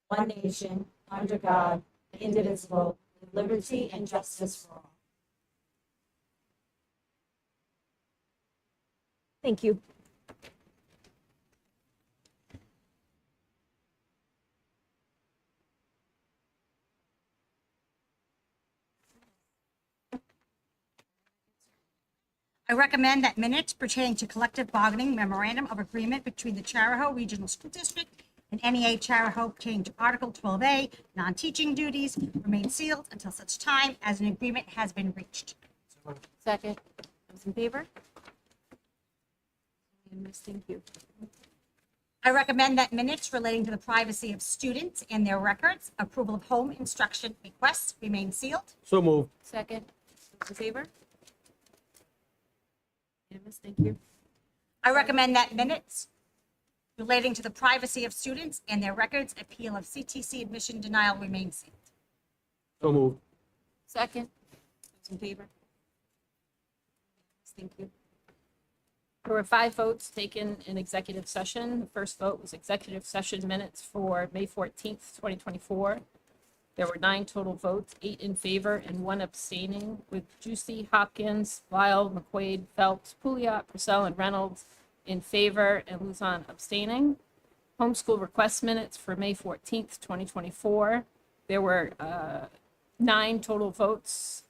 one nation, under God, indivisible, with liberty and justice for all. Thank you. I recommend that minutes pertaining to collective bargaining memorandum of agreement between the Charahoe Regional School District and NEA Charahoe pertaining to Article 12A, non-teaching duties, remain sealed until such time as an agreement has been reached. Second. Those in favor? Unanimous. Thank you. I recommend that minutes relating to the privacy of students and their records, approval of home instruction requests remain sealed. So moved. Second. Those in favor? Unanimous. Thank you. I recommend that minutes relating to the privacy of students and their records, appeal of CTC admission denial remain sealed. So moved. Second. Those in favor? Thank you. There were 5 votes taken in executive session. The first vote was executive session minutes for May 14th, 2024. There were 9 total votes, 8 in favor and 1 abstaining, with Juicy, Hopkins, Lyle, McQuaid, Phelps, Pouliot, Purcell, and Reynolds in favor and Luzon abstaining. Homeschool request minutes for May 14th, 2024. There were 9 total votes,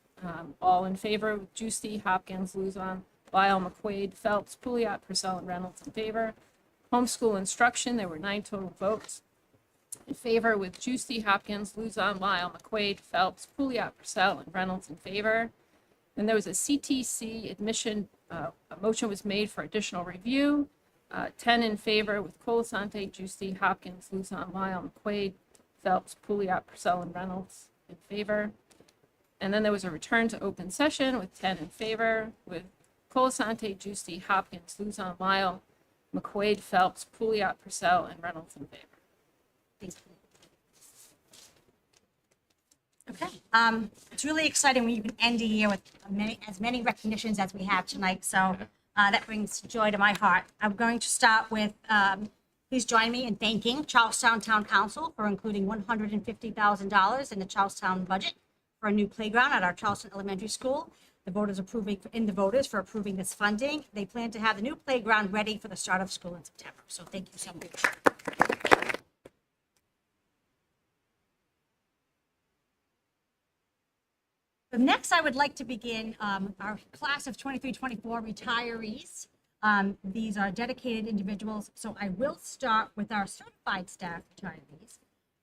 all in favor, with Juicy, Hopkins, Luzon, Lyle, McQuaid, Phelps, Pouliot, Purcell, and Reynolds in favor. Homeschool instruction, there were 9 total votes in favor, with Juicy, Hopkins, Luzon, Lyle, McQuaid, Phelps, Pouliot, Purcell, and Reynolds in favor. Then there was a CTC admission, a motion was made for additional review, 10 in favor, with Colasante, Juicy, Hopkins, Luzon, Lyle, McQuaid, Phelps, Pouliot, Purcell, and Reynolds in favor. And then there was a return to open session with 10 in favor, with Colasante, Juicy, Hopkins, Luzon, Lyle, McQuaid, Phelps, Pouliot, Purcell, and Reynolds in favor. Thank you. Okay. It's really exciting when you can end a year with as many recognitions as we have tonight. So that brings joy to my heart. I'm going to start with, please join me in thanking Charlestown Town Council for including $150,000 in the Charlestown budget for a new playground at our Charleston Elementary School. The voters for approving this funding. They plan to have the new playground ready for the start of school in September. So thank you so much. But next, I would like to begin our class of 23-24 retirees. These are dedicated individuals. So I will start with our certified staff retirees.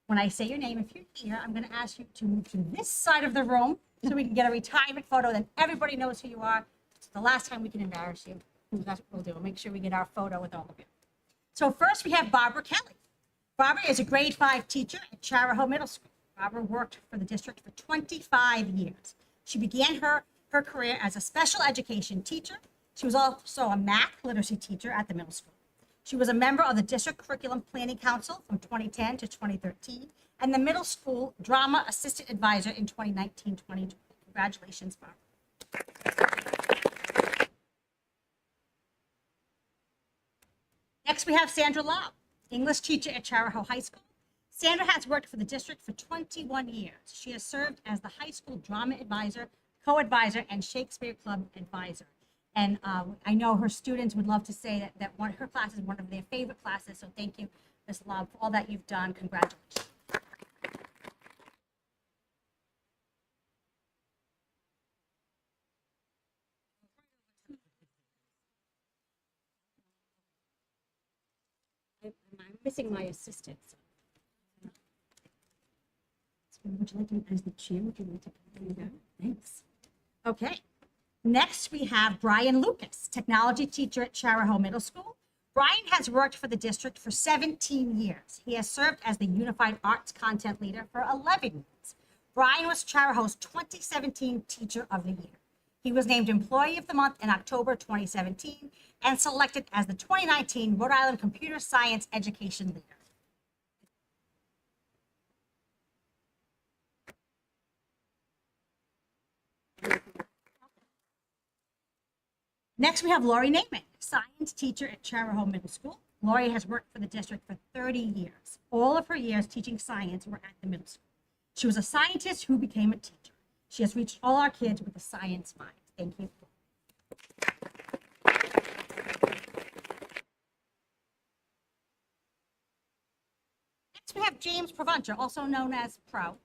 When I say your name, if you're here, I'm going to ask you to move to this side of the room so we can get a retirement photo. Then everybody knows who you are. It's the last time we can embarrass you. That's what we'll do. We'll make sure we get our photo with all of you. So first, we have Barbara Kelly. Barbara is a grade 5 teacher at Charahoe Middle School. Barbara worked for the district for 25 years. She began her career as a special education teacher. She was also a math literacy teacher at the middle school. She was a member of the District Curriculum Planning Council from 2010 to 2013, and the middle school drama assistant advisor in 2019-2020. Congratulations, Barbara. Next, we have Sandra Lau, English teacher at Charahoe High School. Sandra has worked for the district for 21 years. She has served as the high school drama advisor, co-advisor, and Shakespeare Club advisor. And I know her students would love to say that her class is one of their favorite classes. So thank you, Ms. Love, for all that you've done. Congratulations. I'm missing my assistant. Would you like to, as the chair, would you like to? There you go. Thanks. Okay. Next, we have Brian Lucas, technology teacher at Charahoe Middle School. Brian has worked for the district for 17 years. He has served as the Unified Arts Content Leader for 11 years. Brian was Charahoe's 2017 Teacher of the Year. He was named Employee of the Month in October 2017 and selected as the 2019 Rhode Island Computer Science Education Leader. Next, we have Lori Naiman, science teacher at Charahoe Middle School. Gloria has worked for the district for 30 years. All of her years teaching science were at the middle school. She was a scientist who became a teacher. She has reached all our kids with a science mind. Thank you. Next, we have James Provencher, also known as Pro.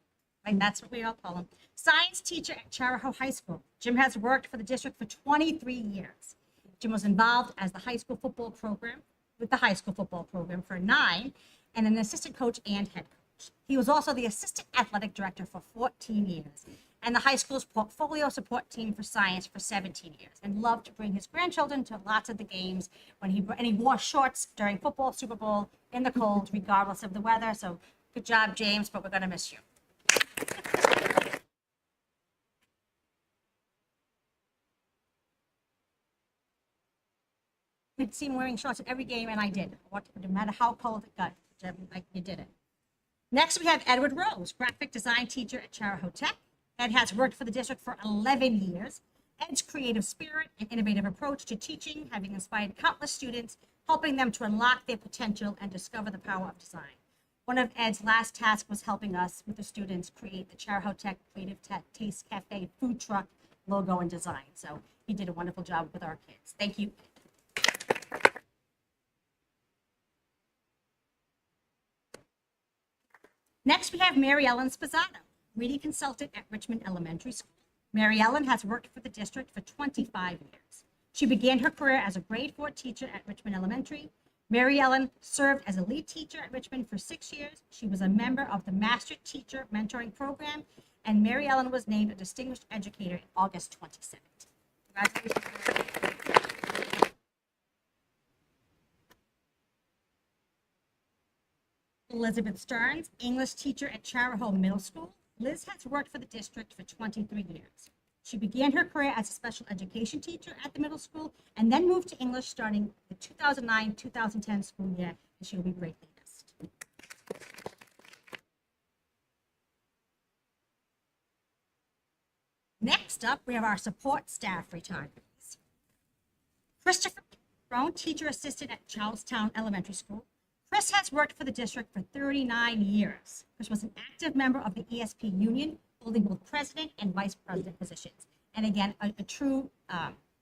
Right, that's what we all call him. Science teacher at Charahoe High School. Jim has worked for the district for 23 years. Jim was involved as the high school football program, with the high school football program for 9, and an assistant coach and head coach. He was also the assistant athletic director for 14 years, and the high school's portfolio support team for science for 17 years, and loved to bring his grandchildren to lots of the games and he wore shorts during football, Super Bowl, in the cold, regardless of the weather. So good job, James, but we're going to miss you. I'd see him wearing shorts at every game, and I did. No matter how cold it got, you did it. Next, we have Edward Rose, graphic design teacher at Charahoe Tech. Ed has worked for the district for 11 years. Ed's creative spirit and innovative approach to teaching having inspired countless students, helping them to unlock their potential and discover the power of design. One of Ed's last tasks was helping us with the students create the Charahoe Tech Creative Taste Cafe food truck logo and design. So he did a wonderful job with our kids. Thank you. Next, we have Mary Ellen Spazzato, reading consultant at Richmond Elementary School. Mary Ellen has worked for the district for 25 years. She began her career as a grade 4 teacher at Richmond Elementary. Mary Ellen served as a lead teacher at Richmond for 6 years. She was a member of the Master Teacher Mentoring Program, and Mary Ellen was named a Distinguished Educator in August 2017. Congratulations. Elizabeth Stearns, English teacher at Charahoe Middle School. Liz has worked for the district for 23 years. She began her career as a special education teacher at the middle school and then moved to English starting the 2009-2010 school year, and she will be greatly missed. Next up, we have our support staff retirees. Christopher Brown, teacher assistant at Charlestown Elementary School. Chris has worked for the district for 39 years. Chris was an active member of the ESP union, holding both president and vice president positions. And again, a true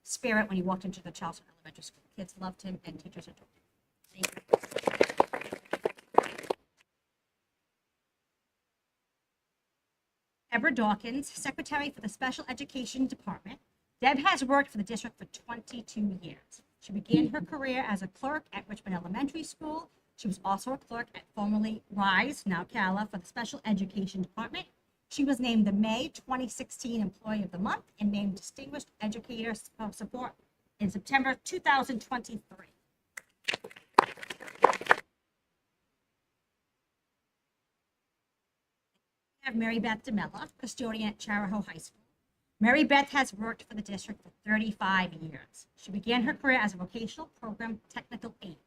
spirit when he walked into the Charlestown Elementary School. Kids loved him and teachers adored him. Thank you. Deborah Dawkins, secretary for the Special Education Department. Deb has worked for the district for 22 years. She began her career as a clerk at Richmond Elementary School. She was also a clerk at formerly RISE, now CALA, for the Special Education Department. She was named the May 2016 Employee of the Month and named Distinguished Educator Support in September 2023. We have Mary Beth DeMella, custodian at Charahoe High School. Mary Beth has worked for the district for 35 years. She began her career as a vocational program technical aide.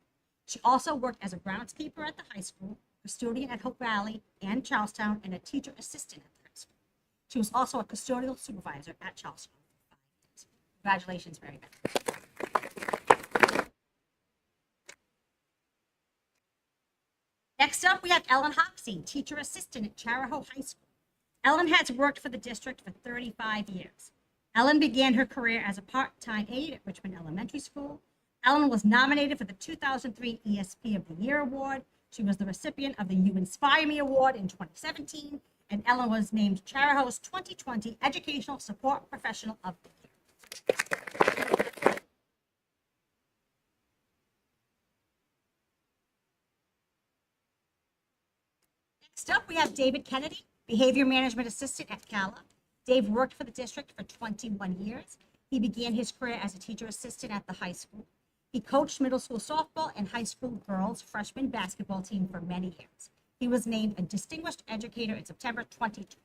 She also worked as a groundskeeper at the high school, custodian at Hope Valley and Charlestown, and a teacher assistant at the high school. She was also a custodial supervisor at Charlestown for 5 years. Congratulations, Mary Beth. Next up, we have Ellen Hoxie, teacher assistant at Charahoe High School. Ellen has worked for the district for 35 years. Ellen began her career as a part-time aide at Richmond Elementary School. Ellen was nominated for the 2003 ESP of the Year Award. She was the recipient of the You Inspire Me Award in 2017, and Ellen was named Charahoe's 2020 Educational Support Professional of the Year. Next up, we have David Kennedy, Behavior Management Assistant at CALA. Dave worked for the district for 21 years. He began his career as a teacher assistant at the high school. He coached middle school softball and high school girls freshman basketball team for many years. He was named a Distinguished Educator in September 2020.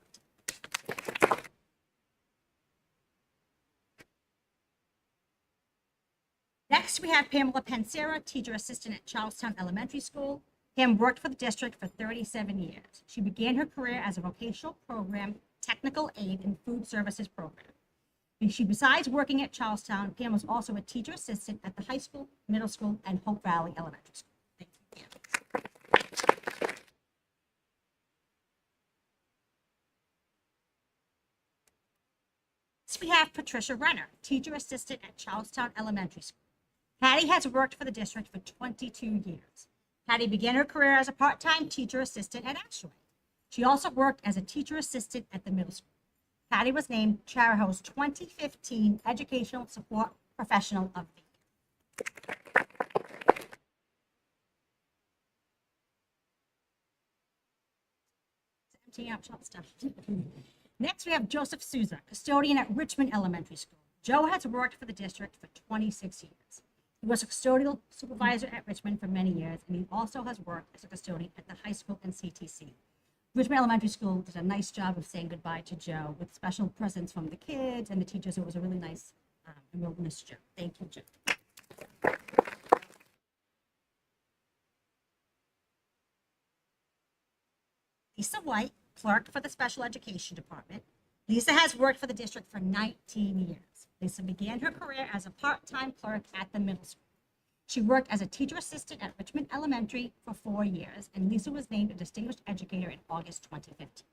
Next, we have Pamela Pansera, teacher assistant at Charlestown Elementary School. Pam worked for the district for 37 years. She began her career as a vocational program technical aide in food services program. Besides working at Charlestown, Pam was also a teacher assistant at the high school, middle school, and Hope Valley Elementary School. Next, we have Patricia Renner, teacher assistant at Charlestown Elementary School. Patty has worked for the district for 22 years. Patty began her career as a part-time teacher assistant at Ashway. She also worked as a teacher assistant at the middle school. Patty was named Charahoe's 2015 Educational Support Professional of the Year. Emptying out shop stuff. Next, we have Joseph Souza, custodian at Richmond Elementary School. Joe has worked for the district for 26 years. He was a custodial supervisor at Richmond for many years, and he also has worked as a custodian at the high school and CTC. Richmond Elementary School did a nice job of saying goodbye to Joe with special presents from the kids and the teachers. It was a really nice and we'll miss Joe. Thank you, Joe. Lisa White, clerk for the special education department. Lisa has worked for the district for 19 years. Lisa began her career as a part-time clerk at the middle school. She worked as a teacher assistant at Richmond Elementary for 4 years, and Lisa was named a distinguished educator in August 2015.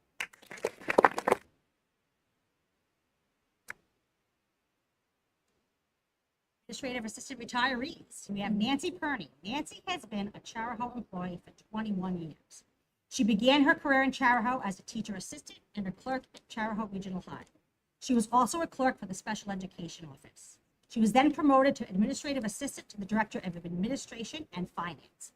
Administrative assistant retirees. We have Nancy Perney. Nancy has been a Charahoe employee for 21 years. She began her career in Charahoe as a teacher assistant and a clerk at Charahoe Regional High. She was also a clerk for the special education office. She was then promoted to administrative assistant to the director of administration and finance.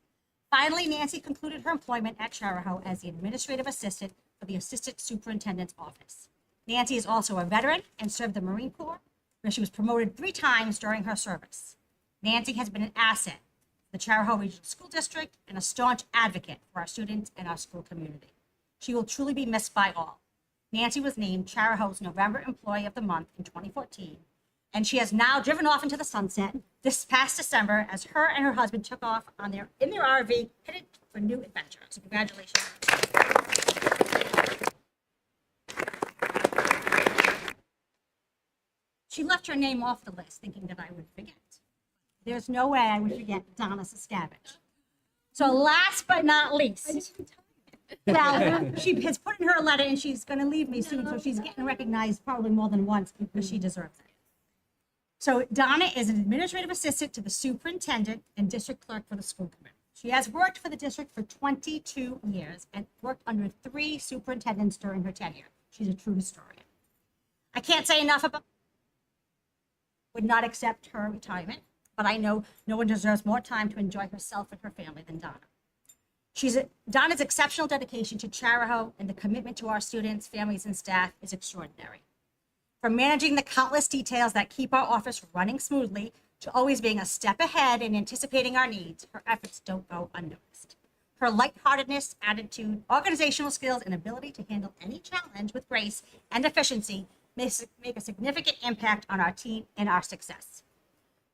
Finally, Nancy concluded her employment at Charahoe as the administrative assistant for the assistant superintendent's office. Nancy is also a veteran and served the Marine Corps, where she was promoted 3 times during her service. Nancy has been an asset to the Charahoe Regional School District and a staunch advocate for our students and our school community. She will truly be missed by all. Nancy was named Charahoe's November Employee of the Month in 2014, and she has now driven off into the sunset this past December as her and her husband took off in their RV, headed for new adventures. So congratulations. She left her name off the list, thinking that I would forget. There's no way I would forget Donna Saskavich. So last but not least, well, she has put in her letter and she's going to leave me soon, so she's getting recognized probably more than once because she deserves it. So Donna is an administrative assistant to the superintendent and district clerk for the school committee. She has worked for the district for 22 years and worked under 3 superintendents during her tenure. She's a true historian. I can't say enough about would not accept her retirement, but I know no one deserves more time to enjoy herself and her family than Donna. Donna's exceptional dedication to Charahoe and the commitment to our students, families, and staff is extraordinary. From managing the countless details that keep our office running smoothly to always being a step ahead and anticipating our needs, her efforts don't go unnoticed. Her lightheartedness, attitude, organizational skills, and ability to handle any challenge with grace and efficiency make a significant impact on our team and our success.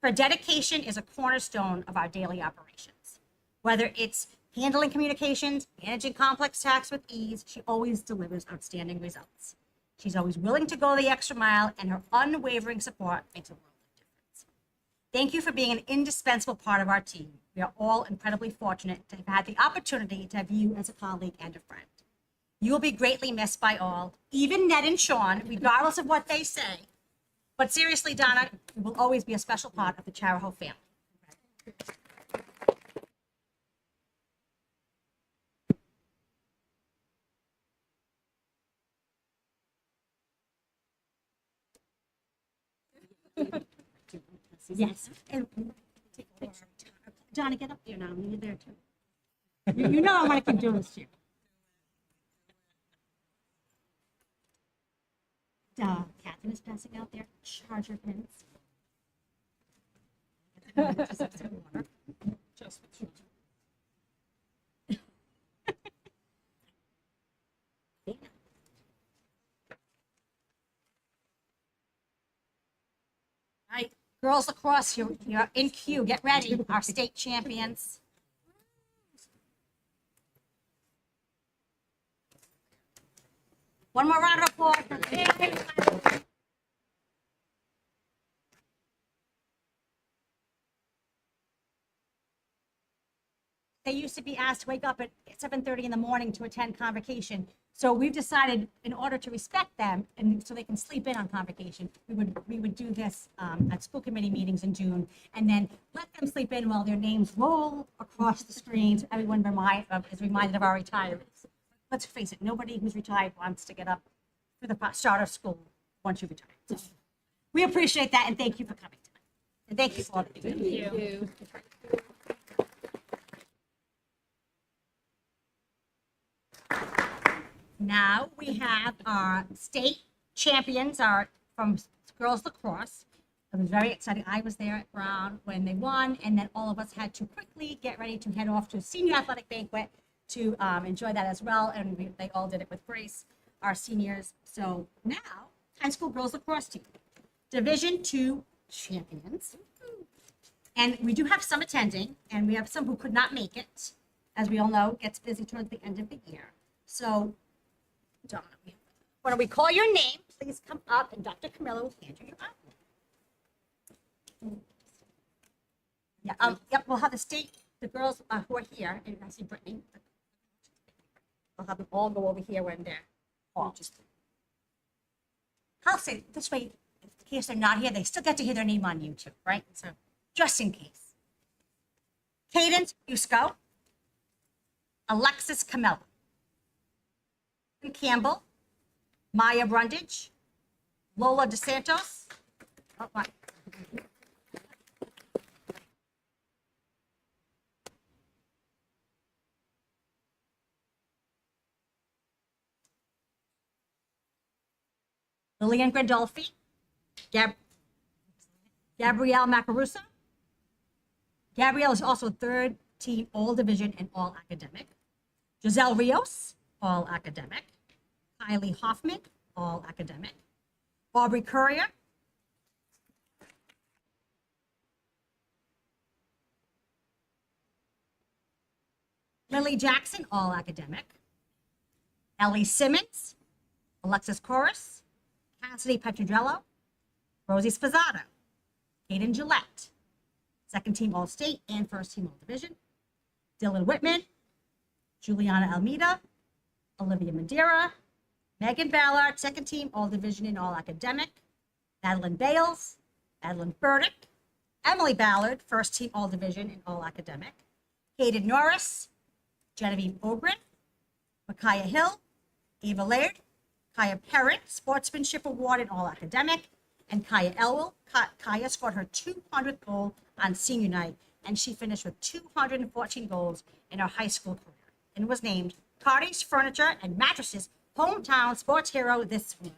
Her dedication is a cornerstone of our daily operations. Whether it's handling communications, managing complex tasks with ease, she always delivers outstanding results. She's always willing to go the extra mile, and her unwavering support makes a world of difference. Thank you for being an indispensable part of our team. We are all incredibly fortunate to have had the opportunity to have you as a colleague and a friend. You will be greatly missed by all, even Ned and Sean, regardless of what they say. But seriously, Donna, you will always be a special part of the Charahoe family. Yes. And take a picture. Donna, get up there now. You're there too. You know I want to keep doing this to you. Catherine is passing out their charger pins. Just All right, girls lacrosse, you're in queue. Get ready. Our state champions. One more round of applause for the They used to be asked to wake up at 7:30 in the morning to attend convocation. So we've decided, in order to respect them and so they can sleep in on convocation, we would do this at school committee meetings in June, and then let them sleep in while their names roll across the screen. So everyone is reminded of our retirees. Let's face it, nobody who's retired wants to get up for the start of school once you retire. So we appreciate that, and thank you for coming tonight. And thank you for all that you do. Thank you. Now we have our state champions from girls lacrosse. It was very exciting. I was there at Brown when they won, and then all of us had to quickly get ready to head off to a senior athletic banquet to enjoy that as well. And they all did it with grace, our seniors. So now, high school girls lacrosse team, Division II champions. And we do have some attending, and we have some who could not make it. As we all know, it gets busy towards the end of the year. So, Donna, when we call your name, please come up, and Dr. Camilla will hand you your envelope. Yeah, yep, we'll have the girls who are here, and I see Brittany. I'll have them all go over here when they're all. I'll say it this way, in case they're not here, they still get to hear their name on YouTube, right? So, just in case. Cadence Busco, Alexis Camella, Campbell, Maya Brundage, Lola DeSantos, Lillian Grandolfi, Gabrielle Macaruso. Gabrielle is also third team all division and all academic. Giselle Rios, all academic. Kylie Hoffman, all academic. Aubrey Courier. Lily Jackson, all academic. Ellie Simmons, Alexis Corus, Cassidy Petrudrello, Rosie Spazzato, Hayden Gillette, second team all state and first team all division. Dylan Whitman, Juliana Almeida, Olivia Madeira, Megan Ballard, second team all division and all academic. Madeline Bales, Madeline Burdick, Emily Ballard, first team all division and all academic. Hayden Norris, Genevieve Ogren, Micaiah Hill, Ava Laird, Kaya Perrin, Sportsmanship Award in all academic, and Kaya Elwell. Kaya scored her 200th goal on senior night, and she finished with 214 goals in her high school career, and was named Cardi's Furniture and Mattresses Hometown Sports Hero this week.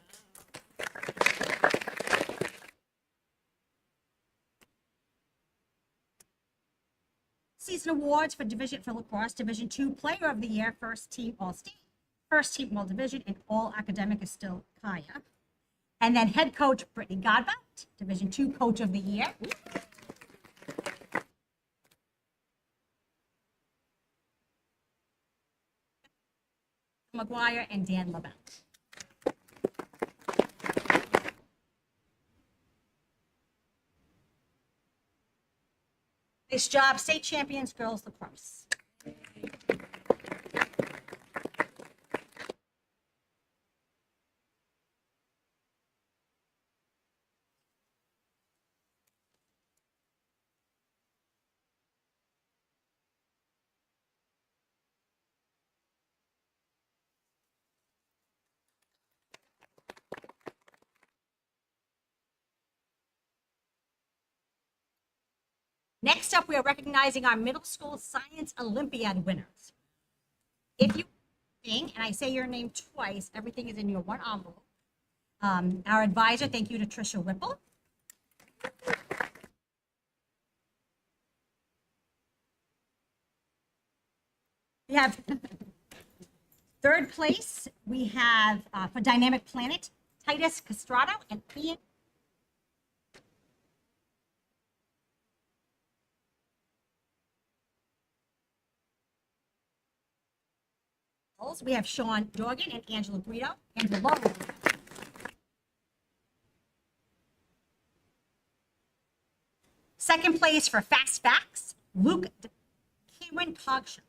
Season awards for lacrosse, Division II Player of the Year, first team all state, first team all division, and all academic is still Kaya. And then head coach Brittany Godbout, Division II Coach of the Year. McGuire and Dan LaBelle. Nice job, state champions, girls lacrosse. Next up, we are recognizing our middle school science Olympiad winners. If you think, and I say your name twice, everything is in your one envelope. Our advisor, thank you to Tricia Whipple. We have third place, we have for Dynamic Planet, Titus Castrato and Ian. We have Sean Dorgan and Angela Guido. Angela. Second place for Fast Facts, Luke Cameron Cogshaw.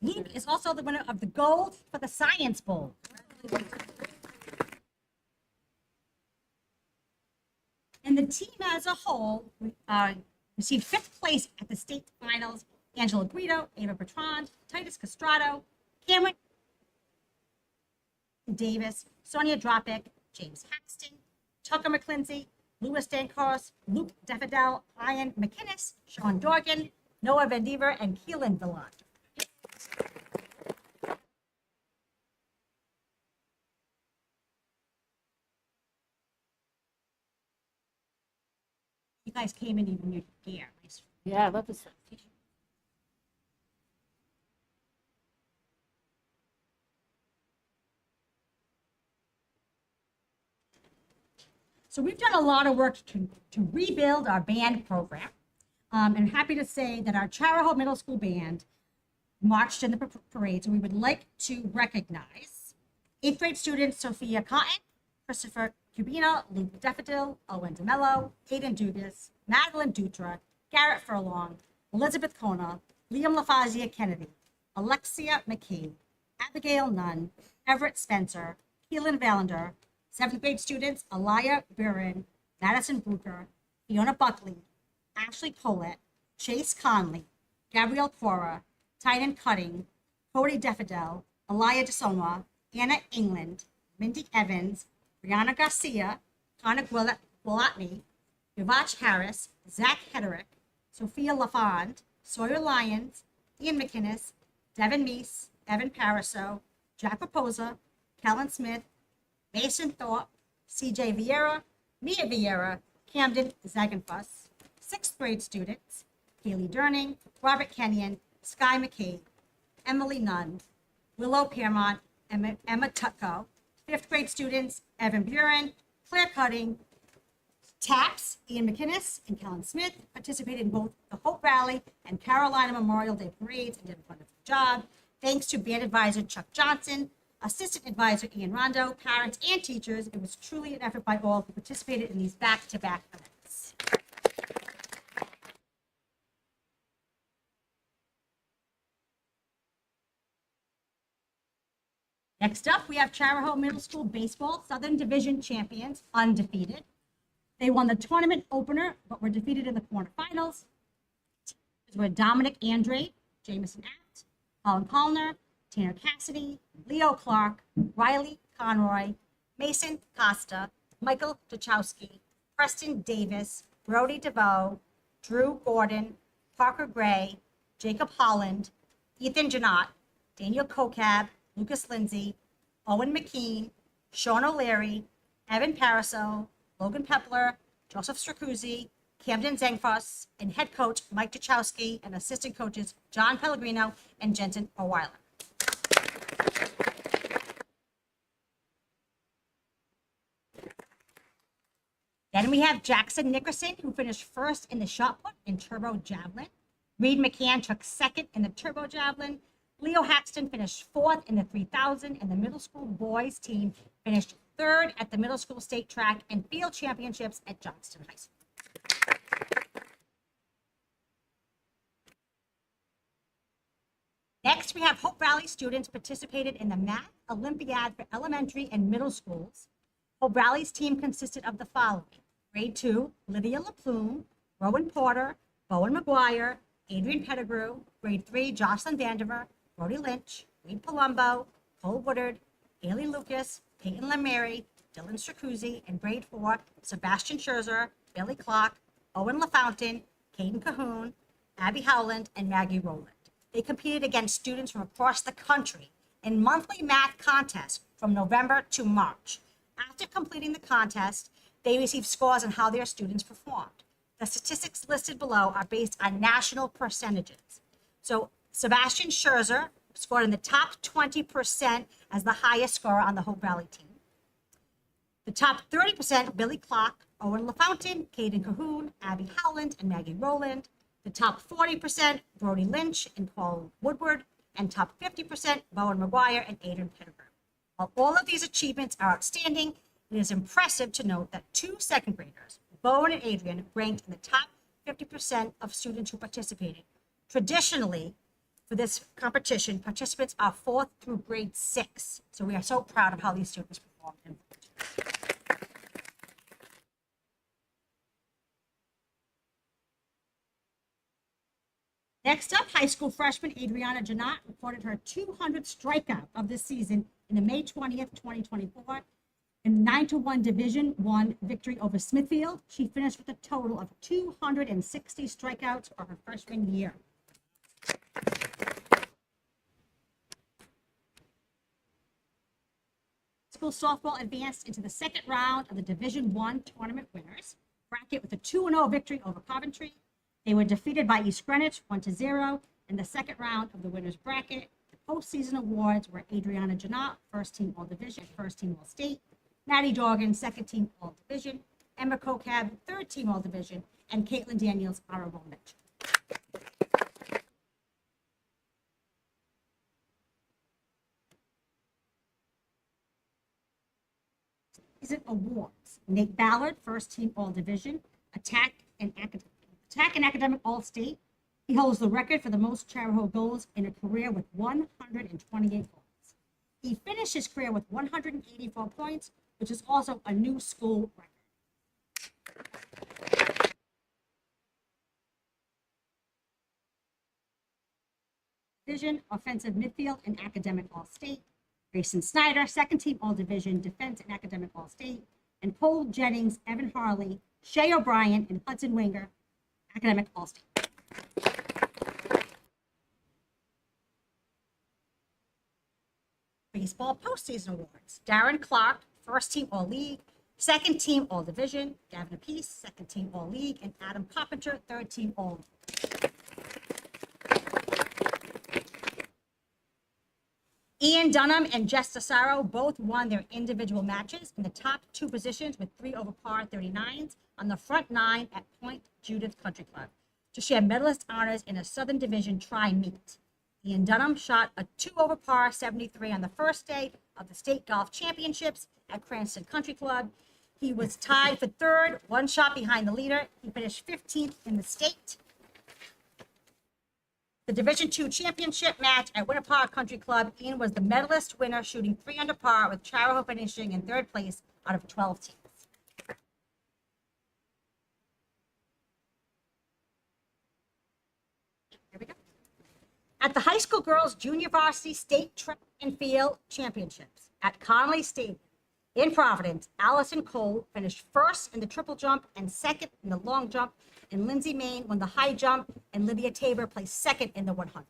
Luke is also the winner of the gold for the Science Bowl. And the team as a whole received fifth place at the state finals. Angela Guido, Ava Bertrand, Titus Castrato, Cameron Davis, Sonia Dropic, James Haxton, Tucker McClincy, Louis Dankos, Luke Defidel, Ian McInnes, Sean Dorgan, Noah Van Dever, and Keelan Villant. You guys came in even your gear. Nice. Yeah, I love this. So we've done a lot of work to rebuild our band program. And happy to say that our Charahoe Middle School band marched in the parade. So we would like to recognize 8th grade students Sophia Cotton, Christopher Cubino, Luke Defidel, Owen DeMello, Hayden Dugas, Madeline Dutra, Garrett Furlong, Elizabeth Kona, Liam LaFazia Kennedy, Alexia McKee, Abigail Nunn, Everett Spencer, Keelan Valander, 7th grade students Alaya Buren, Madison Brooker, Fiona Buckley, Ashley Collette, Chase Conley, Gabrielle Cora, Tynan Cutting, Cody Defidel, Alaya DeSoma, Anna England, Mindy Evans, Brianna Garcia, Connor Gwilotny, Yvach Harris, Zach Hederick, Sophia LaFond, Sawyer Lyons, Ian McInnes, Devin Meese, Evan Pariseau, Jack Raposa, Kellen Smith, Mason Thorpe, CJ Vieira, Mia Vieira, Camden Zaganfuss, 6th grade students, Haley Durning, Robert Kenyon, Sky McKay, Emily Nunn, Willow Piermont, Emma Tutko, 5th grade students, Evan Buren, Claire Cutting, Taps, Ian McInnes, and Kellen Smith participated in both the Hope Rally and Carolina Memorial Day parades and did a wonderful job. Thanks to band advisor Chuck Johnson, assistant advisor Ian Rondo, parents, and teachers. It was truly an effort by all who participated in these back-to-back events. Next up, we have Charahoe Middle School Baseball Southern Division champions, undefeated. They won the tournament opener, but were defeated in the quarterfinals. These were Dominic Andre, Jamison Apt, Colin Collner, Tanner Cassidy, Leo Clark, Riley Conroy, Mason Costa, Michael Duchowski, Preston Davis, Brody DeVoe, Drew Gordon, Parker Gray, Jacob Holland, Ethan Janot, Daniel Kokab, Lucas Lindsay, Owen McKean, Sean O'Leary, Evan Pariseau, Logan Pepler, Joseph Stracuzzi, Camden Zengfoss, and head coach Mike Duchowski, and assistant coaches John Pellegrino and Jensen O'Weiler. Then we have Jackson Nickerson, who finished first in the shot put and turbo javelin. Reed McCann took second in the turbo javelin. Leo Haxton finished fourth in the 3,000, and the middle school boys team finished third at the middle school state track and field championships at Johnston High School. Next, we have Hope Valley students participated in the Math Olympiad for elementary and middle schools. Hope Valley's team consisted of the following: grade 2, Lydia LaPlume, Rowan Porter, Bowen McGuire, Adrian Pettigrew; grade 3, Jocelyn Vandiver, Brody Lynch, Reed Palumbo, Cole Woodard, Haley Lucas, Peyton Lemary, Dylan Stracuzzi; and grade 4, Sebastian Scherzer, Billy Clark, Owen LaFountain, Caden Cahoon, Abby Howland, and Maggie Rowland. They competed against students from across the country in monthly math contests from November to March. After completing the contest, they received scores on how their students performed. The statistics listed below are based on national percentages. So Sebastian Scherzer scored in the top 20% as the highest scorer on the Hope Valley team. The top 30%, Billy Clark, Owen LaFountain, Caden Cahoon, Abby Howland, and Maggie Rowland. The top 40%, Brody Lynch and Paul Woodward. And top 50%, Bowen McGuire and Adrian Pettigrew. While all of these achievements are outstanding, it is impressive to note that 2 second graders, Bowen and Adrian, ranked in the top 50% of students who participated. Traditionally, For this competition, participants are 4th through grade 6. So we are so proud of how these students performed. Next up, high school freshman Adriana Janot recorded her 200th strikeout of the season in the May 20th, 2024. In 9-1 Division I victory over Smithfield, she finished with a total of 260 strikeouts for her freshman year. School softball advanced into the second round of the Division I tournament winners bracket with a 2-0 victory over Coventry. They were defeated by East Greenwich 1-0 in the second round of the winners bracket. The postseason awards were Adriana Janot, first team All Division, first team All State, Maddie Dorgan, second team All Division, Emma Kokab, third team All Division, and Caitlin Daniels, honorable mention. Season awards: Nate Ballard, first team All Division, Attack and Academic All State. He holds the record for the most Charahoe goals in a career with 128 goals. He finished his career with 184 points, which is also a new school record. Division, Offensive Midfield and Academic All State. Grayson Snyder, second team All Division, Defense and Academic All State. And Cole Jennings, Evan Harley, Shay O'Brien, and Hudson Winger, Academic All State. Baseball postseason awards: Darren Clark, first team All League, second team All Division, Gavin Appice, second team All League, and Adam Carpenter, third team All League. Ian Dunham and Jess Cesaro both won their individual matches in the top 2 positions with 3 over par 39s on the front 9 at Point Judith Country Club to share medalist honors in a Southern Division tri-meet. Ian Dunham shot a 2 over par 73 on the first day of the State Golf Championships at Cranston Country Club. He was tied for 3rd, 1 shot behind the leader. He finished 15th in the state. The Division II championship match at Winter Park Country Club, Ian was the medalist winner, shooting 3 under par, with Charahoe finishing in 3rd place out of 12 teams. Here we go. At the high school girls junior varsity state track and field championships at Connolly Stadium in Providence, Allison Cole finished 1st in the triple jump and 2nd in the long jump, and Lindsay Main won the high jump, and Lydia Tabor placed 2nd in the 100.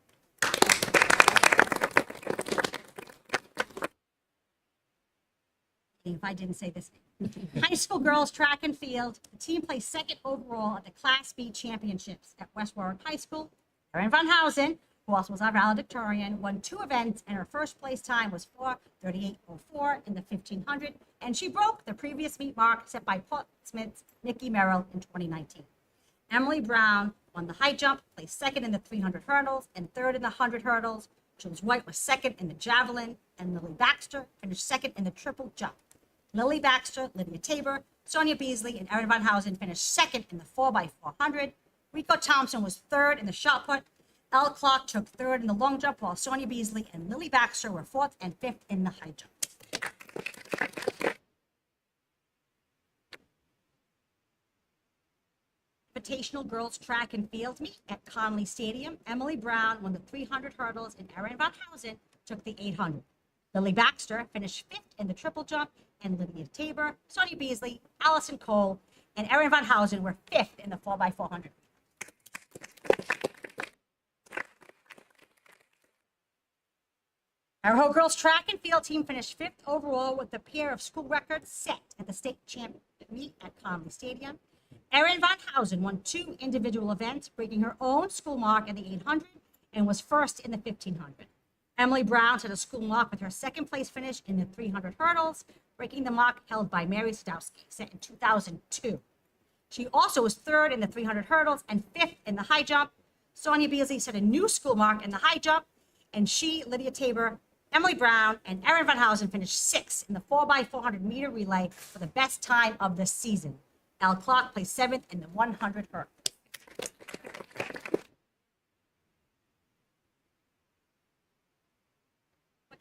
If I didn't say this name. High school girls track and field, the team placed 2nd overall at the Class B championships at West Warwick High School. Erin Van Housen, who also was our valedictorian, won 2 events, and her first place time was 4:38.04 in the 1500, and she broke the previous meet mark set by Portsmouth's Nikki Merrill in 2019. Emily Brown won the high jump, placed 2nd in the 300 hurdles and 3rd in the 100 hurdles. Jules White was 2nd in the javelin, and Lily Baxter finished 2nd in the triple jump. Lily Baxter, Lydia Tabor, Sonia Beasley, and Erin Van Housen finished 2nd in the 4x400. Rico Thompson was 3rd in the shot put. Elle Clark took 3rd in the long jump, while Sonia Beasley and Lily Baxter were 4th and 5th in the high jump. Invitational girls track and field meet at Connolly Stadium. Emily Brown won the 300 hurdles, and Erin Van Housen took the 800. Lily Baxter finished 5th in the triple jump, and Lydia Tabor, Sonia Beasley, Allison Cole, and Erin Van Housen were 5th in the 4x400. Our girls track and field team finished 5th overall with a pair of school records set at the state champion meet at Connolly Stadium. Erin Van Housen won 2 individual events, breaking her own school mark in the 800 and was 1st in the 1500. Emily Brown set a school mark with her 2nd place finish in the 300 hurdles, breaking the mark held by Mary Sadowski, set in 2002. She also was 3rd in the 300 hurdles and 5th in the high jump. Sonia Beasley set a new school mark in the high jump, and she, Lydia Tabor, Emily Brown, and Erin Van Housen finished 6th in the 4x400 meter relay for the best time of the season. Elle Clark placed 7th in the 100 hurdles.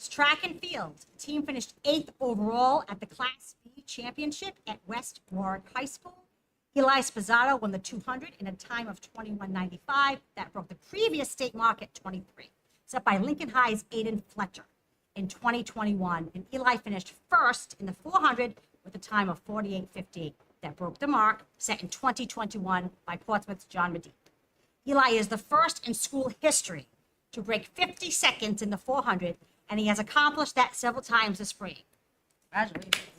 sports, track and field. The team finished 8th overall at the Class B championship at West Warwick High School. Eli Spazzato won the 200 in a time of 21:95. That broke the previous state mark at 23, set by Lincoln High's Aiden Fletcher in 2021. And Eli finished first in the 400 with a time of 48:58. That broke the mark set in 2021 by Portsmouth's John Medina. Eli is the first in school history to break 50 seconds in the 400, and he has accomplished that several times this spring. Congratulations.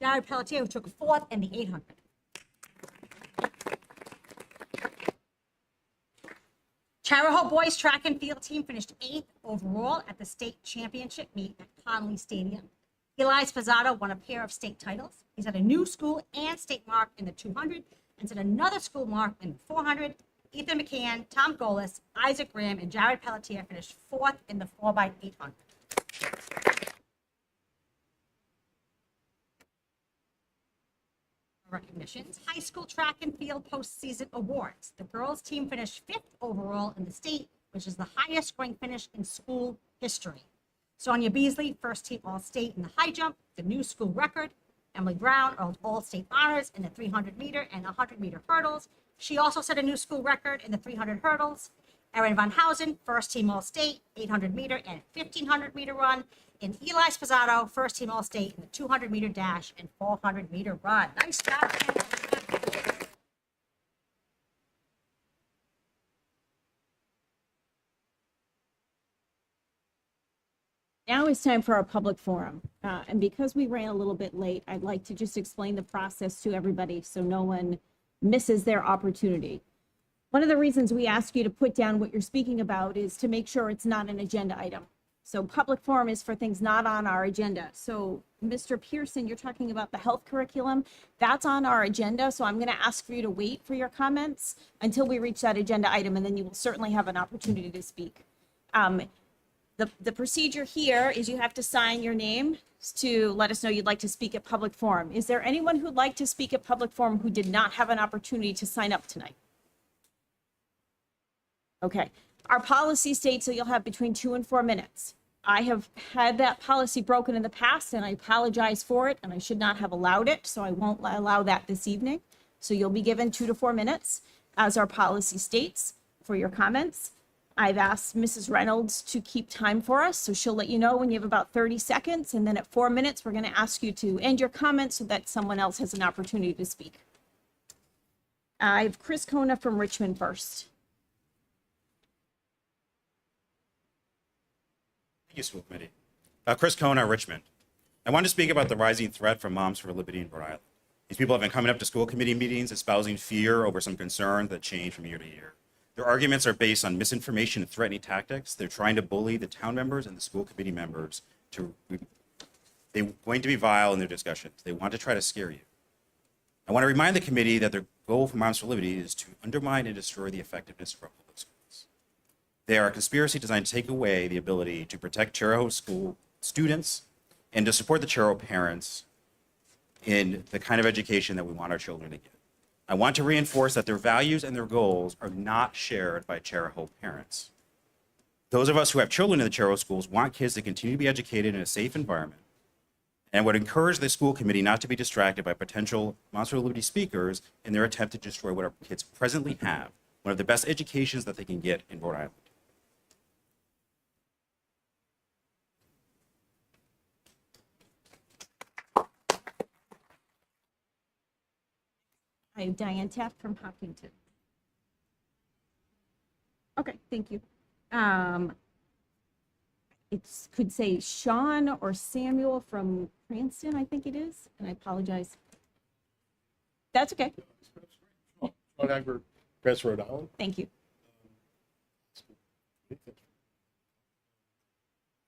Jared Pelletier, who took 4th in the 800. Charahoe boys track and field team finished 8th overall at the state championship meet at Conley Stadium. Eli Spazzato won a pair of state titles. He's at a new school and state mark in the 200 and set another school mark in the 400. Ethan McCann, Tom Golis, Isaac Graham, and Jared Pelletier finished 4th in the 4x800. Recognitions. High school track and field postseason awards. The girls team finished 5th overall in the state, which is the highest scoring finish in school history. Sonia Beasley, first team All-State in the high jump, the new school record. Emily Brown earned All-State honors in the 300 meter and 100 meter hurdles. She also set a new school record in the 300 hurdles. Erin Van Housen, first team All-State, 800 meter and 1500 meter run. And Eli Spazzato, first team All-State in the 200 meter dash and 400 meter run. Nice job. Now it's time for our public forum. And because we ran a little bit late, I'd like to just explain the process to everybody so no one misses their opportunity. One of the reasons we ask you to put down what you're speaking about is to make sure it's not an agenda item. So public forum is for things not on our agenda. So Mr. Pearson, you're talking about the health curriculum. That's on our agenda. So I'm going to ask for you to wait for your comments until we reach that agenda item, and then you will certainly have an opportunity to speak. The procedure here is you have to sign your name to let us know you'd like to speak at public forum. Is there anyone who'd like to speak at public forum who did not have an opportunity to sign up tonight? Okay. Our policy states that you'll have between 2 and 4 minutes. I have had that policy broken in the past, and I apologize for it, and I should not have allowed it, so I won't allow that this evening. So you'll be given 2 to 4 minutes, as our policy states, for your comments. I've asked Mrs. Reynolds to keep time for us, so she'll let you know when you have about 30 seconds, and then at 4 minutes, we're going to ask you to end your comments so that someone else has an opportunity to speak. I have Chris Kona from Richmond first. Thank you, School Committee. Chris Kona, Richmond. I want to speak about the rising threat from Moms for Liberty in Rhode Island. These people have been coming up to school committee meetings espousing fear over some concerns that change from year to year. Their arguments are based on misinformation and threatening tactics. They're trying to bully the town members and the school committee members. They're going to be vile in their discussions. They want to try to scare you. I want to remind the committee that their goal for Moms for Liberty is to undermine and destroy the effectiveness of our public schools. They are a conspiracy designed to take away the ability to protect Charahoe school students and to support the Charahoe parents in the kind of education that we want our children to get. I want to reinforce that their values and their goals are not shared by Charahoe parents. Those of us who have children in the Charahoe schools want kids to continue to be educated in a safe environment, and would encourage the school committee not to be distracted by potential Moms for Liberty speakers in their attempt to destroy what our kids presently have, one of the best educations that they can get in Rhode Island. I have Diane Taft from Hopkinton. Okay, thank you. It could say Sean or Samuel from Cranston, I think it is, and I apologize. That's okay. Sean Agber, Cranston, Rhode Island. Thank you.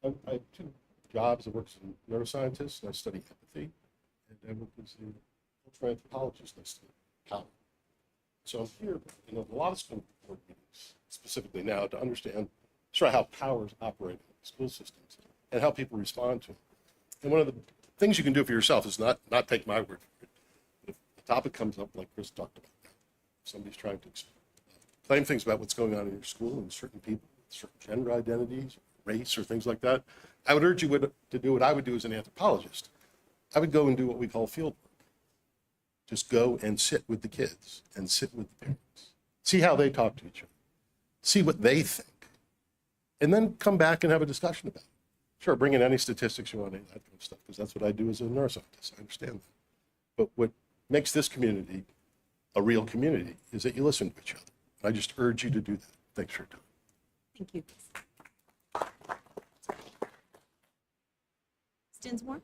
I have 2 jobs. I work as a neuroscientist, and I study empathy, and I work as a cultural anthropologist, and I study how. So I'm here, a lot of school board meetings, specifically now, to understand how power is operating in school systems and how people respond to it. And one of the things you can do for yourself is not take my word for it. If the topic comes up like Chris talked about, if somebody's trying to claim things about what's going on in your school and certain people, certain gender identities, race, or things like that, I would urge you to do what I would do as an anthropologist. I would go and do what we call field work. Just go and sit with the kids and sit with the parents. See how they talk to each other. See what they think. And then come back and have a discussion about it. Sure, bring in any statistics you want, that kind of stuff, because that's what I do as a neuroscientist. I understand that. But what makes this community a real community is that you listen to each other. I just urge you to do that. Thanks for your time. Thank you. Dinsmore?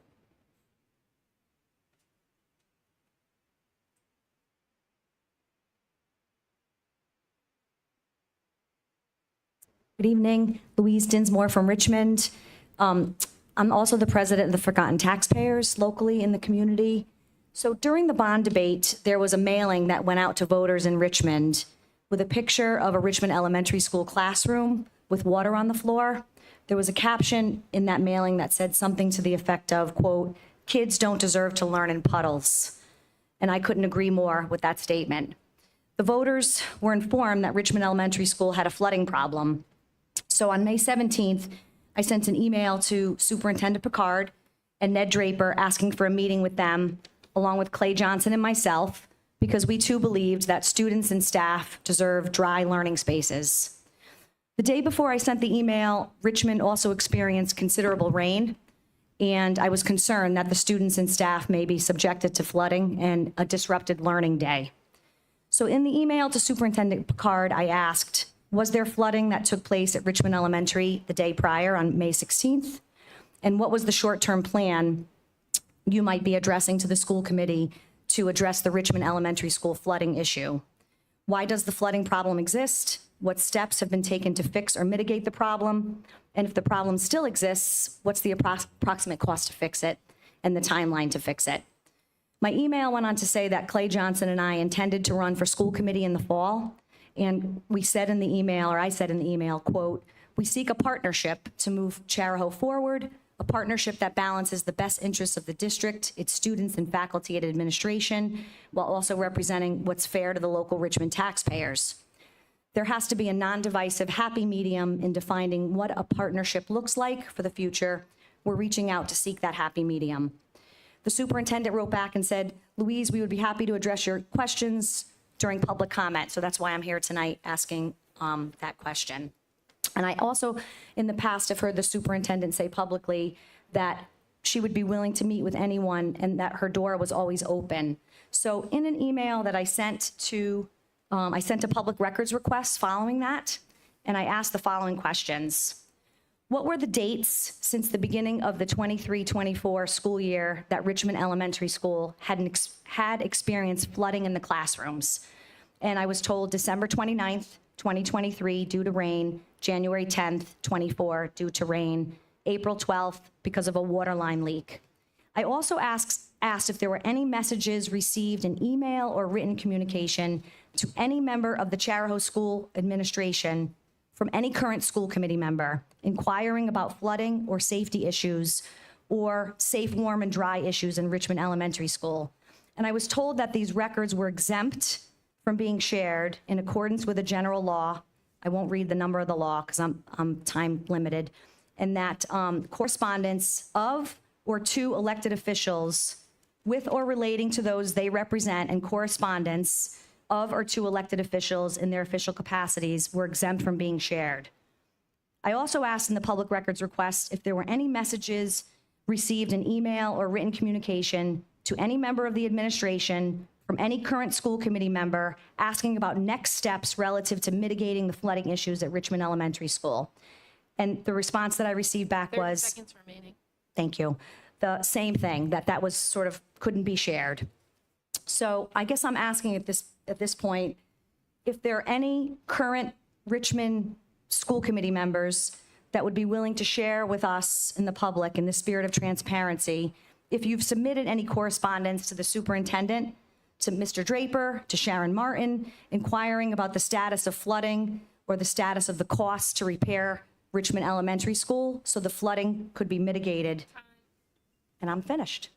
Good evening, Louise Dinsmore from Richmond. I'm also the president of the Forgotten Taxpayers locally in the community. So during the bond debate, there was a mailing that went out to voters in Richmond with a picture of a Richmond Elementary School classroom with water on the floor. There was a caption in that mailing that said something to the effect of, quote, "Kids don't deserve to learn in puddles." And I couldn't agree more with that statement. The voters were informed that Richmond Elementary School had a flooding problem. So on May 17th, I sent an email to Superintendent Picard and Ned Draper asking for a meeting with them, along with Clay Johnson and myself, because we too believed that students and staff deserve dry learning spaces. The day before I sent the email, Richmond also experienced considerable rain, and I was concerned that the students and staff may be subjected to flooding and a disrupted learning day. So in the email to Superintendent Picard, I asked, was there flooding that took place at Richmond Elementary the day prior on May 16th? And what was the short-term plan you might be addressing to the school committee to address the Richmond Elementary School flooding issue? Why does the flooding problem exist? What steps have been taken to fix or mitigate the problem? And if the problem still exists, what's the approximate cost to fix it and the timeline to fix it? My email went on to say that Clay Johnson and I intended to run for school committee in the fall. And we said in the email, or I said in the email, quote, "We seek a partnership to move Charahoe forward, a partnership that balances the best interests of the district, its students and faculty and administration, while also representing what's fair to the local Richmond taxpayers. There has to be a non-divisive happy medium in defining what a partnership looks like for the future. We're reaching out to seek that happy medium." The superintendent wrote back and said, "Louise, we would be happy to address your questions during public comment." So that's why I'm here tonight asking that question. And I also, in the past, have heard the superintendent say publicly that she would be willing to meet with anyone and that her door was always open. So in an email that I sent a public records request following that, and I asked the following questions. What were the dates since the beginning of the 23-24 school year that Richmond Elementary School had experienced flooding in the classrooms? And I was told December 29th, 2023 due to rain, January 10th, 24 due to rain, April 12th because of a water line leak. I also asked if there were any messages received in email or written communication to any member of the Charahoe School administration from any current school committee member inquiring about flooding or safety issues or safe, warm, and dry issues in Richmond Elementary School. And I was told that these records were exempt from being shared in accordance with a general law. I won't read the number of the law because I'm time limited. And that correspondence of or to elected officials with or relating to those they represent and correspondence of or to elected officials in their official capacities were exempt from being shared. I also asked in the public records request if there were any messages received in email or written communication to any member of the administration from any current school committee member asking about next steps relative to mitigating the flooding issues at Richmond Elementary School. And the response that I received back 30 was, seconds remaining. thank you, the same thing, that was sort of couldn't be shared. So I guess I'm asking at this point, if there are any current Richmond school committee members that would be willing to share with us in the public in the spirit of transparency, if you've submitted any correspondence to the superintendent, to Mr. Draper, to Sharon Martin, inquiring about the status of flooding or the status of the costs to repair Richmond Elementary School so the flooding could be mitigated. And I'm finished.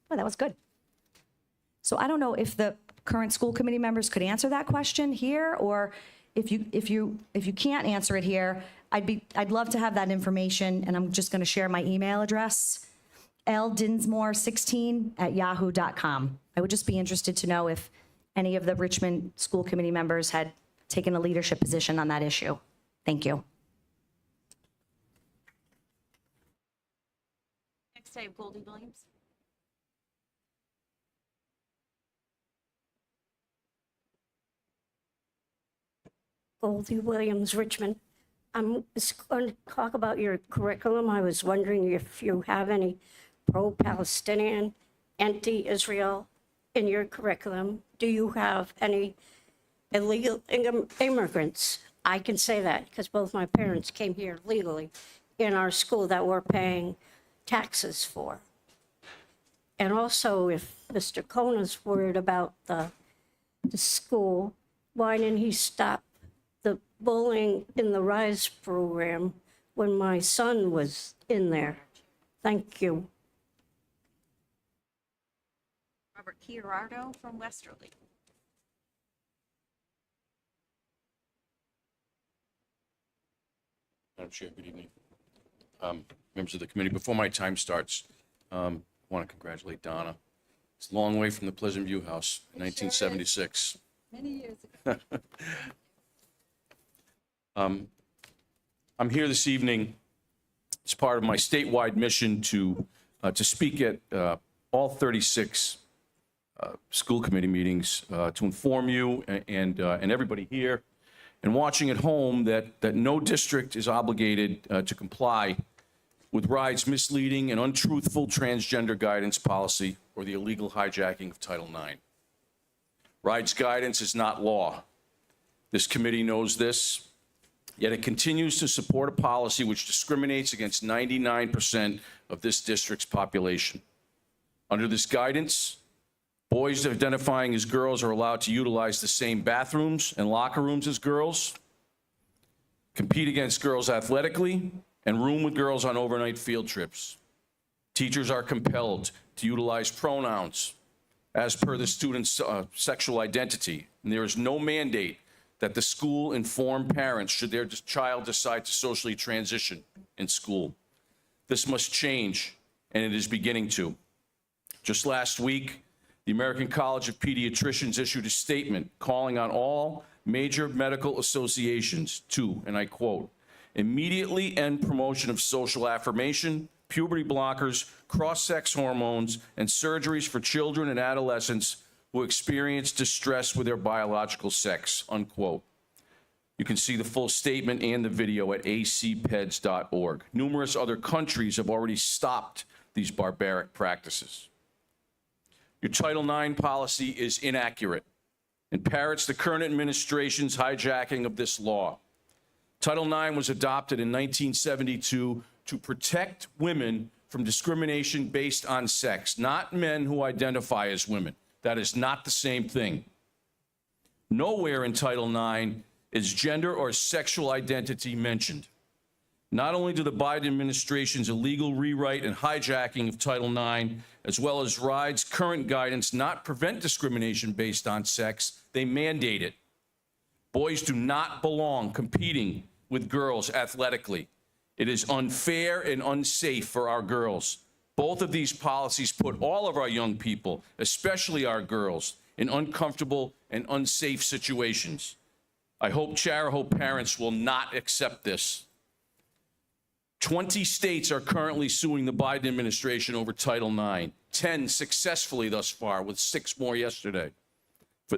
Well, that was good. So I don't know if the current school committee members could answer that question here, or If you can't answer it here, I'd love to have that information, and I'm just going to share my email address, ldinsmore16@yahoo.com. I would just be interested to know if any of the Richmond School Committee members had taken a leadership position on that issue. Thank you. Next, I have Goldie Williams. Goldie Williams, Richmond. I'm just going to talk about your curriculum. I was wondering if you have any pro-Palestinian, anti-Israel in your curriculum. Do you have any illegal immigrants? I can say that because both my parents came here legally in our school that we're paying taxes for. And also, if Mr. Kona's worried about the school, why didn't he stop the bullying in the RISE program when my son was in there? Thank you. Robert Chiarardo from Westerly. Madam Chair, good evening. Members of the committee, before my time starts, I want to congratulate Donna. It's a long way from the Pleasant View House in 1976. Many years ago. I'm here this evening as part of my statewide mission to speak at all 36 school committee meetings to inform you and everybody here and watching at home that no district is obligated to comply with RIDE's misleading and untruthful transgender guidance policy or the illegal hijacking of Title IX. RIDE's guidance is not law. This committee knows this, yet it continues to support a policy which discriminates against 99% of this district's population. Under this guidance, boys identifying as girls are allowed to utilize the same bathrooms and locker rooms as girls, compete against girls athletically, and room with girls on overnight field trips. Teachers are compelled to utilize pronouns as per the student's sexual identity, and there is no mandate that the school inform parents should their child decide to socially transition in school. This must change, and it is beginning to. Just last week, the American College of Pediatricians issued a statement calling on all major medical associations to, and I quote, immediately end promotion of social affirmation, puberty blockers, cross-sex hormones, and surgeries for children and adolescents who experience distress with their biological sex, unquote. You can see the full statement and the video at acpeds.org. Numerous other countries have already stopped these barbaric practices. Your Title IX policy is inaccurate and parrots the current administration's hijacking of this law. Title IX was adopted in 1972 to protect women from discrimination based on sex, not men who identify as women. That is not the same thing. Nowhere in Title IX is gender or sexual identity mentioned. Not only do the Biden administration's illegal rewrite and hijacking of Title IX, as well as RIDE's current guidance not prevent discrimination based on sex, they mandate it. Boys do not belong competing with girls athletically. It is unfair and unsafe for our girls. Both of these policies put all of our young people, especially our girls, in uncomfortable and unsafe situations. I hope Charahoe parents will not accept this. 20 states are currently suing the Biden administration over Title IX, 10 successfully thus far, with 6 more yesterday.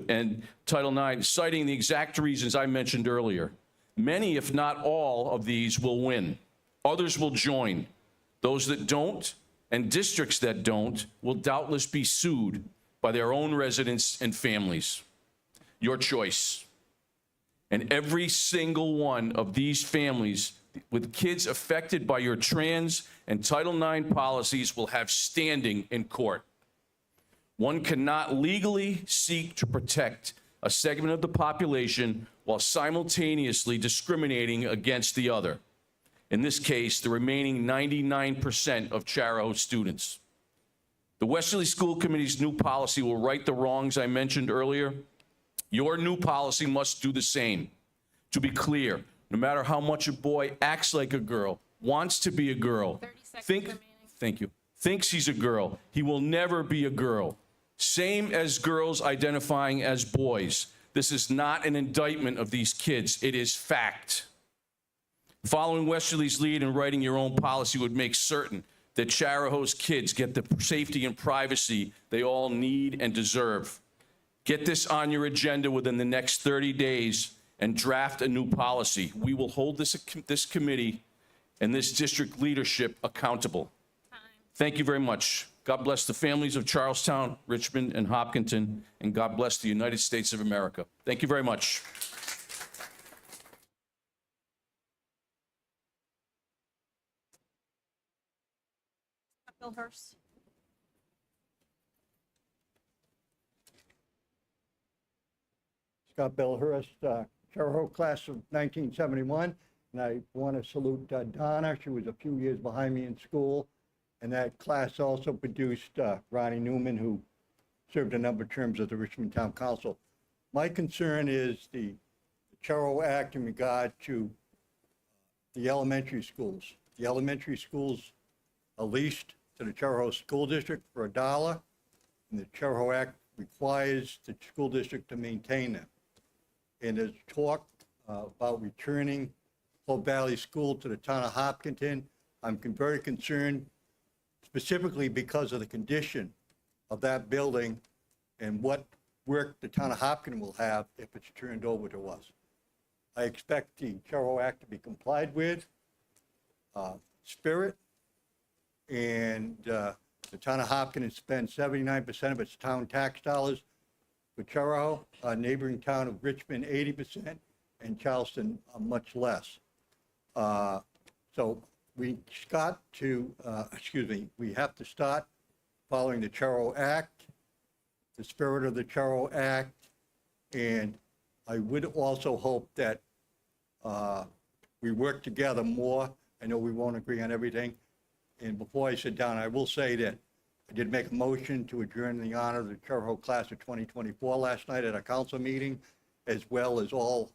And Title IX, citing the exact reasons I mentioned earlier. Many, if not all, of these will win. Others will join. Those that don't, and districts that don't, will doubtless be sued by their own residents and families. Your choice. And every single one of these families with kids affected by your trans and Title IX policies will have standing in court. One cannot legally seek to protect a segment of the population while simultaneously discriminating against the other. In this case, the remaining 99% of Charahoe students. The Westerly School Committee's new policy will right the wrongs I mentioned earlier. Your new policy must do the same. To be clear, no matter how much a boy acts like a girl, wants to be a girl, 30 seconds remaining. thank you, thinks he's a girl, he will never be a girl. Same as girls identifying as boys. This is not an indictment of these kids. It is fact. Following Westerly's lead in writing your own policy would make certain that Charahoe's kids get the safety and privacy they all need and deserve. Get this on your agenda within the next 30 days and draft a new policy. We will hold this committee and this district leadership accountable. Thank you very much. God bless the families of Charlestown, Richmond, and Hopkinton, and God bless the United States of America. Thank you very much. Bill Hurst. Scott Bellhurst, Charahoe class of 1971, and I want to salute Donna. She was a few years behind me in school, and that class also produced Ronnie Newman, who served a number of terms as the Richmond Town Council. My concern is the Charahoe Act in regard to the elementary schools. The elementary schools are leased to the Charahoe School District for $1, and the Charahoe Act requires the school district to maintain them. And there's talk about returning Hope Valley School to the town of Hopkinton. I'm very concerned specifically because of the condition of that building and what work the town of Hopkinton will have if it's turned over to us. I expect the Charahoe Act to be complied with, spirit, and the town of Hopkinton spends 79% of its town tax dollars for Charahoe, neighboring town of Richmond 80%, and Charleston much less. So we have to start following the Charahoe Act, the spirit of the Charahoe Act, and I would also hope that we work together more. I know we won't agree on everything. And before I sit down, I will say that I did make a motion to adjourn in the honor of the Charahoe class of 2024 last night at a council meeting, as well as all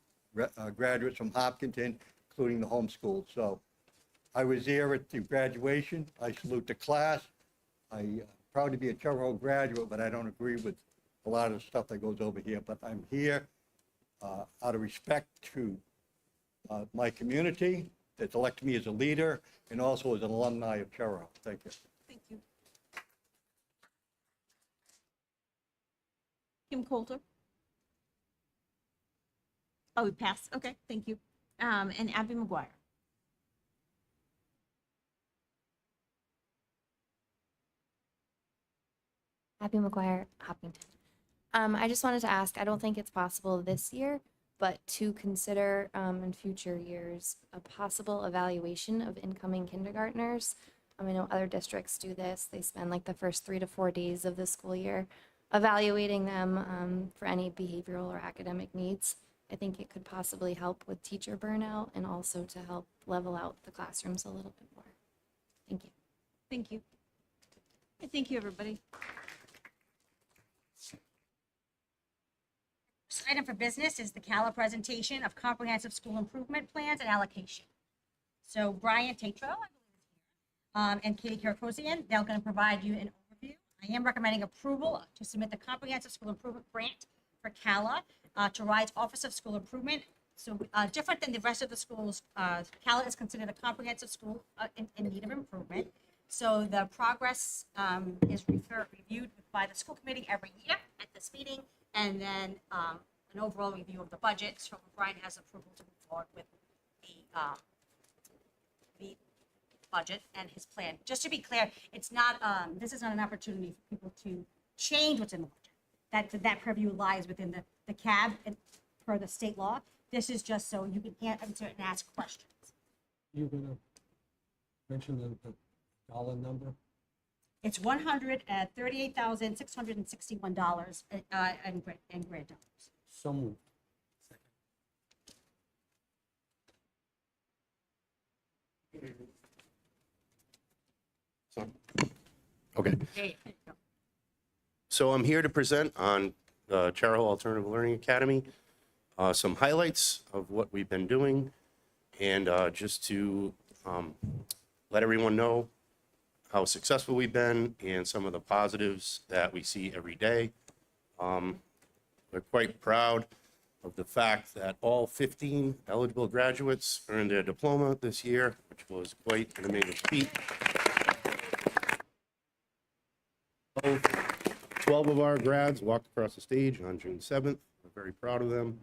graduates from Hopkinton, including the homeschooled. So I was there at the graduation. I salute the class. I'm proud to be a Charahoe graduate, but I don't agree with a lot of the stuff that goes over here. But I'm here out of respect to my community that's elected me as a leader and also as an alumni of Charahoe. Thank you. Thank you. Kim Coulter. Oh, we passed. Okay, thank you. And Abby McGuire. Abby McGuire, Hopkinton. I just wanted to ask, I don't think it's possible this year, but to consider in future years a possible evaluation of incoming kindergartners. I know other districts do this. They spend like the first 3 to 4 days of the school year evaluating them for any behavioral or academic needs. I think it could possibly help with teacher burnout and also to help level out the classrooms a little bit more. Thank you. Thank you. Okay, thank you, everybody. First item for business is the CALA presentation of comprehensive school improvement plans and allocation. So Brian Tatro, I believe is here, and Katie Karkosian, they're going to provide you an overview. I am recommending approval to submit the comprehensive school improvement grant for CALA to RIDE's Office of School Improvement. So different than the rest of the schools, CALA is considered a comprehensive school in need of improvement. So the progress is reviewed by the school committee every year at this meeting, and then an overall review of the budget. So Brian has approval to move forward with the budget and his plan. Just to be clear, it's not, this is not an opportunity for people to change what's in the budget. That purview lies within the CAB and per the state law. This is just so you can answer and ask questions. You're gonna mention the dollar number? It's $138,661 in grant dollars. So moved. Okay. There you go. So I'm here to present on Charahoe Alternative Learning Academy. some highlights of what we've been doing, and just to let everyone know how successful we've been and some of the positives that we see every day. We're quite proud of the fact that all 15 eligible graduates earned their diploma this year, which was quite an amazing feat. 12 of our grads walked across the stage on June 7th. We're very proud of them.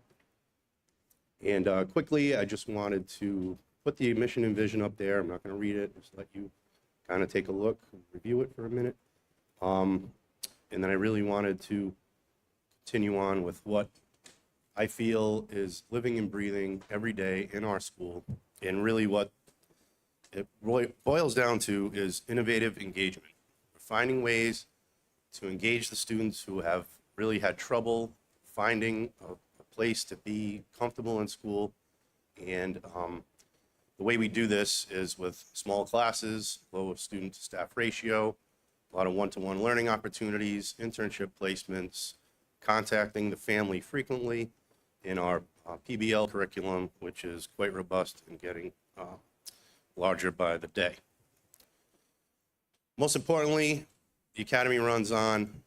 And quickly, I just wanted to put the mission and vision up there. I'm not going to read it, just let you kind of take a look, review it for a minute. And then I really wanted to continue on with what I feel is living and breathing every day in our school. And really what it boils down to is innovative engagement. We're finding ways to engage the students who have really had trouble finding a place to be comfortable in school. And the way we do this is with small classes, low student to staff ratio, a lot of one-to-one learning opportunities, internship placements, contacting the family frequently in our PBL curriculum, which is quite robust and getting larger by the day. Most importantly, the Academy runs on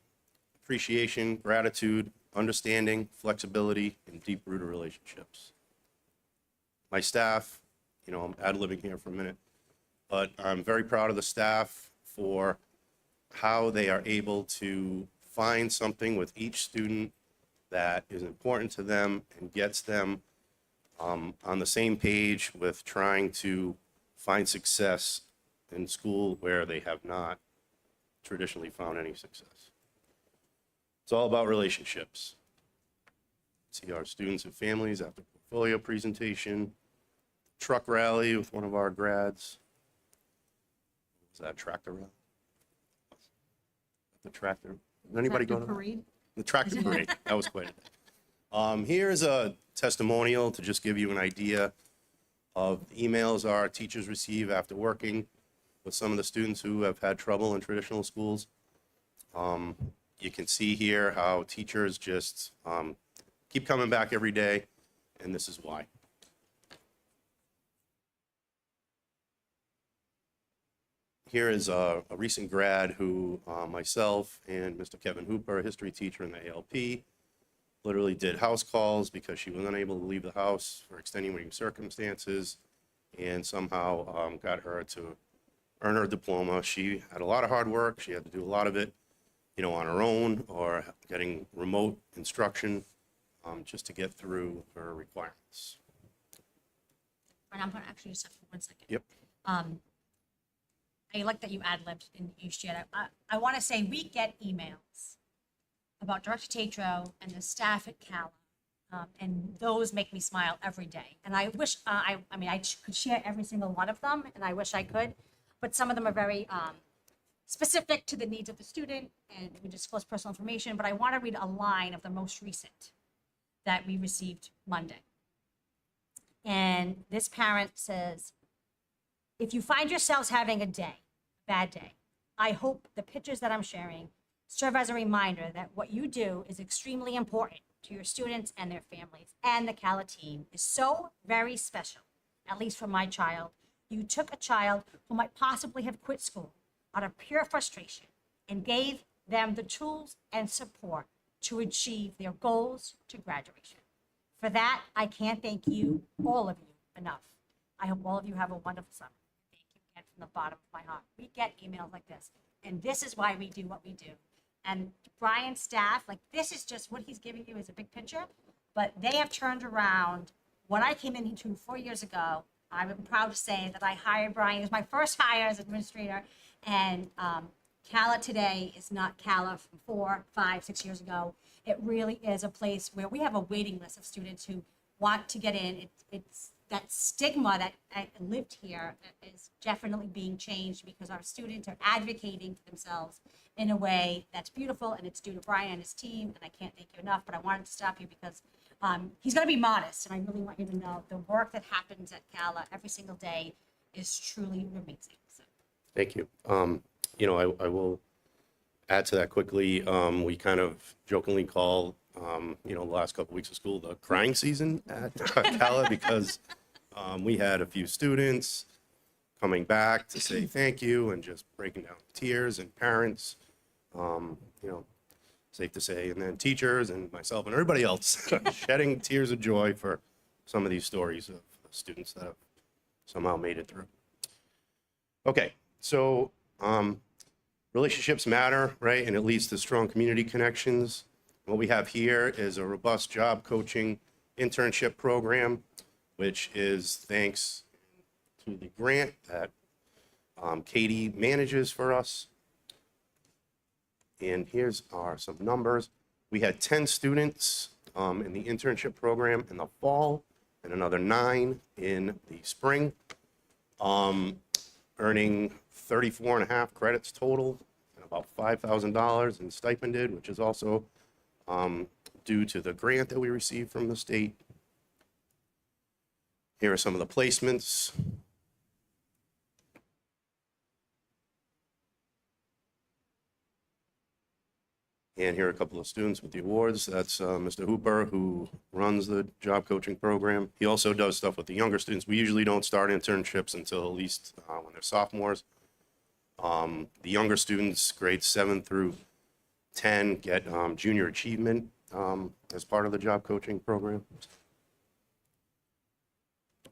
appreciation, gratitude, understanding, flexibility, and deep-rooted relationships. My staff, you know, I'm ad-libbing here for a minute, but I'm very proud of the staff for how they are able to find something with each student that is important to them and gets them on the same page with trying to find success in school where they have not traditionally found any success. It's all about relationships. See our students and families after portfolio presentation, truck rally with one of our grads. Was that tractor rally? The tractor. Did anybody go to that? Parade? The tractor parade. That was quite a day. Here's a testimonial to just give you an idea of emails our teachers receive after working with some of the students who have had trouble in traditional schools. You can see here how teachers just keep coming back every day, and this is why. Here is a recent grad who myself and Mr. Kevin Hooper, a history teacher in the ALP, literally did house calls because she was unable to leave the house for extenuating circumstances, and somehow got her to earn her diploma. She had a lot of hard work. She had to do a lot of it, you know, on her own or getting remote instruction just to get through her requirements. And I'm going to actually just have 1 second. Yep. I like that you ad-libbed and you shared it. I want to say we get emails about Director Tatro and the staff at Cala, and those make me smile every day. And I wish, I could share every single one of them, and I wish I could, but some of them are very specific to the needs of the student, and we disclose personal information, but I want to read a line of the most recent that we received Monday. And this parent says, if you find yourselves having a bad day, I hope the pictures that I'm sharing serve as a reminder that what you do is extremely important to your students and their families, and the Cala team is so very special, at least for my child. You took a child who might possibly have quit school out of pure frustration and gave them the tools and support to achieve their goals to graduation. For that, I can't thank you, all of you, enough. I hope all of you have a wonderful summer. Thank you again from the bottom of my heart. We get emails like this, and this is why we do what we do. And Brian's staff, like, this is just what he's giving you is a big picture, but they have turned around what I came into 4 years ago. I'm proud to say that I hired Brian. It was my first hire as administrator, and Cala today is not Cala from 4, 5, 6 years ago. It really is a place where we have a waiting list of students who want to get in. It's that stigma that lived here is definitely being changed because our students are advocating for themselves in a way that's beautiful, and it's due to Brian and his team, and I can't thank you enough, but I wanted to stop you because he's going to be modest, and I really want you to know the work that happens at Cala every single day is truly amazing. So. Thank you. You know, I will add to that quickly. We kind of jokingly call the last couple weeks of school, the crying season at Cala because we had a few students coming back to say thank you and just breaking down tears, and parents, safe to say, and then teachers and myself and everybody else shedding tears of joy for some of these stories of students that have somehow made it through. Okay, so relationships matter, right? And it leads to strong community connections. What we have here is a robust job coaching internship program, which is thanks to the grant that Katie manages for us. And here's some numbers. We had 10 students in the internship program in the fall and another 9 in the spring, earning 34.5 credits total and about $5,000 in stipended, which is also due to the grant that we received from the state. Here are some of the placements. And here are a couple of students with the awards. That's Mr. Hooper, who runs the job coaching program. He also does stuff with the younger students. We usually don't start internships until at least when they're sophomores. The younger students, grades 7 through 10, get junior achievement as part of the job coaching program.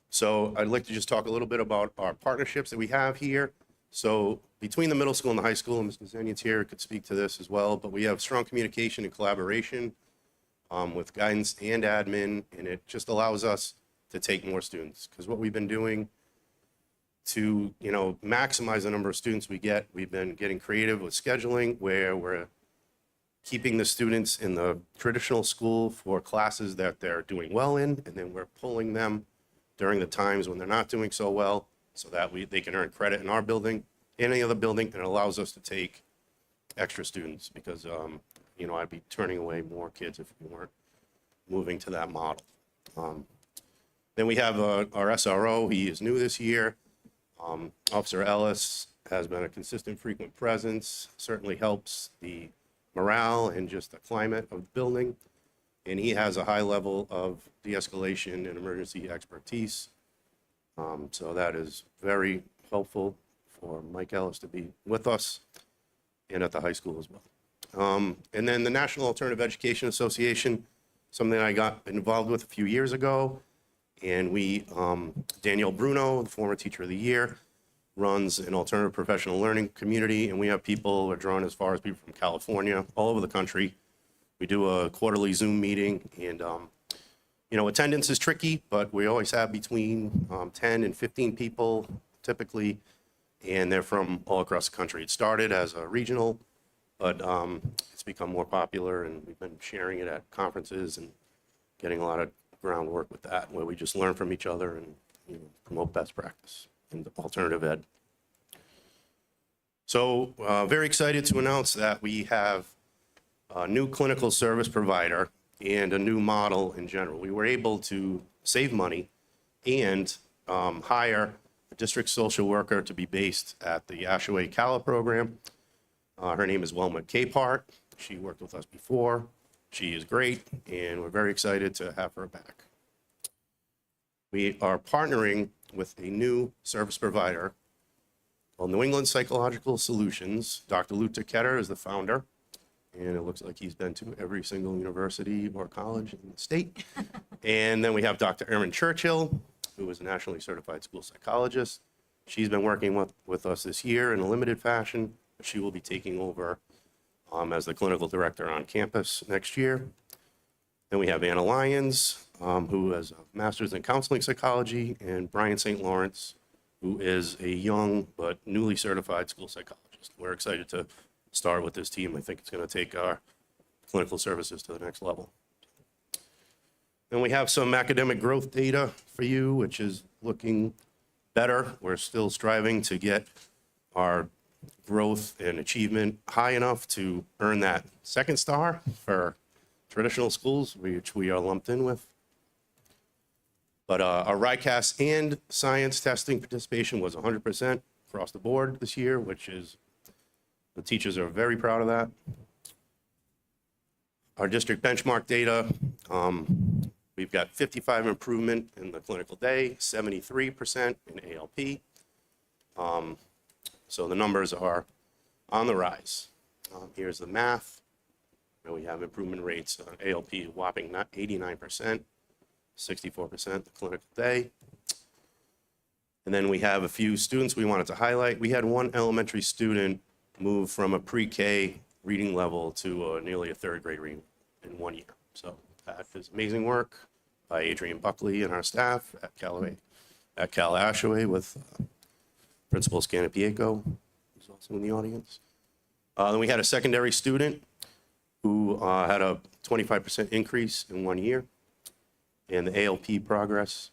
So I'd like to just talk a little bit about our partnerships that we have here. So between the middle school and the high school, and Mr. Zenyan's here could speak to this as well, but we have strong communication and collaboration with guidance and admin, and it just allows us to take more students. Because what we've been doing to maximize the number of students we get, we've been getting creative with scheduling, where we're keeping the students in the traditional school for classes that they're doing well in, and then we're pulling them during the times when they're not doing so well, so that they can earn credit in our building, any other building, and it allows us to take extra students because, I'd be turning away more kids if we weren't moving to that model. Then we have our SRO. He is new this year. Officer Ellis has been a consistent, frequent presence, certainly helps the morale and just the climate of the building. And he has a high level of de-escalation and emergency expertise. So that is very helpful for Mike Ellis to be with us and at the high school as well. And then the National Alternative Education Association, something I got involved with a few years ago. And Danielle Bruno, the former Teacher of the Year, runs an alternative professional learning community. And we have people who are drawn as far as people from California, all over the country. We do a quarterly Zoom meeting, and attendance is tricky, but we always have between 10 and 15 people typically, and they're from all across the country. It started as a regional, but it's become more popular, and we've been sharing it at conferences and getting a lot of groundwork with that, where we just learn from each other and promote best practice in alternative ed. So very excited to announce that we have a new clinical service provider and a new model in general. We were able to save money and hire a district social worker to be based at the Ashaway Cala program. Her name is Wilma Capehart. She worked with us before. She is great, and we're very excited to have her back. We are partnering with a new service provider called New England Psychological Solutions. Dr. Lou Ketter is the founder. And it looks like he's been to every single university or college in the state. And then we have Dr. Erin Churchill, who is a nationally certified school psychologist. She's been working with us this year in a limited fashion. She will be taking over as the clinical director on campus next year. Then we have Anna Lyons, who has a master's in counseling psychology, and Brian St. Lawrence, who is a young but newly certified school psychologist. We're excited to start with this team. I think it's going to take our clinical services to the next level. Then we have some academic growth data for you, which is looking better. We're still striving to get our growth and achievement high enough to earn that second star for traditional schools, which we are lumped in with. But our RICAS and science testing participation was 100% across the board this year, which is, the teachers are very proud of that. our district benchmark data, we've got 55 improvement in the clinical day, 73% in ALP. So the numbers are on the rise. Here's the math. Where we have improvement rates, ALP whopping 89%, 64% the clinical day. And then we have a few students we wanted to highlight. We had one elementary student move from a pre-K reading level to nearly a third grade reading in 1 year. So that is amazing work by Adrian Buckley and our staff at Cal Ashaway with Principal Scanapieko, who's also in the audience. Then we had a secondary student who had a 25% increase in 1 year. And the ALP progress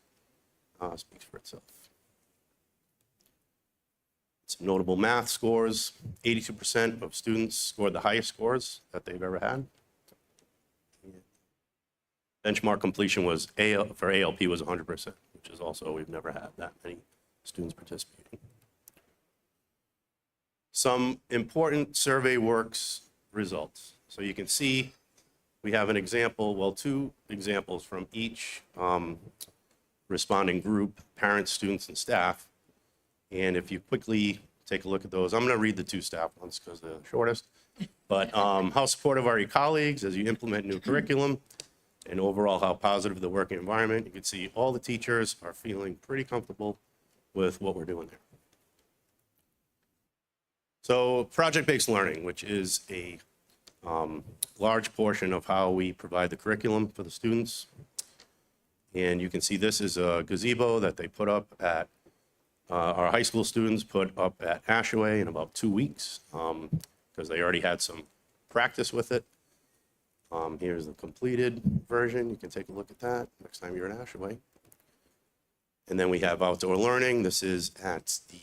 speaks for itself. Some notable math scores. 82% of students scored the highest scores that they've ever had. Benchmark completion was for ALP was 100%, which is also, we've never had that many students participating. Some important survey works results. So you can see we have an example, well, two examples from each responding group, parents, students, and staff. And if you quickly take a look at those, I'm going to read the two staff ones because they're the shortest. But how supportive are your colleagues as you implement new curriculum? And overall, how positive the working environment. You can see all the teachers are feeling pretty comfortable with what we're doing there. So project-based learning, which is a large portion of how we provide the curriculum for the students. And you can see this is a gazebo that they put up at, our high school students put up at Ashaway in about 2 weeks because they already had some practice with it. Here's the completed version. You can take a look at that next time you're at Ashaway. And then we have outdoor learning. This is at the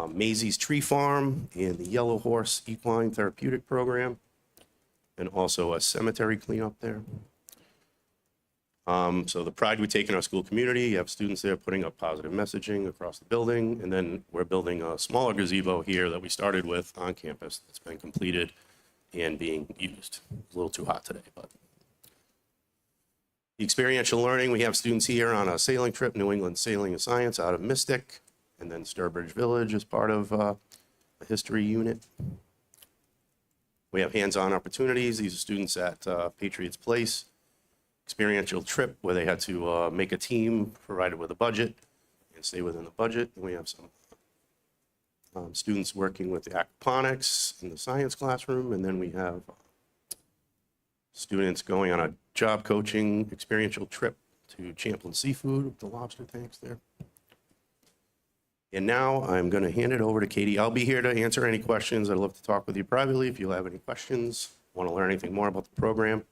Maisie's Tree Farm and the Yellow Horse Equine Therapeutic Program, and also a cemetery cleanup there. So the pride we take in our school community, you have students there putting up positive messaging across the building, and then we're building a smaller gazebo here that we started with on campus that's been completed and being used. It's a little too hot today, but. The experiential learning, we have students here on a sailing trip, New England Sailing and Science out of Mystic, and then Sturbridge Village as part of a history unit. We have hands-on opportunities. These are students at Patriots Place, experiential trip where they had to make a team provided with a budget and stay within the budget. And we have some students working with the aquaponics in the science classroom. And then we have students going on a job coaching experiential trip to Champlain Seafood with the lobster tanks there. And now I'm going to hand it over to Katie. I'll be here to answer any questions. I'd love to talk with you privately if you have any questions, want to learn anything more about the program.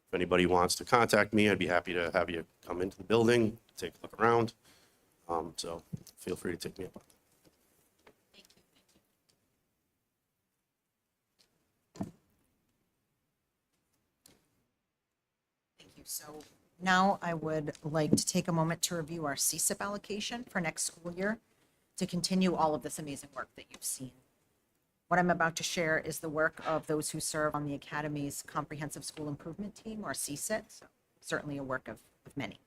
If anybody wants to contact me, I'd be happy to have you come into the building, take a look around. So feel free to take me up on that. Thank you. So now I would like to take a moment to review our CSIP allocation for next school year to continue all of this amazing work that you've seen. What I'm about to share is the work of those who serve on the Academy's Comprehensive School Improvement Team, or CSIT, so certainly a work of many.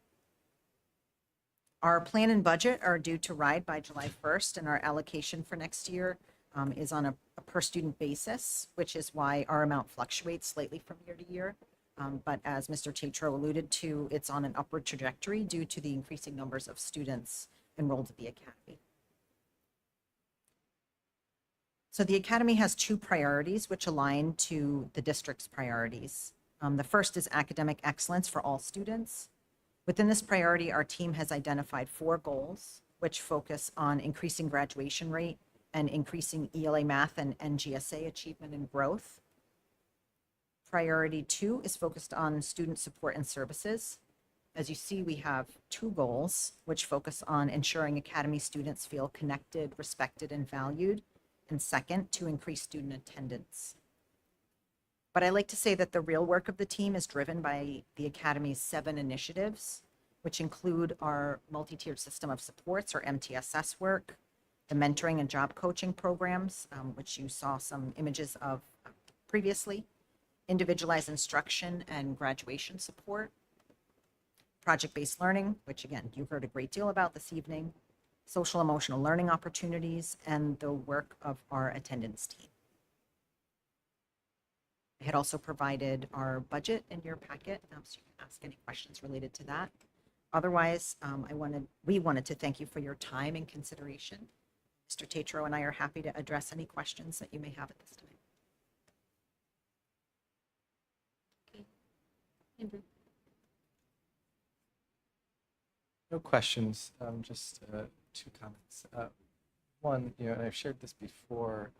Our plan and budget are due to ride by July 1st, and our allocation for next year is on a per student basis, which is why our amount fluctuates slightly from year to year. But as Mr. Tatro alluded to, it's on an upward trajectory due to the increasing numbers of students enrolled at the Academy. So the Academy has two priorities which align to the district's priorities. The first is academic excellence for all students. Within this priority, our team has identified 4 goals, which focus on increasing graduation rate and increasing ELA math and NGSA achievement and growth. Priority 2 is focused on student support and services. As you see, we have 2 goals, which focus on ensuring Academy students feel connected, respected, and valued, and second, to increase student attendance. But I like to say that the real work of the team is driven by the Academy's 7 initiatives, which include our multi-tiered system of supports, or MTSS work, the mentoring and job coaching programs, which you saw some images of previously, individualized instruction and graduation support, project-based learning, which again, you heard a great deal about this evening, social emotional learning opportunities, and the work of our attendance team. I had also provided our budget in your packet, so you can ask any questions related to that. Otherwise, we wanted to thank you for your time and consideration. Mr. Tatro and I are happy to address any questions that you may have at this time. No questions, just two comments. One, and I've shared this before,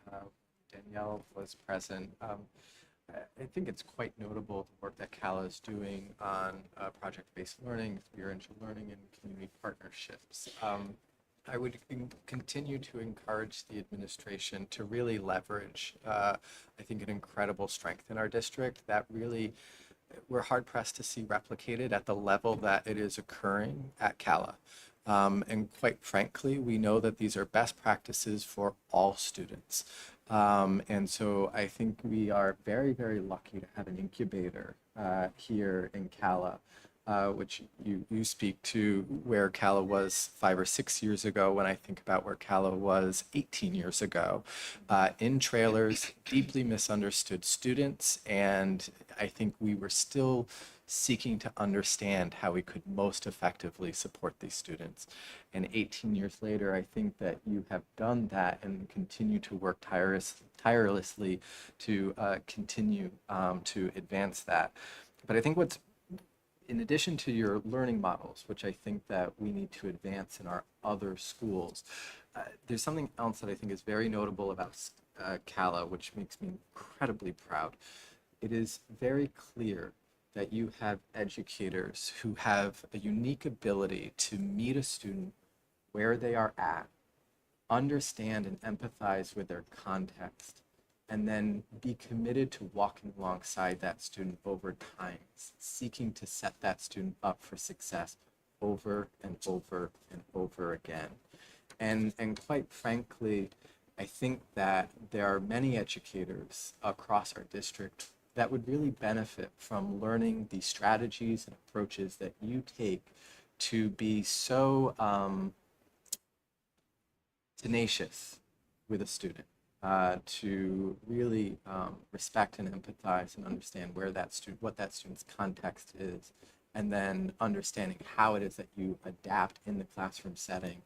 Danielle was present. I think it's quite notable the work that CALA is doing on project-based learning, experiential learning, and community partnerships. I would continue to encourage the administration to really leverage, I think, an incredible strength in our district that really we're hard pressed to see replicated at the level that it is occurring at CALA. And quite frankly, we know that these are best practices for all students. And so I think we are very, very lucky to have an incubator here in CALA, which you speak to where CALA was 5 or 6 years ago when I think about where CALA was 18 years ago. In trailers, deeply misunderstood students, and I think we were still seeking to understand how we could most effectively support these students. And 18 years later, I think that you have done that and continue to work tirelessly to continue to advance that. But I think what's, in addition to your learning models, which I think that we need to advance in our other schools, there's something else that I think is very notable about CALA, which makes me incredibly proud. It is very clear that you have educators who have a unique ability to meet a student where they are at, understand and empathize with their context, and then be committed to walking alongside that student over time, seeking to set that student up for success over and over and over again. And quite frankly, I think that there are many educators across our district that would really benefit from learning the strategies and approaches that you take to be so tenacious with a student, to really respect and empathize and understand where that student, what that student's context is, and then understanding how it is that you adapt in the classroom setting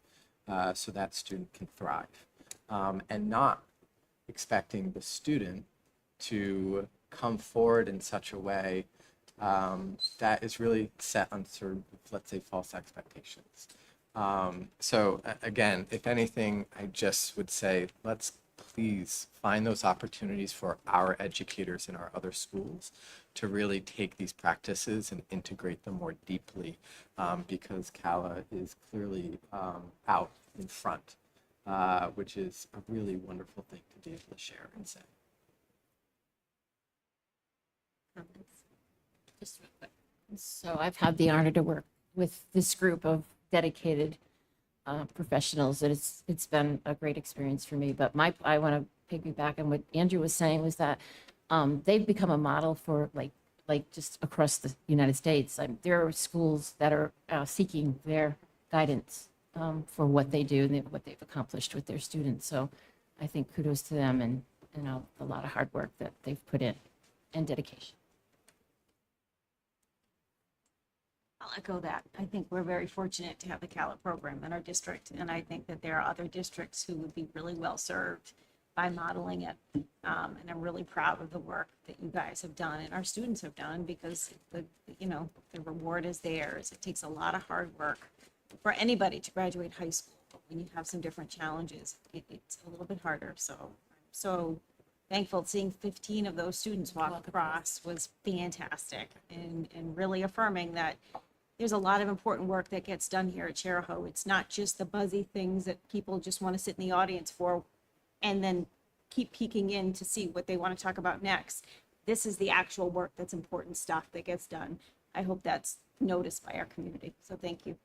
so that student can thrive, and not expecting the student to come forward in such a way that is really set on sort of, let's say, false expectations. So again, if anything, I just would say, let's please find those opportunities for our educators in our other schools to really take these practices and integrate them more deeply, because CALA is clearly out in front, which is a really wonderful thing to be able to share and say. Just real quick. So I've had the honor to work with this group of dedicated professionals, and it's been a great experience for me. But I want to piggyback on what Andrew was saying, was that they've become a model for like just across the United States. There are schools that are seeking their guidance for what they do and what they've accomplished with their students. So I think kudos to them, and a lot of hard work that they've put in and dedication. I'll echo that. I think we're very fortunate to have the CALA program in our district, and I think that there are other districts who would be really well served by modeling it. And I'm really proud of the work that you guys have done and our students have done, because the reward is theirs. It takes a lot of hard work for anybody to graduate high school. But when you have some different challenges, it's a little bit harder. So I'm so thankful. Seeing 15 of those students walk across was fantastic, and really affirming that there's a lot of important work that gets done here at Charahoe. It's not just the buzzy things that people just want to sit in the audience for and then keep peeking in to see what they want to talk about next. This is the actual work that's important stuff that gets done. I hope that's noticed by our community. So thank you.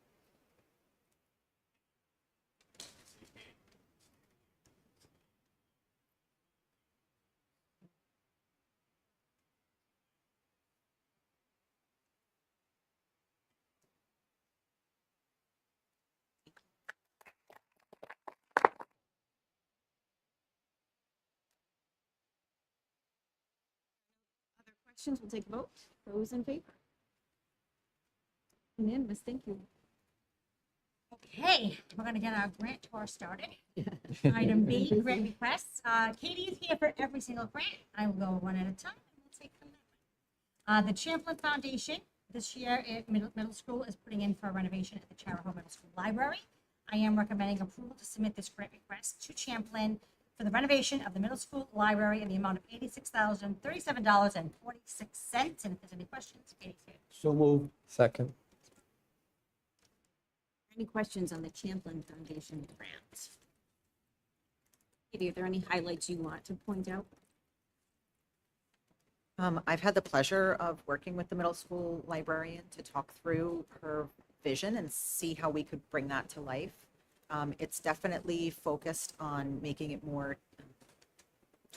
Questions, we'll take a vote. Those in favor? Unanimous, thank you. Okay, we're gonna get our grant tour started. Item B, grant requests. Katie is here for every single grant. I will go one at a time and we'll take them that way. The Champlin Foundation this year at middle school is putting in for a renovation at the Charahoe Middle School Library. I am recommending approval to submit this grant request to Champlin for the renovation of the middle school library in the amount of $86,037.46. And if there's any questions, Katie's here. So moved. Second. Any questions on the Champlin Foundation grant? Katie, are there any highlights you want to point out? I've had the pleasure of working with the middle school librarian to talk through her vision and see how we could bring that to life. It's definitely focused on making it more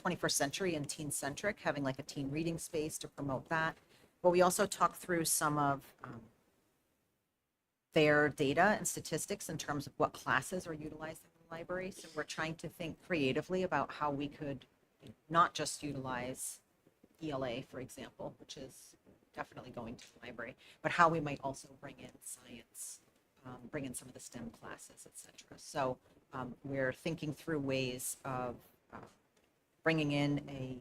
21st century and teen centric, having like a teen reading space to promote that. But we also talked through some of their data and statistics in terms of what classes are utilized in the library. So we're trying to think creatively about how we could not just utilize ELA, for example, which is definitely going to the library, but how we might also bring in science, bring in some of the STEM classes, et cetera. So we're thinking through ways of bringing in a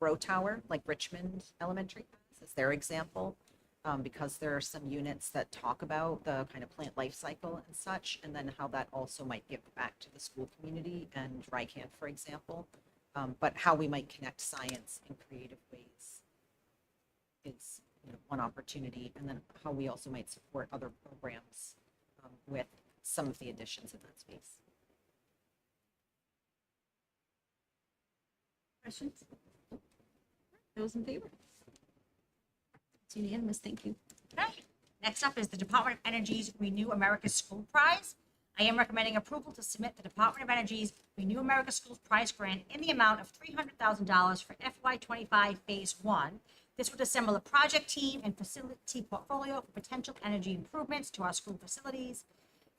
grow tower like Richmond Elementary has as their example, because there are some units that talk about the kind of plant life cycle and such, and then how that also might give back to the school community and RICAN, for example. But how we might connect science in creative ways is one opportunity, and then how we also might support other programs with some of the additions in that space. Questions? Those in favor? It's unanimous, thank you. Okay. Next up is the Department of Energy's Renew America's School Prize. I am recommending approval to submit the Department of Energy's Renew America Schools Prize Grant in the amount of $300,000 for FY25 Phase 1. This would assemble a project team and facility portfolio for potential energy improvements to our school facilities.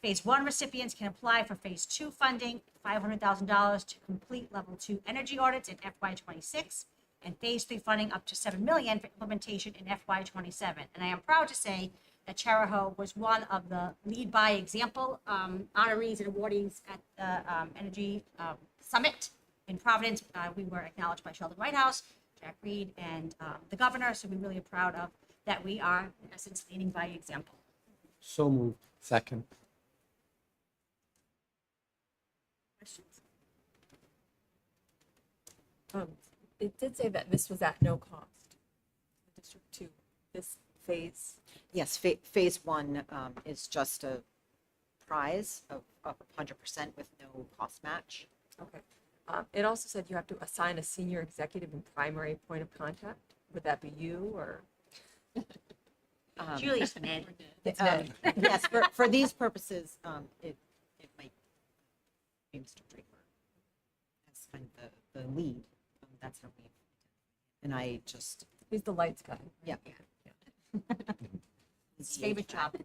Phase 1 recipients can apply for Phase 2 funding, $500,000 to complete Level 2 energy audits in FY26, and Phase 3 funding up to $7 million for implementation in FY27. And I am proud to say that Charahoe was one of the lead by example honorees and awardees at the Energy Summit in Providence. We were acknowledged by Sheldon Whitehouse, Jack Reed, and the governor. So we really are proud of that. We are, in essence, leading by example. So moved. Second. Questions? It did say that this was at no cost. District 2, this phase. Yes, phase 1 is just a prize of 100% with no cost match. Okay. It also said you have to assign a senior executive and primary point of contact. Would that be you or? Julie's Ned. Yes, for these purposes, it might be Mr. Draper as kind of the lead. That's how we, and I just, He's the lights guy. yeah. His favorite job.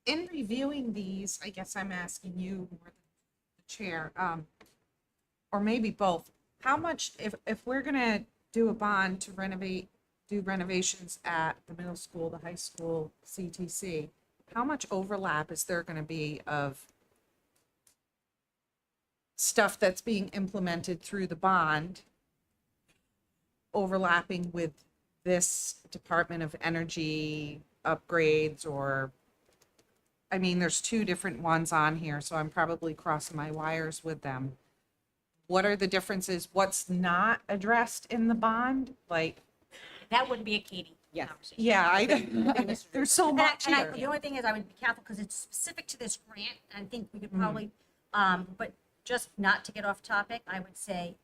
In reviewing these, I guess I'm asking you more than the chair, or maybe both, how much, if we're gonna do a bond to do renovations at the middle school, the high school, CTC, how much overlap is there gonna be of stuff that's being implemented through the bond overlapping with this Department of Energy upgrades? Or, I mean, there's two different ones on here, so I'm probably crossing my wires with them. What are the differences? What's not addressed in the bond? Like, That wouldn't be a Katie Yes. conversation. yeah, there's so much And here. the only thing is, I would be careful because it's specific to this grant. I think we could probably, but just not to get off topic, I would say,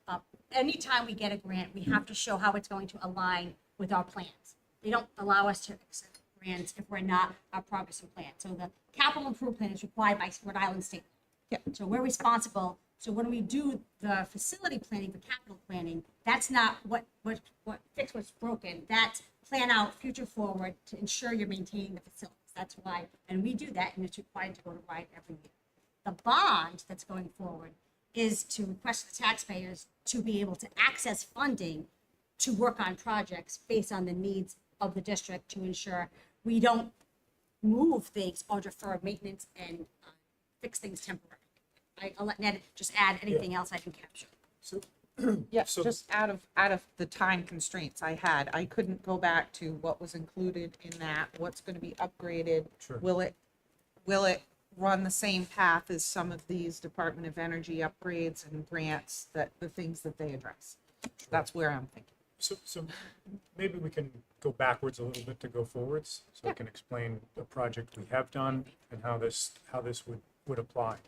anytime we get a grant, we have to show how it's going to align with our plans. They don't allow us to accept grants if we're not our progress and plan. So the capital improvement plan is required by Rhode Island State. Yeah. So we're responsible. So when we do the facility planning, the capital planning, that's not what fix what's broken. That's plan out future forward to ensure you're maintaining the facilities. That's why, and we do that, and it's required to go to RIDE every year. The bond that's going forward is to request the taxpayers to be able to access funding to work on projects based on the needs of the district to ensure we don't move things or defer maintenance and fix things temporarily. I'll let Ned just add anything else I can capture. Yeah, So- just out of the time constraints I had, I couldn't go back to what was included in that, what's gonna be upgraded. Sure. Will it run the same path as some of these Department of Energy upgrades and grants, that the things that they address? That's where I'm thinking. So maybe we can go backwards a little bit to go forwards, so I can explain the project we have done and how this would apply.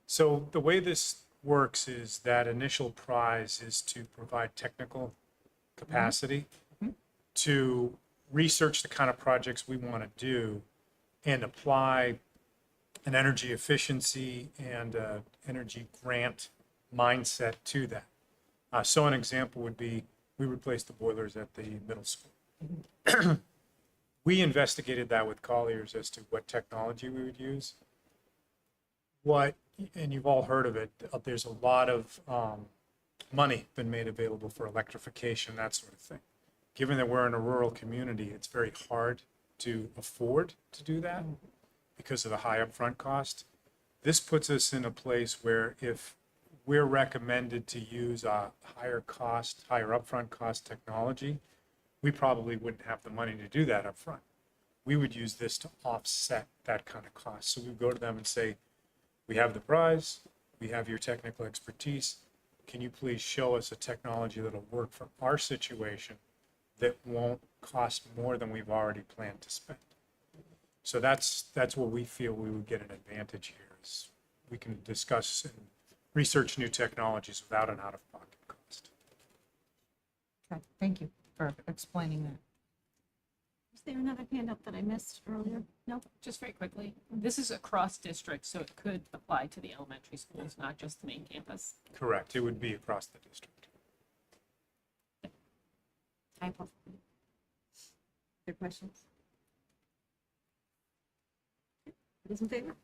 So the way this works is that initial prize is to provide technical capacity to research the kind of projects we want to do and apply an energy efficiency and energy grant mindset to that. So an example would be, we replaced the boilers at the middle school. We investigated that with Colliers as to what technology we would use. And you've all heard of it, there's a lot of money been made available for electrification, that sort of thing. Given that we're in a rural community, it's very hard to afford to do that because of the high upfront cost. This puts us in a place where if we're recommended to use a higher upfront cost technology, we probably wouldn't have the money to do that upfront. We would use this to offset that kind of cost. So we would go to them and say, we have the prize, we have your technical expertise. Can you please show us a technology that'll work for our situation that won't cost more than we've already planned to spend? So that's where we feel we would get an advantage here, is we can discuss and research new technologies without an out-of-pocket cost. Okay, thank you for explaining that. Is there another handout that I missed earlier? No? Just very quickly, this is across districts, so it could apply to the elementary schools, not just the main campus. Correct, it would be across the district. Other questions? Those in favor?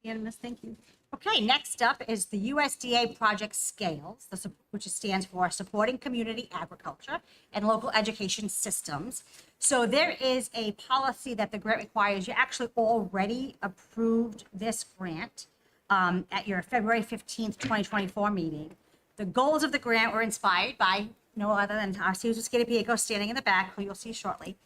Unanimous, thank you. Okay, next up is the USDA Project Scales, which stands for Supporting Community Agriculture and Local Education Systems. So there is a policy that the grant requires. You actually already approved this grant at your February 15th, 2024 meeting. The goals of the grant were inspired by no other than our Susan Skidipieco standing in the back, who you'll see shortly,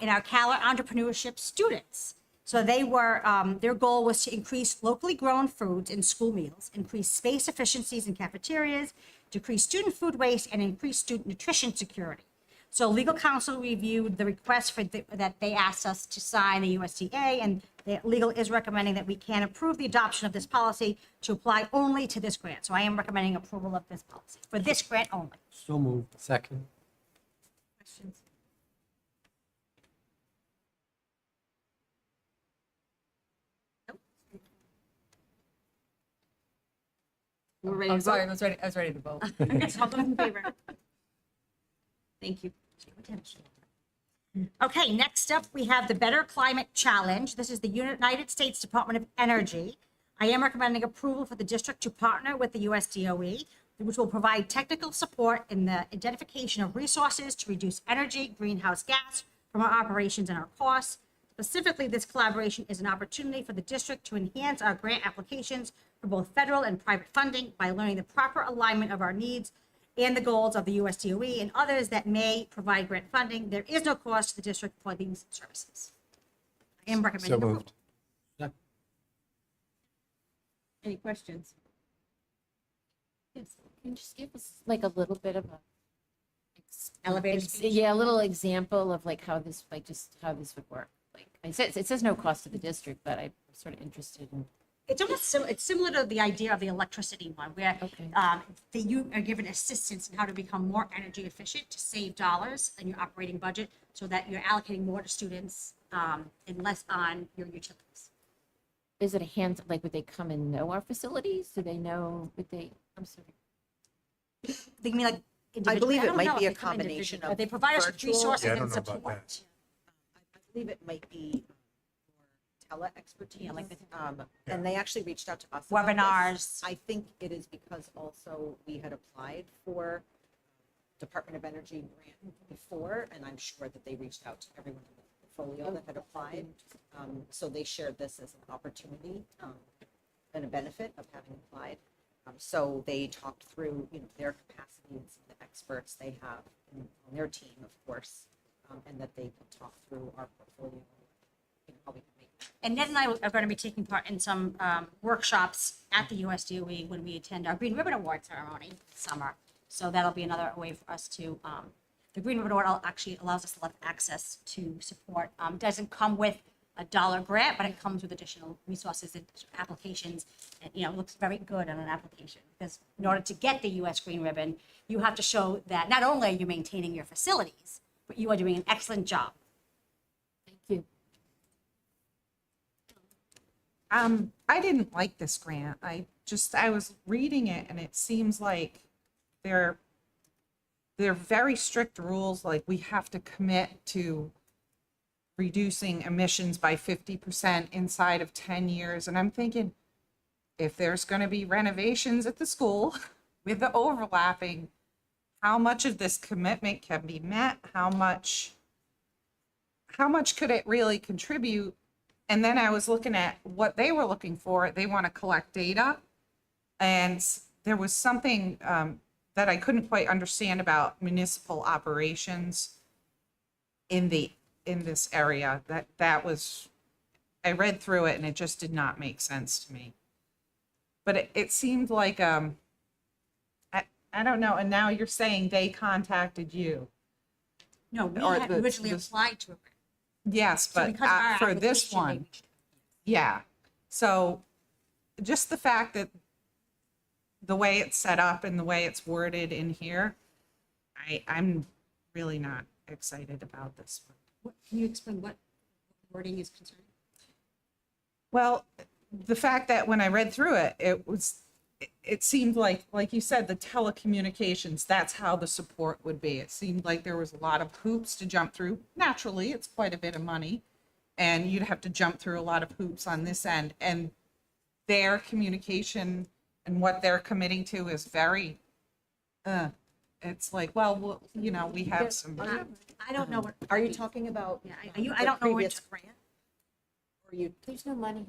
in our Caler entrepreneurship students. So they were, their goal was to increase locally grown foods in school meals, increase space efficiencies in cafeterias, decrease student food waste, and increase student nutrition security. So legal counsel reviewed the request that they asked us to sign the USDA, and the legal is recommending that we can approve the adoption of this policy to apply only to this grant. So I am recommending approval of this policy for this grant only. So moved. Second. Questions? We're ready I'm to sorry, vote. I was ready to vote. Okay, so all those in favor? Thank you. Okay, next up, we have the Better Climate Challenge. This is the United States Department of Energy. I am recommending approval for the district to partner with the USDOE, which will provide technical support in the identification of resources to reduce energy, greenhouse gas from our operations and our costs. Specifically, this collaboration is an opportunity for the district to enhance our grant applications for both federal and private funding by learning the proper alignment of our needs and the goals of the USDOE and others that may provide grant funding. There is no cost to the district for these services. I am recommending So approval. moved. Any questions? Yes. Can you just give us like a little bit of a Elevator speech? yeah, a little example of like how this, like just how this would work? Like it says no cost to the district, but I'm sort of interested in. It's almost it's similar to the idea of the electricity one, where Okay. that you are given assistance in how to become more energy efficient to save dollars in your operating budget, so that you're allocating more to students and less on your utilities. Is it a hands, like would they come and know our facilities? Do they know, I'm sorry. They mean like I believe it don't might know be if a they come combination individually, of they provide us with virtual- resources Yeah, I don't and know about support. I believe it might be for tele expertise. And they actually reached out to us. about this. Webinars. I think it is because also we had applied for Department of Energy grant before, and I'm sure that they reached out to everyone in the portfolio that had applied. So they shared this as an opportunity and a benefit of having applied. So they talked through, their capacity and some of the experts they have on their team, of course, and that they could talk through our portfolio, how we can make that. And Ned and I are going to be taking part in some workshops at the USDOE when we attend our Green Ribbon Award ceremony this summer. So that'll be another way for us to, the Green Ribbon Award actually allows us a lot of access to support. Doesn't come with a dollar grant, but it comes with additional resources and applications. And, it looks very good on an application because in order to get the US Green Ribbon, you have to show that not only are you maintaining your facilities, but you are doing an excellent job. Thank you. I didn't like this grant. I was reading it and it seems like they're very strict rules, like we have to commit to reducing emissions by 50% inside of 10 years. And I'm thinking, if there's going to be renovations at the school with the overlapping, how much of this commitment can be met? How much could it really contribute? And then I was looking at what they were looking for. They want to collect data. And there was something that I couldn't quite understand about municipal operations in this area. That was, I read through it and it just did not make sense to me. But it seemed like, I don't know. And now you're saying they contacted you. No, we Or had the- originally this- applied to it. Yes, So but because of our for this application, they one, reached out. yeah. So just the fact that the way it's set up and the way it's worded in here, I'm really not excited about this one. Can you explain what wording is concerned? Well, the fact that when I read through it, it seemed like you said, the telecommunications, that's how the support would be. It seemed like there was a lot of hoops to jump through. Naturally, it's quite a bit of money, and you'd have to jump through a lot of hoops on this end. And their communication and what they're committing to is very, it's like, well, we have some. I don't know what. Are you talking about? Yeah, the I don't know what. previous grant? Or you, There's no money.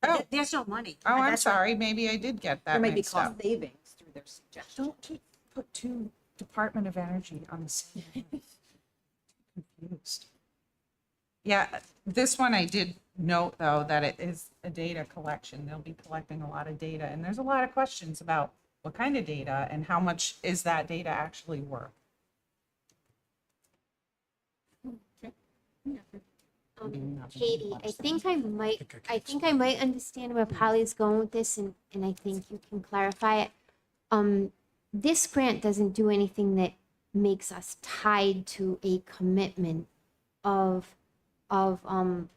Oh, There's no money. oh, I'm That's what- sorry. Maybe I did get that there may be mixed up. cost savings through their suggestion. Don't put two Department of Energy on the same. Confused. Yeah, this one I did note though that it is a data collection. They'll be collecting a lot of data, and there's a lot of questions about what kind of data and how much is that data actually worth. Katie, I think I might understand where Polly's going with this, and I think you can clarify it. This grant doesn't do anything that makes us tied to a commitment of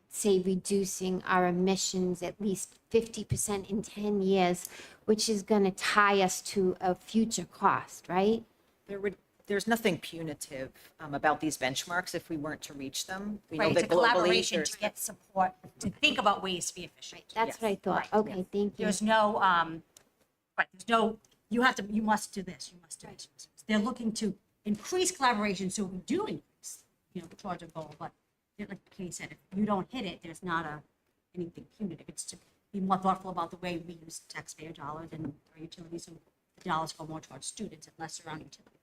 say reducing our emissions at least 50% in 10 years, which is going to tie us to a future cost, right? There's nothing punitive about these benchmarks if we weren't to reach them. We know Right, it's a that globally, collaboration there's to get support, to think about ways to be efficient. That's what I thought. Okay, thank you. There's no, right, there's no, you must do this, you must do this. They're looking to increase collaboration, so we do increase, towards a goal, but like Katie said, if you don't hit it, there's not anything punitive. It's to be more thoughtful about the way we use taxpayer dollars and our utilities, so the dollars go more towards students and less around utilities.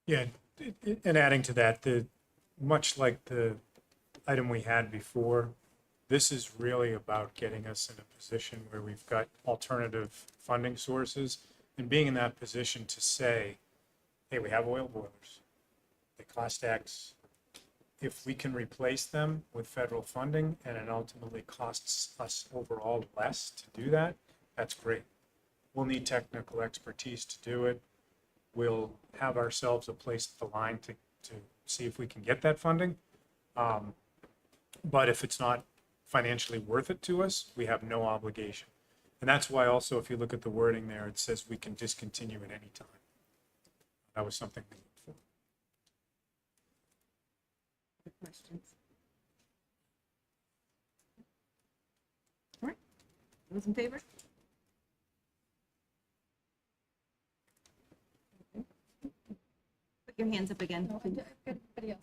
Yeah, and adding to that, much like the item we had before, this is really about getting us in a position where we've got alternative funding sources and being in that position to say, hey, we have oil boilers. They cost X. If we can replace them with federal funding and it ultimately costs us overall less to do that, that's great. We'll need technical expertise to do it. We'll have ourselves a place at the line to see if we can get that funding. But if it's not financially worth it to us, we have no obligation. And that's why also, if you look at the wording there, it says we can discontinue at any time. That was something we looked for. Questions? Those in favor? Put your hands up again. please.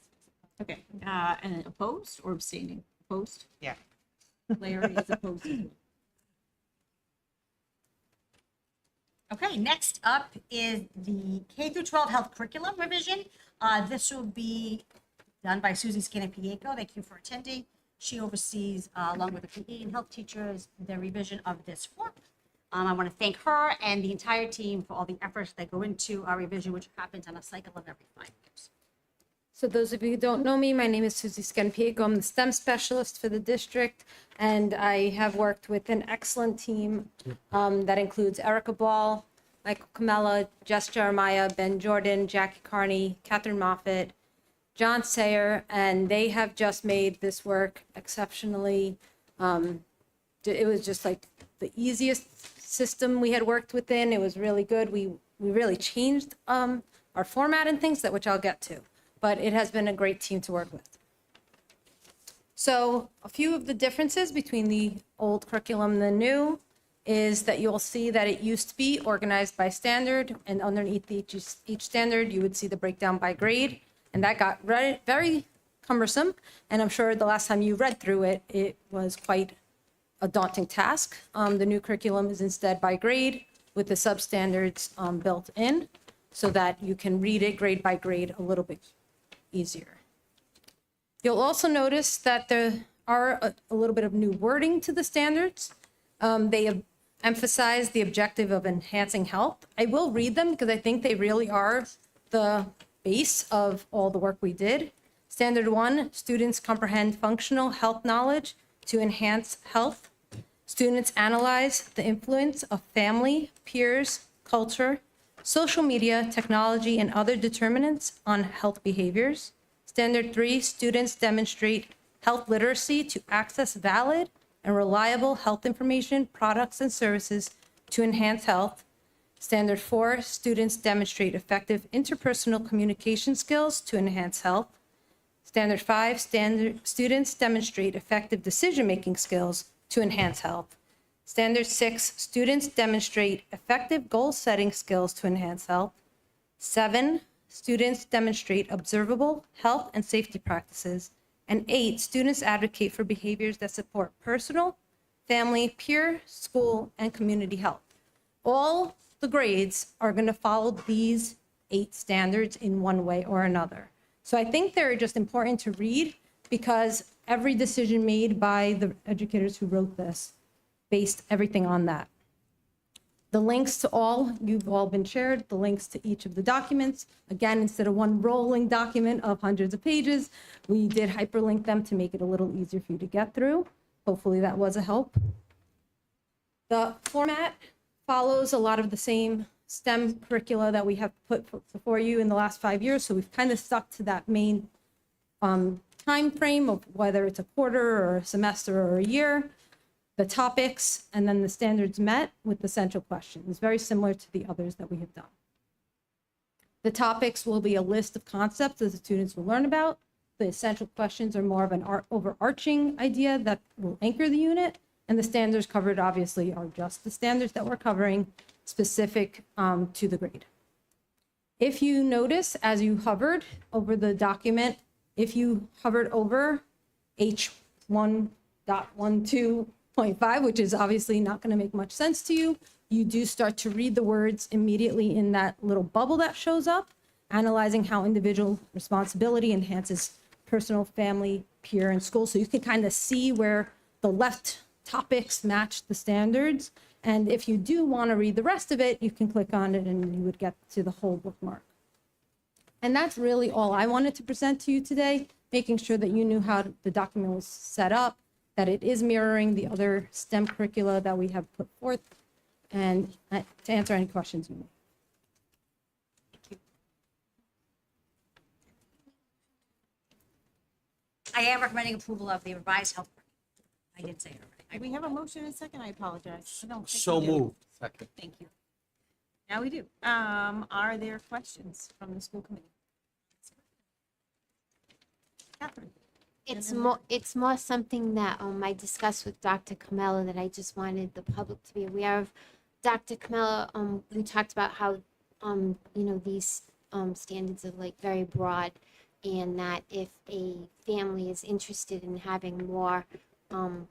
Okay, and opposed or abstaining? Opposed? Yeah. Larry is opposed. Okay, next up is the K through 12 health curriculum revision. This will be done by Susie Scanapieko. Thank you for attending. She oversees, along with the PE and health teachers, the revision of this form. I want to thank her and the entire team for all the efforts that go into our revision, which happens on a cycle of every 5 years. So those of you who don't know me, my name is Susie Scanpiego. I'm the STEM specialist for the district, and I have worked with an excellent team that includes Erica Ball, Michael Camella, Jess Jeremiah, Ben Jordan, Jackie Carney, Catherine Moffett, John Sayer, and they have just made this work exceptionally. It was just like the easiest system we had worked within. It was really good. We really changed our format and things which I'll get to. But it has been a great team to work with. So a few of the differences between the old curriculum and the new is that you'll see that it used to be organized by standard, and underneath each standard, you would see the breakdown by grade. And that got very cumbersome. And I'm sure the last time you read through it, it was quite a daunting task. The new curriculum is instead by grade with the substandards built in so that you can read it grade by grade a little bit easier. You'll also notice that there are a little bit of new wording to the standards. They emphasize the objective of enhancing health. I will read them because I think they really are the base of all the work we did. Standard 1, students comprehend functional health knowledge to enhance health. Students analyze the influence of family, peers, culture, social media, technology, and other determinants on health behaviors. Standard 3, students demonstrate health literacy to access valid and reliable health information, products, and services to enhance health. Standard 4, students demonstrate effective interpersonal communication skills to enhance health. Standard 5, students demonstrate effective decision-making skills to enhance health. Standard 6, students demonstrate effective goal-setting skills to enhance health. 7, students demonstrate observable health and safety practices. And 8, students advocate for behaviors that support personal, family, peer, school, and community health. All the grades are going to follow these 8 standards in one way or another. So I think they're just important to read because every decision made by the educators who wrote this based everything on that. The links to all, you've all been shared, the links to each of the documents. Again, instead of one rolling document of hundreds of pages, we did hyperlink them to make it a little easier for you to get through. Hopefully that was a help. The format follows a lot of the same STEM curricula that we have put before you in the last 5 years. So we've kind of stuck to that main time frame of whether it's a quarter or a semester or a year, the topics, and then the standards met with the central questions, very similar to the others that we have done. The topics will be a list of concepts that the students will learn about. The essential questions are more of an overarching idea that will anchor the unit, and the standards covered obviously are just the standards that we're covering specific to the grade. If you notice, as you hovered over the document, if you hovered over H1.12.5, which is obviously not going to make much sense to you, you do start to read the words immediately in that little bubble that shows up, analyzing how individual responsibility enhances personal, family, peer, and school. So you can kind of see where the left topics match the standards. And if you do want to read the rest of it, you can click on it and you would get to the whole bookmark. And that's really all I wanted to present to you today, making sure that you knew how the document was set up, that it is mirroring the other STEM curricula that we have put forth, and to answer any questions you may. I am recommending approval of the revised health. I did say it already. Do we have a motion and a second? I apologize. I don't think So we do. moved. Second. Thank you. Now we do. Are there questions from the school committee? Catherine? it's more something that I discussed with Dr. Camella that I just wanted the public to be aware of. Dr. Camella, we talked about how these standards are like very broad, and that if a family is interested in having more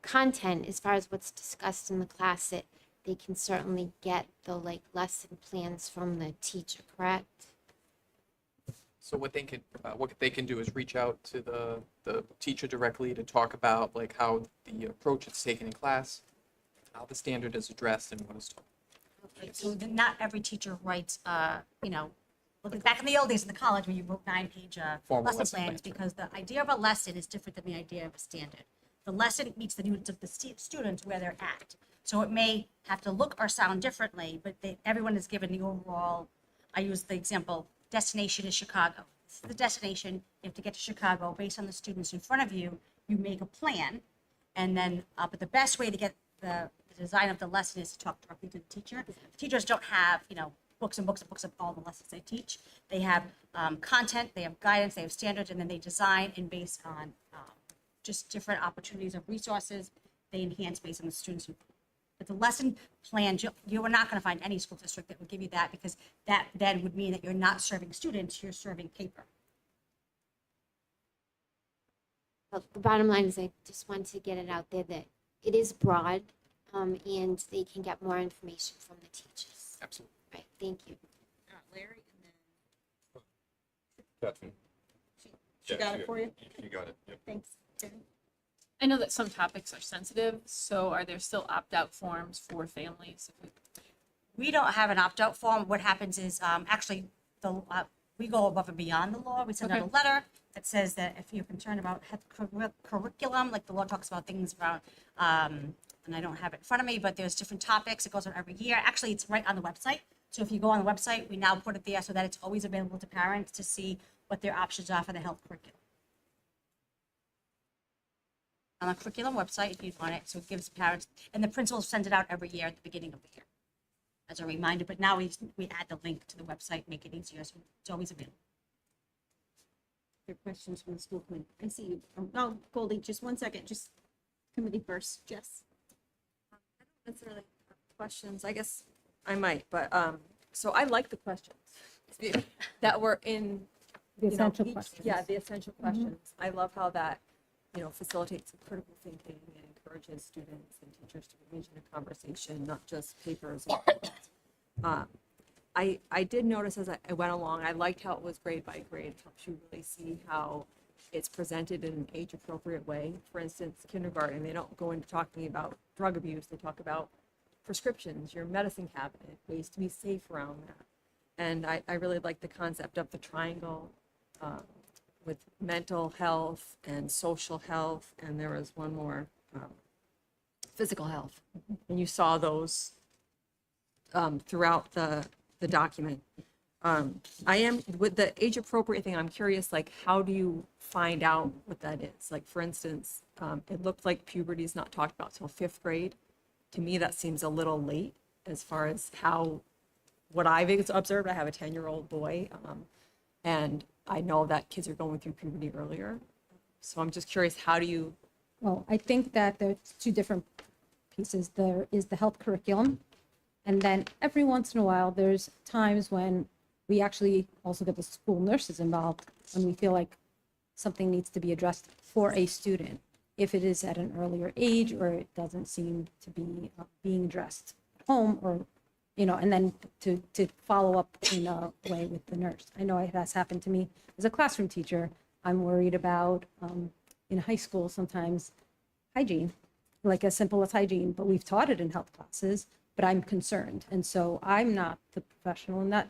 content as far as what's discussed in the class, that they can certainly get the like lesson plans from the teacher, correct? So what they can do is reach out to the teacher directly to talk about like how the approach is taken in class, how the standard is addressed, and what is taught. So then not every teacher writes, look back in the old days in the college when you wrote 9-page Formal lesson lesson plans, plans, because the idea of a lesson is different than the idea of a standard. The lesson meets the needs of the students where they're at. So it may have to look or sound differently, but everyone is given the overall, I use the example, destination is Chicago. This is the destination, you have to get to Chicago based on the students in front of you, you make a plan. And then, but the best way to get the design of the lesson is to talk directly to the teacher. Teachers don't have, books and books and books of all the lessons they teach. They have content, they have guidance, they have standards, and then they design and based on just different opportunities of resources, they enhance based on the students. But the lesson plan, you are not going to find any school district that would give you that, because that then would mean that you're not serving students, you're serving paper. Well, the bottom line is I just wanted to get it out there that it is broad, and they can get more information from the teachers. Absolutely. Right, thank you. Larry, and then Catherine. she got it for you? You got it, yep. Thanks. I know that some topics are sensitive, so are there still opt-out forms for families? We don't have an opt-out form. What happens is, actually, we go above and beyond the law. We send out a letter that says that if you're concerned about curriculum, like the law talks about things around, and I don't have it in front of me, but there's different topics. It goes on every year. Actually, it's right on the website. So if you go on the website, we now put it there so that it's always available to parents to see what their options are for the health curriculum. On the curriculum website, if you want it, so it gives parents, and the principals send it out every year at the beginning of the year as a reminder, but now we add the link to the website, make it easier, so it's always available. Your questions from the school committee. I see you. Oh, no, Goldie, just one second. Just committee first. Jess. Necessarily have questions, I guess I might, but so I like the questions that were in The essential each- questions. Yeah, the essential questions. I love how that facilitates critical thinking and encourages students and teachers to engage in a conversation, not just papers. I did notice as I went along, I liked how it was grade by grade. It helps you really see how it's presented in an age-appropriate way. For instance, kindergarten, they don't go into talking about drug abuse. They talk about prescriptions, your medicine cabinet, ways to be safe around that. And I really like the concept of the triangle with mental health and social health, and there was one more, physical health. And you saw those throughout the document. I am, with the age appropriate thing, I'm curious, like, how do you find out what that is? Like, for instance, it looked like puberty is not talked about till 5th grade. To me, that seems a little late as far as what I've observed. I have a 10-year-old boy, and I know that kids are going through puberty earlier. So I'm just curious, how do you? Well, I think that there's two different pieces. There is the health curriculum, and then every once in a while, there's times when we actually also get the school nurses involved when we feel like something needs to be addressed for a student, if it is at an earlier age or it doesn't seem to be being addressed at home, or and then to follow up in a way with the nurse. I know it has happened to me as a classroom teacher. I'm worried about in high school sometimes hygiene, like as simple as hygiene, but we've taught it in health classes, but I'm concerned. And so I'm not the professional in that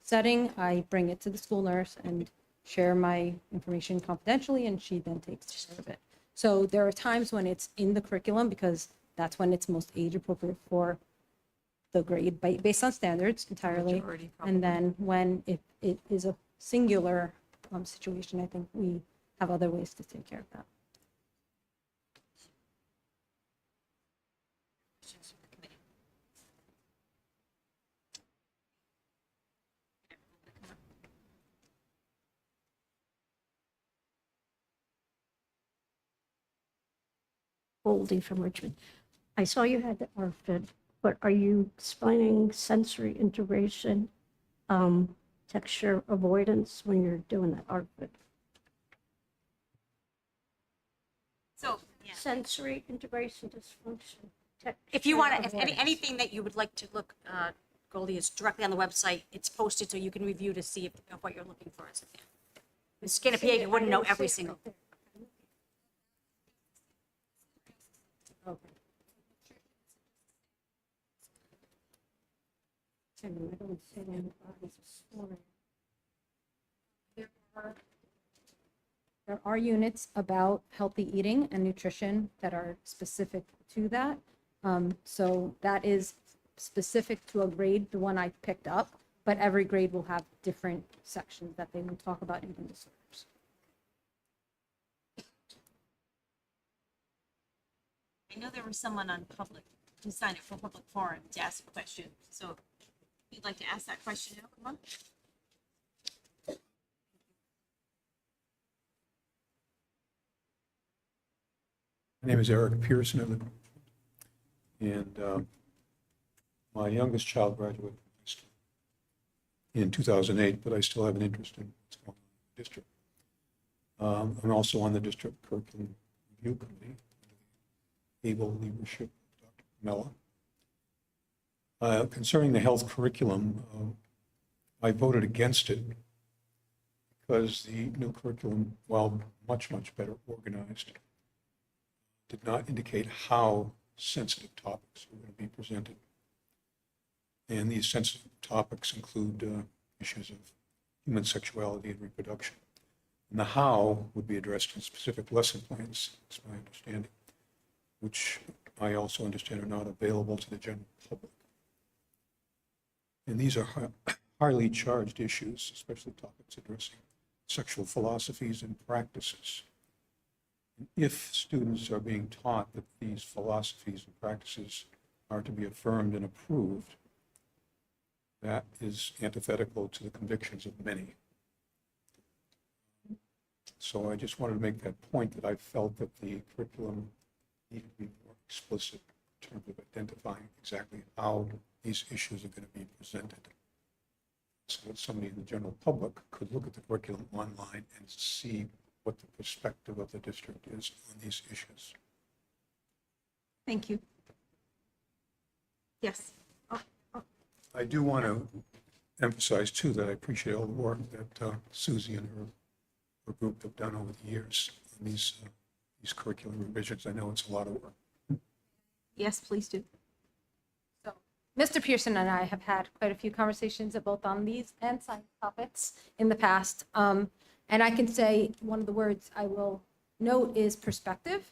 setting. I bring it to the school nurse and share my information confidentially, and she then takes care of it. So there are times when it's in the curriculum because that's when it's most age appropriate for the grade based on standards entirely. Majority, And then when it is a singular situation, I think we have other ways to take care of that. Goldie from Richmond. I saw you had the ARFID, but are you explaining sensory integration, texture avoidance when you're doing that ARFID? So, yeah. Sensory integration dysfunction. If you want to, texture if avoidance. anything that you would like to look, Goldie, is directly on the website. It's posted so you can review to see if what you're looking for is there. The skin of you wouldn't know every single. Okay. I don't see any bodies snoring. There are units about healthy eating and nutrition that are specific to that. So that is specific to a grade, the one I picked up, but every grade will have different sections that they will talk about eating disorders. I know there was someone on public who signed up for public forum to ask a question. So if you'd like to ask that question now, come on. My name is Eric Pearson, and my youngest child graduated in 2008, but I still have an interest in what's going on in the district. I'm also on the district curriculum review committee, able leadership of Dr. Mella. Concerning the health curriculum, I voted against it because the new curriculum, while much, much better organized, did not indicate how sensitive topics were going to be presented. And these sensitive topics include issues of human sexuality and reproduction. And the how would be addressed in specific lesson plans, is my understanding, which I also understand are not available to the general public. And these are highly charged issues, especially topics addressing sexual philosophies and practices. If students are being taught that these philosophies and practices are to be affirmed and approved, that is antithetical to the convictions of many. So I just wanted to make that point that I felt that the curriculum needed to be more explicit in terms of identifying exactly how these issues are going to be presented. So that somebody in the general public could look at the curriculum online and see what the perspective of the district is on these issues. Thank you. Yes. I do want to emphasize too that I appreciate all the work that Susie and her group have done over the years on these curriculum revisions. I know it's a lot of work. Yes, please do. So, Mr. Pearson and I have had quite a few conversations both on these and science topics in the past. And I can say one of the words I will note is perspective.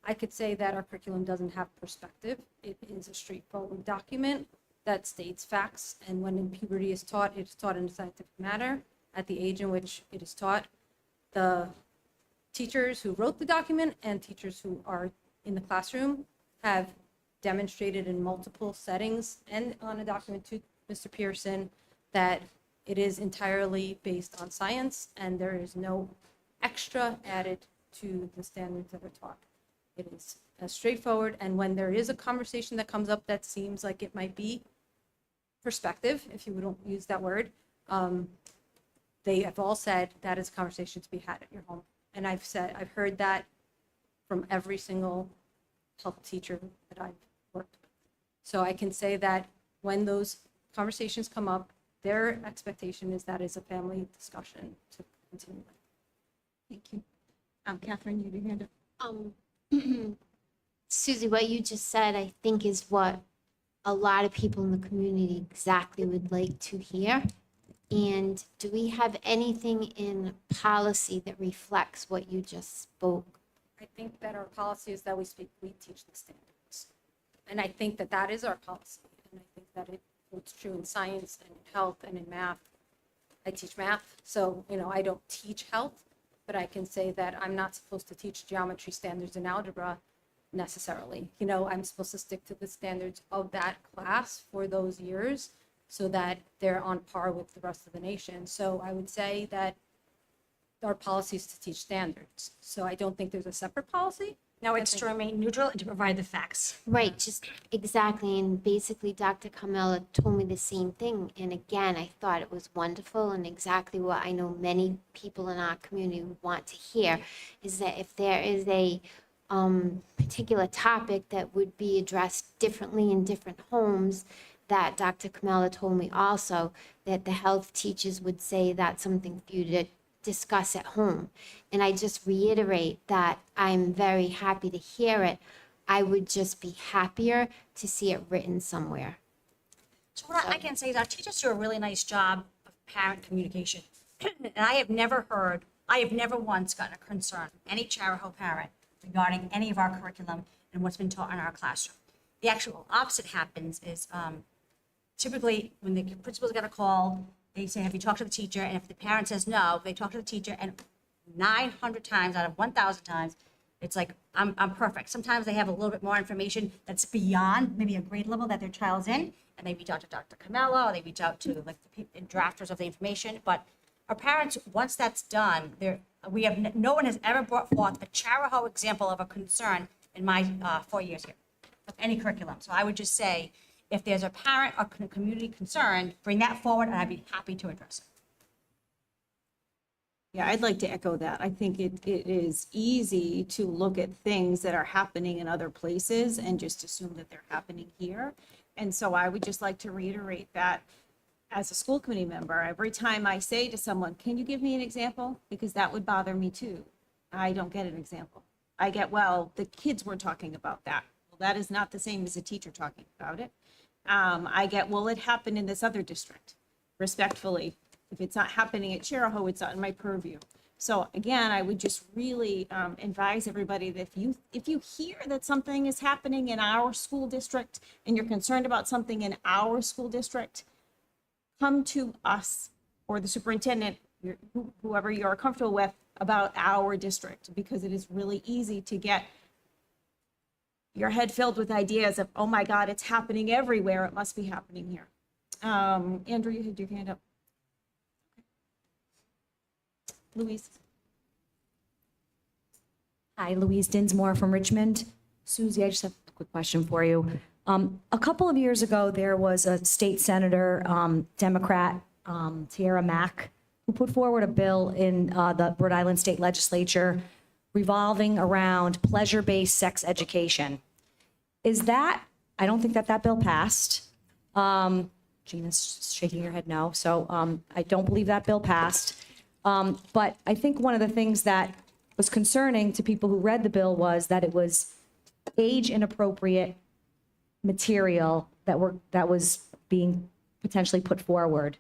I could say that our curriculum doesn't have perspective. It is a straightforward document that states facts. And when puberty is taught, it's taught in a scientific manner at the age in which it is taught. The teachers who wrote the document and teachers who are in the classroom have demonstrated in multiple settings and on a document to Mr. Pearson that it is entirely based on science and there is no extra added to the standards that are taught. It is as straightforward, and when there is a conversation that comes up that seems like it might be perspective, if you don't use that word, they have all said that is a conversation to be had at your home. And I've heard that from every single health teacher that I've worked with. So I can say that when those conversations come up, their expectation is that is a family discussion to continue with. Thank you. Catherine, you hand up. Susie, what you just said, I think, is what a lot of people in the community exactly would like to hear. And do we have anything in policy that reflects what you just spoke? I think that our policy is that we teach the standards. And I think that that is our policy. And I think that it's true in science and in health and in math. I teach math, so, I don't teach health, but I can say that I'm not supposed to teach geometry standards in algebra necessarily. I'm supposed to stick to the standards of that class for those years so that they're on par with the rest of the nation. So I would say that our policy is to teach standards. So I don't think there's a separate policy, No, it's to remain neutral and to provide the facts. Right, just exactly. And basically, Dr. Carmela told me the same thing. And again, I thought it was wonderful and exactly what I know many people in our community want to hear is that if there is a particular topic that would be addressed differently in different homes, that Dr. Carmela told me also that the health teachers would say that's something for you to discuss at home. And I just reiterate that I'm very happy to hear it. I would just be happier to see it written somewhere. So what I can say is our teachers do a really nice job of parent communication. And I have never once gotten a concern, any Charahoe parent, regarding any of our curriculum and what's been taught in our classroom. The actual opposite happens is typically when the principal's got a call, they say, have you talked to the teacher? And if the parent says no, they talk to the teacher, and 900 times out of 1,000 times, it's like, I'm perfect. Sometimes they have a little bit more information that's beyond maybe a grade level that their child's in, and they reach out to Dr. Camella, or they reach out to like the drafters of the information. But our parents, once that's done, no one has ever brought forth a Charahoe example of a concern in my 4 years here of any curriculum. So I would just say, if there's a parent or community concern, bring that forward, and I'd be happy to address it. Yeah, I'd like to echo that. I think it is easy to look at things that are happening in other places and just assume that they're happening here. And so I would just like to reiterate that as a school committee member, every time I say to someone, can you give me an example? Because that would bother me too. I don't get an example. I get, well, the kids were talking about that. Well, that is not the same as a teacher talking about it. I get, well, it happened in this other district. Respectfully, if it's not happening at Charahoe, it's not in my purview. So again, I would just really advise everybody that if you hear that something is happening in our school district and you're concerned about something in our school district, come to us or the superintendent, whoever you're comfortable with, about our district, because it is really easy to get your head filled with ideas of, oh my God, it's happening everywhere. It must be happening here. Andrew, you had your hand up. Louise. Hi, Louise Dinsmore from Richmond. Susie, I just have a quick question for you. A couple of years ago, there was a state senator, Democrat, Tiara Mack, who put forward a bill in the Rhode Island State Legislature revolving around pleasure-based sex education. I don't think that bill passed. Gina's shaking her head no, so I don't believe that bill passed. But I think one of the things that was concerning to people who read the bill was that it was age-inappropriate material that was being potentially put forward.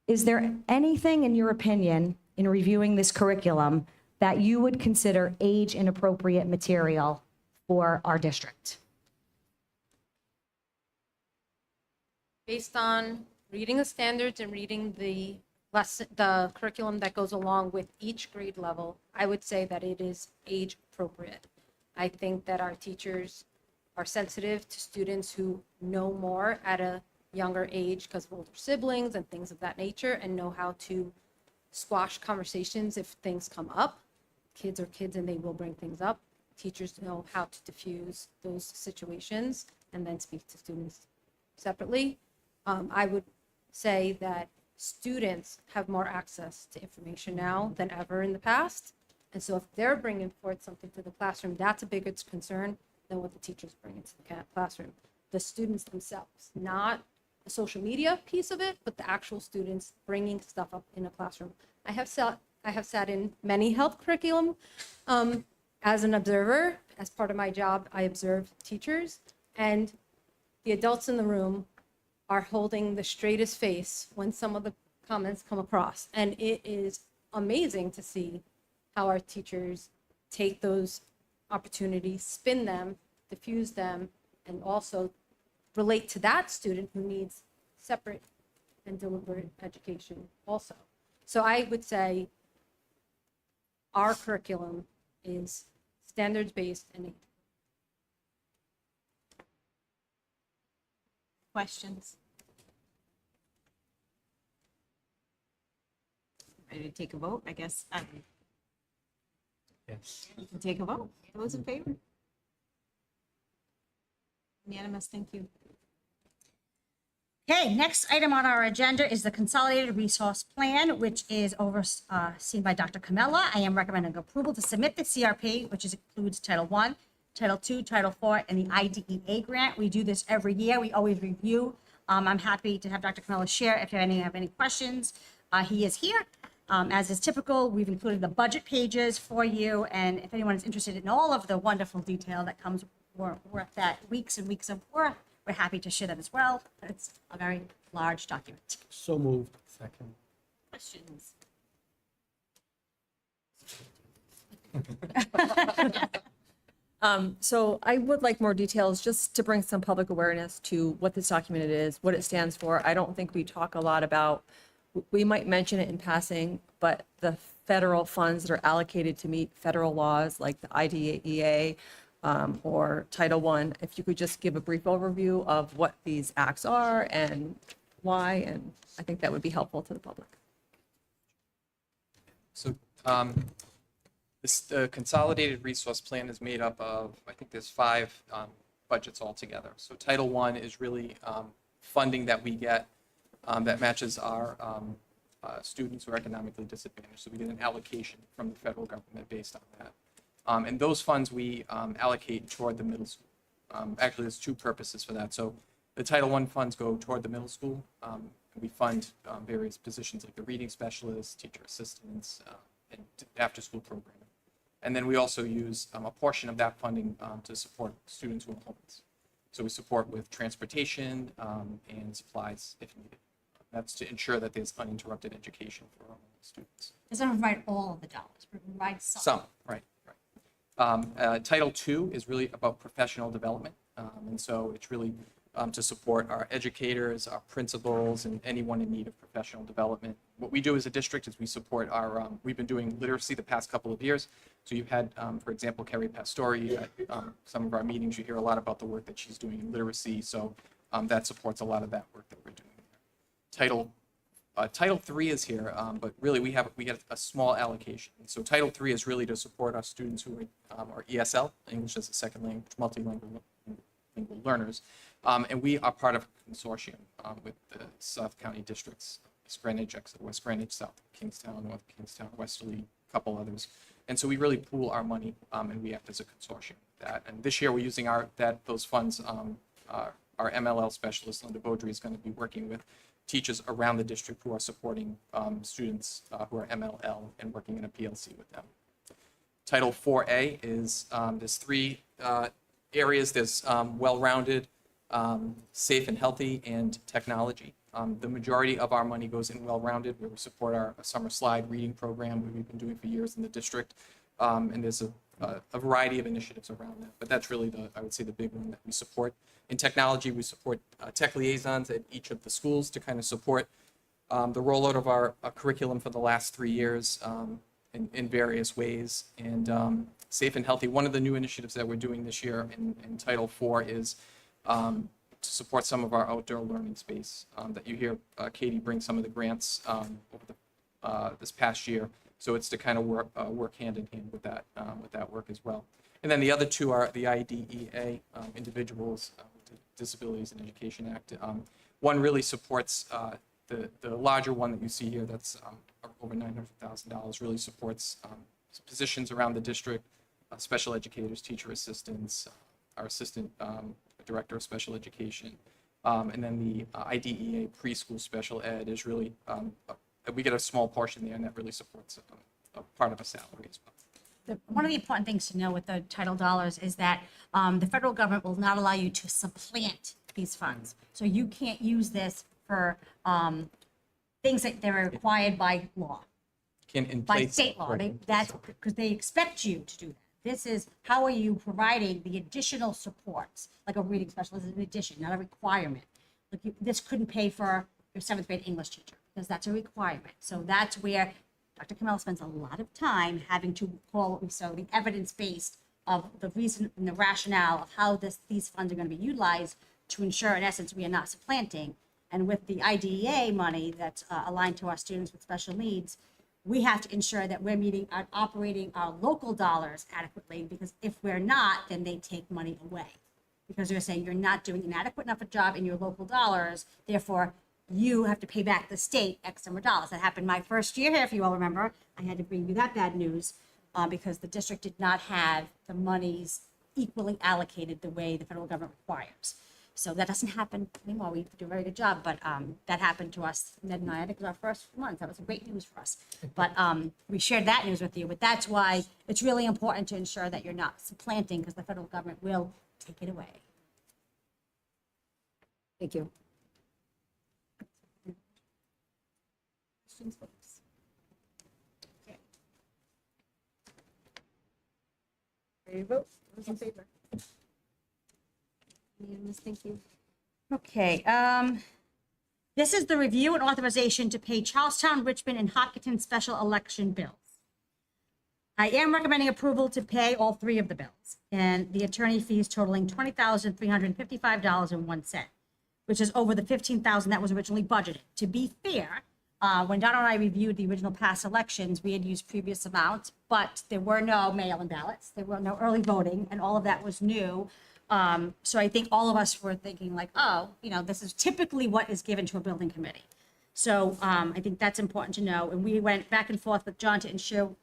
Is there anything, in your opinion, in reviewing this curriculum, that you would consider age-inappropriate material for our district? Based on reading the standards and reading the curriculum that goes along with each grade level, I would say that it is age appropriate. I think that our teachers are sensitive to students who know more at a younger age because of older siblings and things of that nature, and know how to squash conversations if things come up. Kids are kids and they will bring things up. Teachers know how to diffuse those situations and then speak to students separately. I would say that students have more access to information now than ever in the past. And so if they're bringing forth something to the classroom, that's a bigger concern than what the teachers bring into the classroom. The students themselves, not the social media piece of it, but the actual students bringing stuff up in a classroom. I have sat in many health curriculum as an observer. As part of my job, I observe teachers, and the adults in the room are holding the straightest face when some of the comments come across. And it is amazing to see how our teachers take those opportunities, spin them, diffuse them, and also relate to that student who needs separate and deliberate education also. So I would say our curriculum is standards-based and Questions? Ready to take a vote, I guess. Yeah. You can take a vote. Those in favor? Unanimous, thank you. Okay, next item on our agenda is the Consolidated Resource Plan, which is overseen by Dr. Camella. I am recommending approval to submit the CRP, which includes Title I, Title II, Title IV, and the IDEA grant. We do this every year. We always review. I'm happy to have Dr. Camella share if you have any questions. He is here. As is typical, we've included the budget pages for you, and if anyone is interested in all of the wonderful detail that comes with that weeks and weeks of work, we're happy to share that as well. It's a very large document. So moved. Second. Questions? So I would like more details just to bring some public awareness to what this document is, what it stands for. I don't think we talk a lot about, we might mention it in passing, but the federal funds that are allocated to meet federal laws like the IDEA or Title I, if you could just give a brief overview of what these acts are and why, and I think that would be helpful to the public. So the Consolidated Resource Plan is made up of, I think there's 5 budgets altogether. So Title I is really funding that we get that matches our students who are economically disadvantaged. So we get an allocation from the federal government based on that. And those funds we allocate toward the middle school. Actually, there's 2 purposes for that. So the Title I funds go toward the middle school. We fund various positions like the reading specialists, teacher assistants, and after-school programming. And then we also use a portion of that funding to support students who are homeless. So we support with transportation and supplies if needed. That's to ensure that there's uninterrupted education for our homeless students. Doesn't provide all of the dollars, but provides some. Some, right. Title II is really about professional development. And so it's really to support our educators, our principals, and anyone in need of professional development. What we do as a district is we support our, we've been doing literacy the past couple of years. So you've had, for example, Carrie Pastori at some of our meetings. You hear a lot about the work that she's doing in literacy. So that supports a lot of that work that we're doing there. Title III is here, but really we get a small allocation. So Title III is really to support our students who are ESL, English as a second language, multilingual learners. And we are part of a consortium with the South County districts, East Greenwich, West Greenwich, South Kingstown, North Kingstown, Westerly, a couple others. And so we really pool our money and we act as a consortium with that. And this year we're using those funds, our MLL specialist, Linda Beaudry, is going to be working with teachers around the district who are supporting students who are MLL and working in a PLC with them. Title 4A is, there's 3 areas. There's well-rounded, safe and healthy, and technology. The majority of our money goes in well-rounded, where we support our summer slide reading program, which we've been doing for years in the district. And there's a variety of initiatives around that, but that's really I would say the big one that we support. In technology, we support tech liaisons at each of the schools to kind of support the rollout of our curriculum for the last 3 years in various ways. And safe and healthy, one of the new initiatives that we're doing this year in Title IV is to support some of our outdoor learning space that you hear Katie bring some of the grants over this past year. So it's to kind of work hand in hand with that work as well. And then the other 2 are the IDEA, Individuals with Disabilities in Education Act. One really supports the larger one that you see here, that's over $900,000, really supports positions around the district, special educators, teacher assistants, our assistant director of special education. And then the IDEA preschool special ed is really, we get a small portion there, and that really supports a part of a salary as well. One of the important things to know with the title dollars is that the federal government will not allow you to supplant these funds. So you can't use this for things that they're required by law, by state law. That's because they expect you to do that. This is how are you providing the additional supports, like a reading specialist is an addition, not a requirement. Like this couldn't pay for your 7th grade English teacher because that's a requirement. So that's where Dr. Camella spends a lot of time having to call what we saw, the evidence-based of the reason and the rationale of how these funds are going to be utilized to ensure, in essence, we are not supplanting. And with the IDEA money that's aligned to our students with special needs, we have to ensure that we're meeting and operating our local dollars adequately, because if we're not, then they take money away. Because they're saying you're not doing an adequate enough a job in your local dollars, therefore you have to pay back the state X number of dollars. That happened my first year here, if you all remember. I had to bring you that bad news because the district did not have the monies equally allocated the way the federal government requires. So that doesn't happen anymore. We do a very good job, but that happened to us, Ned and I think it was our first month. That was great news for us. But we shared that news with you. But that's why it's really important to ensure that you're not supplanting, because the federal government will take it away. Thank you. Questions, folks? Okay. Ready to vote? Those in favor? Unanimous, thank you. Okay, this is the review and authorization to pay Charlestown, Richmond, and Hopkinton special election bills. I am recommending approval to pay all three of the bills, and the attorney fees totaling $20,355.01, which is over the $15,000 that was originally budgeted. To be fair, when Donna and I reviewed the original past elections, we had used previous amounts, but there were no mail-in ballots, there were no early voting, and all of that was new. So I think all of us were thinking like, oh, this is typically what is given to a building committee. So I think that's important to know. And we went back and forth with John to ensure,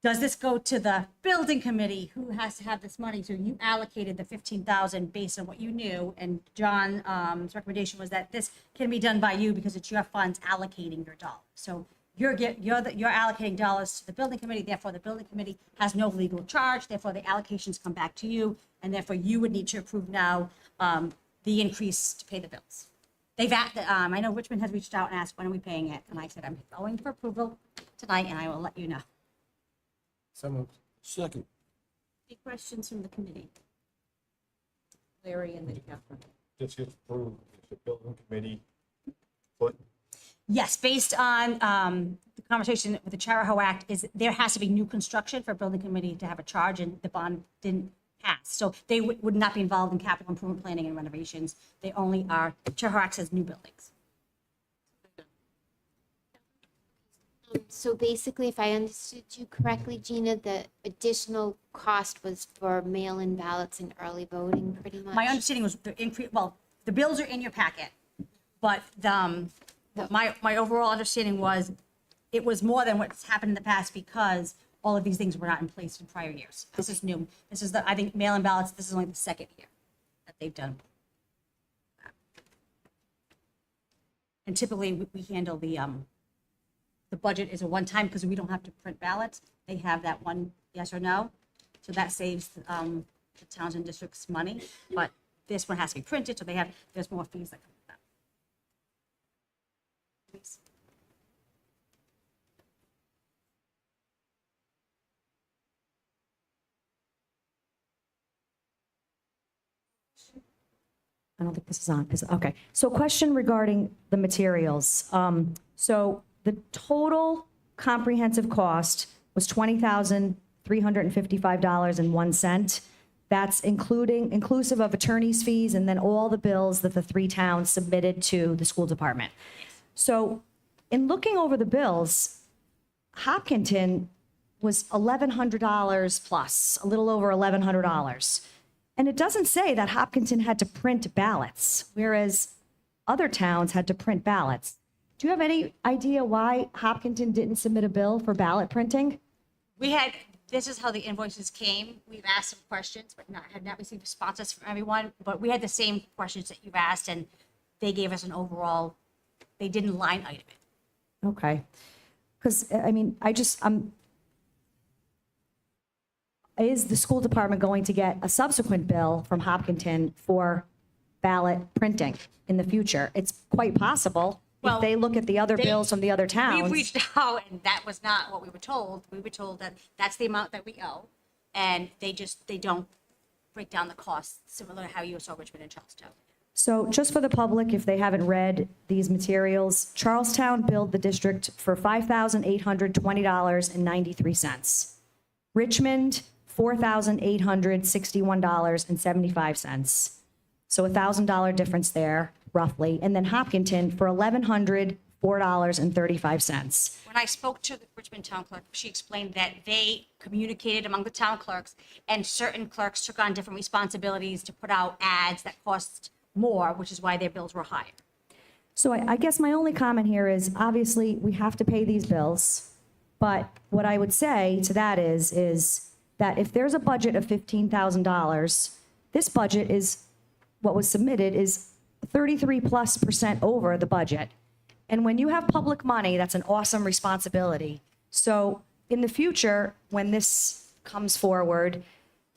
does this go to the building committee? Who has to have this money? So you allocated the $15,000 based on what you knew. And John's recommendation was that this can be done by you because it's your funds allocating your dollars. So you're allocating dollars to the building committee, therefore the building committee has no legal charge, therefore the allocations come back to you, and therefore you would need to approve now the increase to pay the bills. I know Richmond has reached out and asked, when are we paying it? And I said, I'm going for approval tonight, and I will let you know. So moved. Second. Any questions from the committee? Larry and then Catherine. Just get approved, the building committee put. Yes, based on the conversation with the Charahoe Act, is there has to be new construction for a building committee to have a charge, and the bond didn't pass. So they would not be involved in capital improvement planning and renovations. They only are, Charahoe Act says new buildings. So basically, if I understood you correctly, Gina, the additional cost was for mail-in ballots and early voting, pretty much? My understanding was the increase, well, the bills are in your packet, but my overall understanding was it was more than what's happened in the past because all of these things were not in place in prior years. This is new. This is I think mail-in ballots, this is only the second year that they've done. And typically we handle the budget is a one-time because we don't have to print ballots. They have that one yes or no. So that saves the towns and districts money, but this one has to be printed, so there's more fees that come with that. Please. I don't think this is on. Okay. So question regarding the materials. So the total comprehensive cost was $20,355.01. That's inclusive of attorney's fees and then all the bills that the three towns submitted to the school department. So in looking over the bills, Hopkinton was $1,100 plus, a little over $1,100. And it doesn't say that Hopkinton had to print ballots, whereas other towns had to print ballots. Do you have any idea why Hopkinton didn't submit a bill for ballot printing? This is how the invoices came. We've asked some questions, but had not received responses from everyone. But we had the same questions that you've asked, and they gave us an overall, they didn't line item it. Okay. Because, I mean, is the school department going to get a subsequent bill from Hopkinton for ballot printing in the future? It's quite possible. Well, if they look at the other bills from the other towns. We reached out, and that was not what we were told. We were told that that's the amount that we owe, and they don't break down the costs, similar to how you saw Richmond and Charlestown. So just for the public, if they haven't read these materials, Charlestown billed the district for $5,820.93. Richmond, $4,861.75. So $1,000 difference there, roughly. And then Hopkinton for $1,100 $4.35. When I spoke to the Richmond town clerk, she explained that they communicated among the town clerks, and certain clerks took on different responsibilities to put out ads that cost more, which is why their bills were higher. So I guess my only comment here is, obviously, we have to pay these bills. But what I would say to that is that if there's a budget of $15,000, this budget is, what was submitted is 33+% over the budget. And when you have public money, that's an awesome responsibility. So in the future, when this comes forward,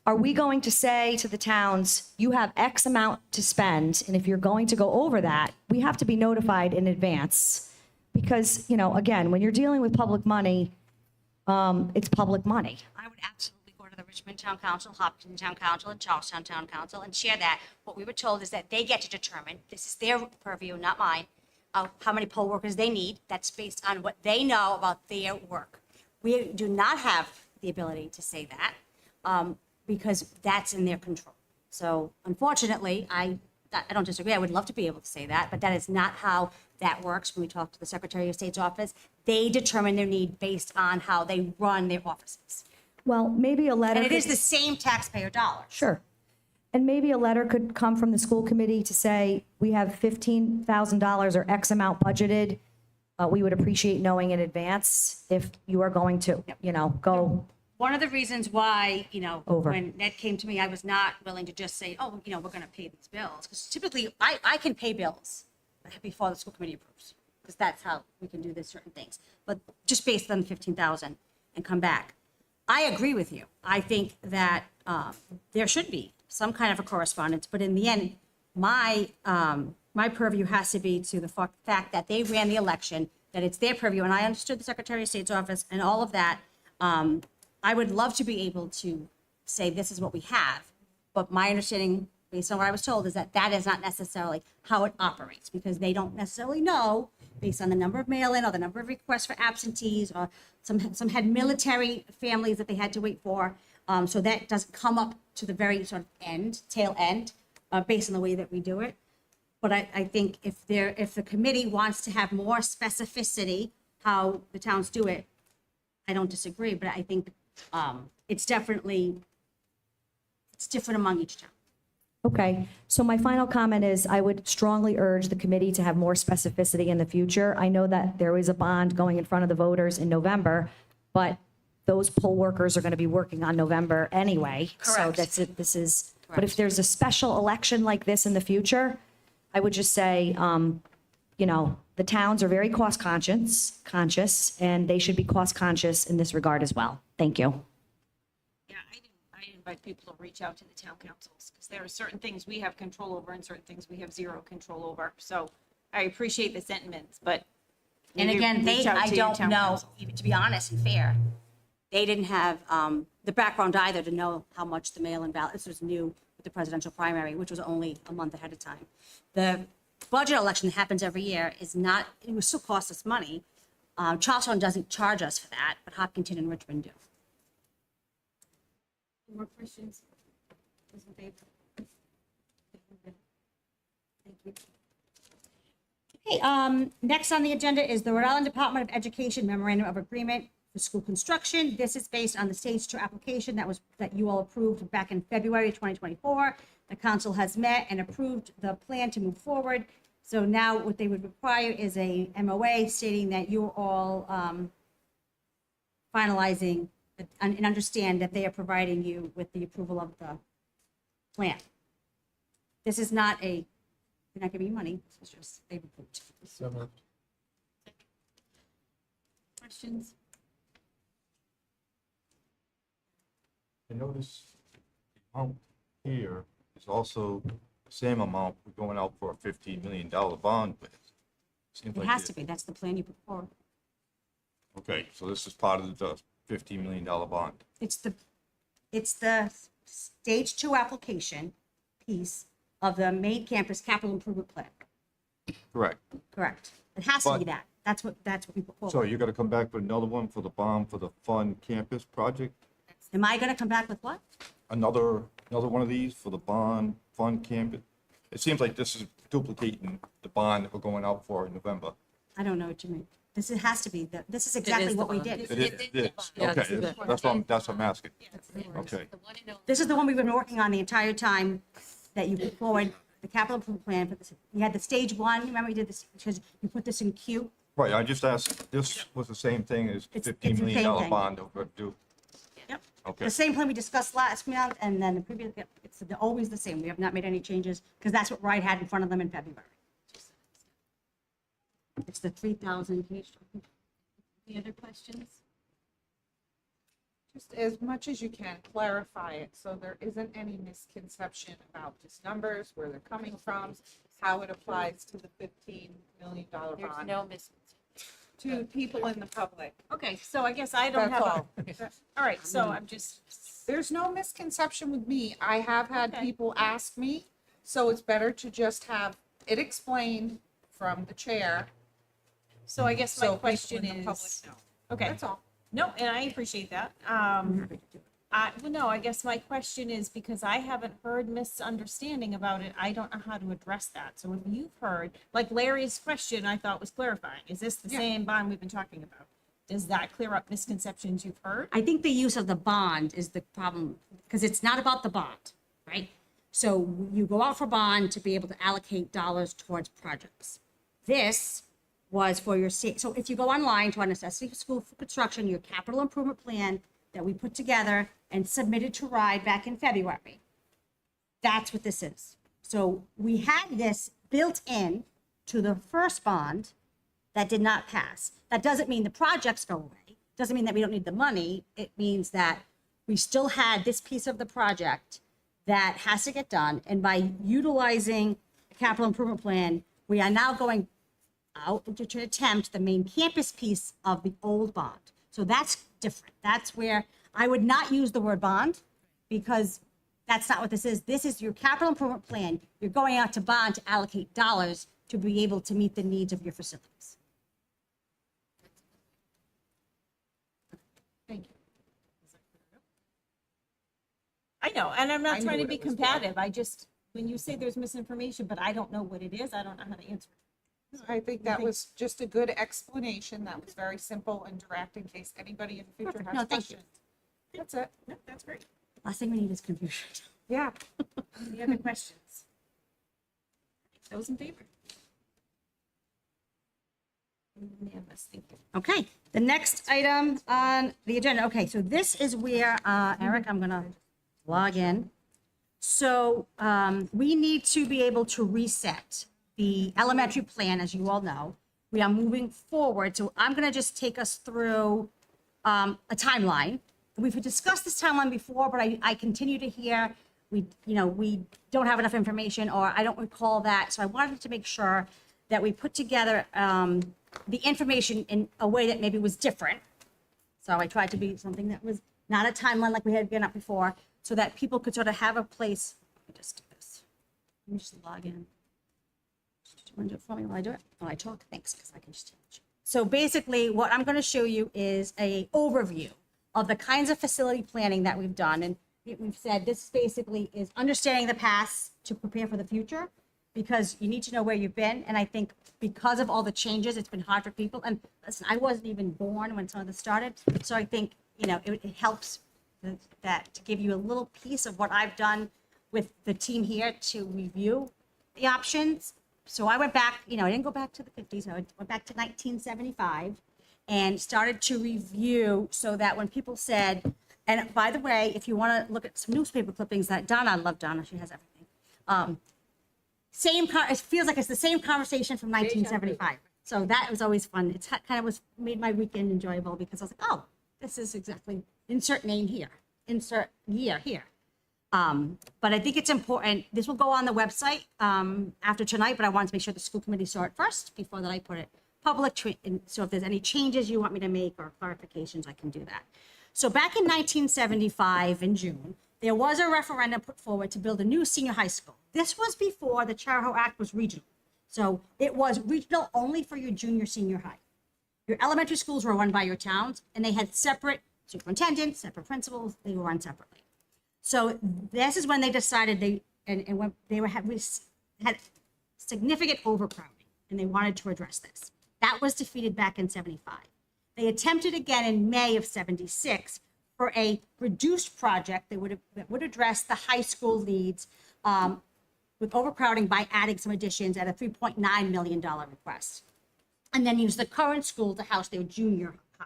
are we going to say to the towns, you have X amount to spend, and if you're going to go over that, we have to be notified in advance? Because, you know, again, when you're dealing with public money, it's public money. I would absolutely go to the Richmond Town Council, Hopkinton Town Council, and Charlestown Town Council and share that. What we were told is that they get to determine, this is their purview, not mine, how many poll workers they need. That's based on what they know about their work. We do not have the ability to say that because that's in their control. So unfortunately, I don't disagree. I would love to be able to say that, but that is not how that works. When we talk to the Secretary of State's office, they determine their need based on how they run their offices. Well, maybe a letter. And it is the same taxpayer dollars. Sure. And maybe a letter could come from the school committee to say, we have $15,000 or X amount budgeted. We would appreciate knowing in advance if you are going to, you know, go. One of the reasons why, you know, Over. when Ned came to me, I was not willing to just say, oh, you know, we're going to pay these bills. Because typically, I can pay bills before the school committee approves, because that's how we can do this certain things. But just based on 15,000 and come back. I agree with you. I think that there should be some kind of a correspondence, but in the end, my purview has to be to the fact that they ran the election, that it's their purview, and I understood the Secretary of State's office and all of that. I would love to be able to say this is what we have, but my understanding, based on what I was told, is that that is not necessarily how it operates, because they don't necessarily know, based on the number of mail-in or the number of requests for absentees, or some had military families that they had to wait for. So that doesn't come up to the very sort of tail end, based on the way that we do it. But I think if the committee wants to have more specificity how the towns do it, I don't disagree, but I think it's different among each town. Okay, so my final comment is I would strongly urge the committee to have more specificity in the future. I know that there is a bond going in front of the voters in November, but those poll workers are going to be working on November anyway. So Correct. that's it. This is, but Correct. if there's a special election like this in the future, I would just say, you know, the towns are very cost conscious, and they should be cost conscious in this regard as well. Thank you. Yeah, I invite people to reach out to the town councils, because there are certain things we have control over and certain things we have zero control over. So I appreciate the sentiments, but. And maybe again, reach out I to your don't town know, council. even to be honest and fair, they didn't have the background either to know how much the mail-in ballot, this was new with the presidential primary, which was only a month ahead of time. The budget election that happens every year is not, it will still cost us money. Charlestown doesn't charge us for that, but Hopkinton and Richmond do. More questions? Those in favor? Thank you. Okay, next on the agenda is the Rhode Island Department of Education Memorandum of Agreement for School Construction. This is based on the stage 2 application that you all approved back in February 2024. The council has met and approved the plan to move forward. So now what they would require is a MOA stating that you're all finalizing and understand that they are providing you with the approval of the plan. This is not a, they're not giving you money, this is just, they've approved. So moved. Questions? I notice the amount here is also the same amount we're going out for a $15 million bond with. Seems It like has to be, that's the plan you put forward. Okay, so this is part of the $15 million bond. It's the stage 2 application piece of the main campus capital improvement plan. Correct. Correct. It has to be But- that. That's what we put So forward. you're gonna come back with another one for the bond for the Fun Campus project? Am I gonna come back with what? Another one of these for the bond, Fun Campus? It seems like this is duplicating the bond that we're going out for in November. I don't know what you mean. Has to be, this is exactly the what we bond. did. It is, Yeah, okay, this is it. that's what I'm asking. Okay. This is the one we've been working on the entire time that you put forward, the capital improvement plan for this. You had the stage one, remember you did this, because you put this in queue. Right, I just asked, this was the same thing as It's $15 the million same thing. bond overdue. Yep. Okay. The same plan we discussed last month, and then the previous, yep, it's always the same. We have not made any changes, because that's what Ride had in front of them in February. It's the 3,000 page. Any other questions? Just as much as you can, clarify it, so there isn't any misconception about just numbers, where they're coming from, how it applies to the $15 million bond. There's no misconception. To people in the public. Okay, so I guess I don't That's have all. all right, so I'm just, There's no misconception with me. I have had people ask me, so it's better to just have it explained from the chair. so I guess So my people question in the public is, know. okay. That's all. No, and I appreciate that. Well, no, I guess my question is because I haven't heard misunderstanding about it, I don't know how to address that. So if you've heard, like Larry's question, I thought was clarifying. Is this the Yeah. same bond we've been talking about? Does that clear up misconceptions you've heard? I think the use of the bond is the problem because it's not about the bond, right? So you go out for bond to be able to allocate dollars towards projects. This was for your state. So if you go online to our necessity for school for construction, your capital improvement plan that we put together and submitted to RIDE back in February, that's what this is. So we had this built in to the first bond that did not pass. That doesn't mean the projects go away. Doesn't mean that we don't need the money. It means that we still had this piece of the project that has to get done. And by utilizing the capital improvement plan, we are now going out to attempt the main campus piece of the old bond. So that's different. That's where I would not use the word bond because that's not what this is. This is your capital improvement plan. You're going out to bond to allocate dollars to be able to meet the needs of your facilities. Thank you. I know, and I'm not I knew trying to what be it was for. combative. I just, when you say there's misinformation, but I don't know what it is, I don't know how to answer it. I think that was just a good explanation. That was very simple and direct in case anybody in the future Perfect. has No, thank you. questions. That's it. No, that's great. Last thing we need is confusion. Yeah. Any other questions? Those in favor? Unanimous, thank you. Okay, the next item on the agenda, okay, so this is where, Eric, I'm gonna log in. So, we need to be able to reset the elementary plan, as you all know. We are moving forward, so I'm gonna just take us through, a timeline. We've discussed this timeline before, but I continue to hear we don't have enough information, or I don't recall that. So I wanted to make sure that we put together the information in a way that maybe was different. So I tried to be something that was not a timeline like we had been up before, so that people could sort of have a place. Let me just do this. Let me just log in. Do you want to do it for me while I do it? Oh, I talk. Thanks, because I can just change. So basically, what I'm going to show you is a overview of the kinds of facility planning that we've done. And we've said this basically is understanding the past to prepare for the future, because you need to know where you've been. And I think because of all the changes, it's been hard for people. And listen, I wasn't even born when some of this started. So I think, it helps that to give you a little piece of what I've done with the team here to review the options. So I went back, I didn't go back to the 50s. I went back to 1975 and started to review so that when people said, and by the way, if you want to look at some newspaper clippings that Donna, I love Donna, she has everything. It feels like it's the same conversation from 1975. So that was always fun. It kind of made my weekend enjoyable because I was like, oh, this is exactly, insert name here, insert year here. But I think it's important. This will go on the website after tonight, but I wanted to make sure the school committee saw it first before that I put it public. So if there's any changes you want me to make or clarifications, I can do that. So back in 1975 in June, there was a referendum put forward to build a new senior high school. This was before the Charahoe Act was regional. So it was regional only for your junior, senior high. Your elementary schools were run by your towns, and they had separate superintendents, separate principals. They were run separately. So this is when they decided when they had significant overcrowding, and they wanted to address this. That was defeated back in 75. They attempted again in May of 76 for a reduced project that would address the high school needs with overcrowding by adding some additions at a $3.9 million request, and then use the current school to house their junior high.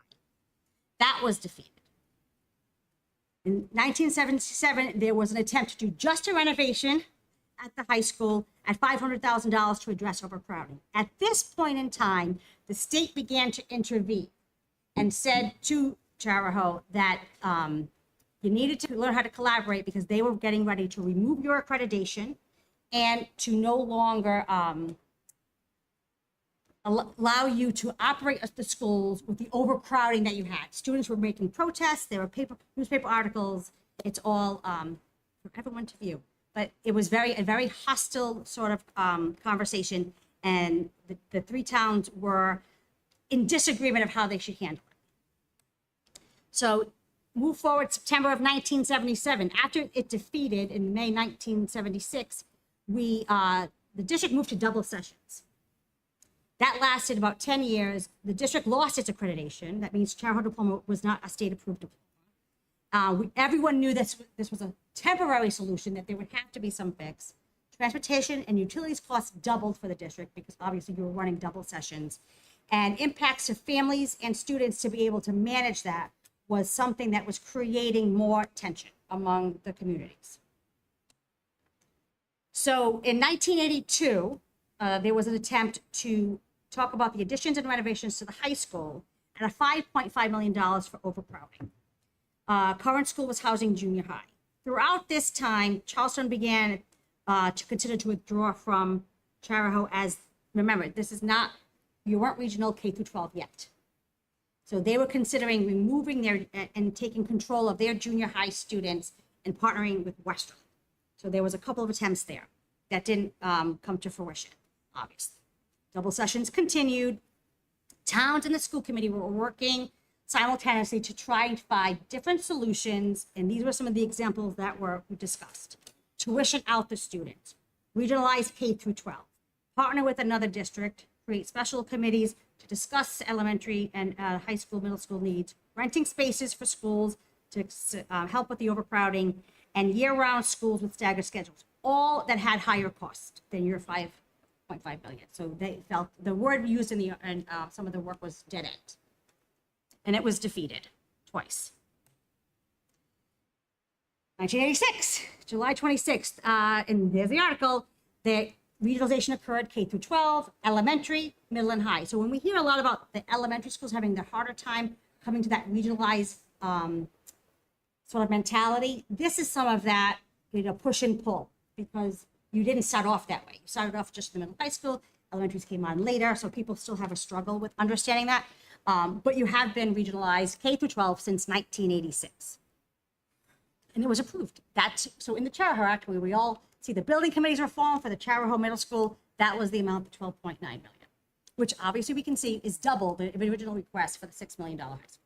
That was defeated. In 1977, there was an attempt to do just a renovation at the high school at $500,000 to address overcrowding. At this point in time, the state began to intervene and said to Charahoe that you needed to learn how to collaborate because they were getting ready to remove your accreditation and to no longer allow you to operate at the schools with the overcrowding that you had. Students were making protests, there were newspaper articles, it's all for everyone to view. But it was a very hostile sort of conversation, and the three towns were in disagreement of how they should handle it. So move forward September of 1977. After it defeated in May 1976, the district moved to double sessions. That lasted about 10 years. The district lost its accreditation. That means Charahoe diploma was not a state-approved diploma. Everyone knew this was a temporary solution, that there would have to be some fix. Transportation and utilities costs doubled for the district because obviously you were running double sessions. And impacts to families and students to be able to manage that was something that was creating more tension among the communities. So in 1982, there was an attempt to talk about the additions and renovations to the high school and a $5.5 million for overcrowding. Current school was housing junior high. Throughout this time, Charleston began to consider to withdraw from Charahoe as, remember, this is not, you weren't regional K through 12 yet. So they were considering removing their and taking control of their junior high students and partnering with Western. So there was a couple of attempts there that didn't come to fruition, obviously. Double sessions continued. Towns and the school committee were working simultaneously to try and find different solutions, and these were some of the examples that were discussed. Tuition out the students, regionalize K through 12, partner with another district, create special committees to discuss elementary and high school, middle school needs, renting spaces for schools to help with the overcrowding, and year-round schools with staggered schedules, all that had higher costs than your $5.5 million. So they felt the word used in some of the work was dead end. And it was defeated twice. 1986, July 26th, and there's the article, the regionalization occurred K through 12, elementary, middle, and high. So when we hear a lot about the elementary schools having the harder time coming to that regionalized sort of mentality, this is some of that, push and pull, because you didn't start off that way. You started off just in the middle high school, elementaries came on later, so people still have a struggle with understanding that. But you have been regionalized K through 12 since 1986. And it was approved. So in the Charahoe Act, where we all see the building committees reform for the Charahoe Middle School, that was the amount, the $12.9 million, which obviously we can see is double the original request for the $6 million high school.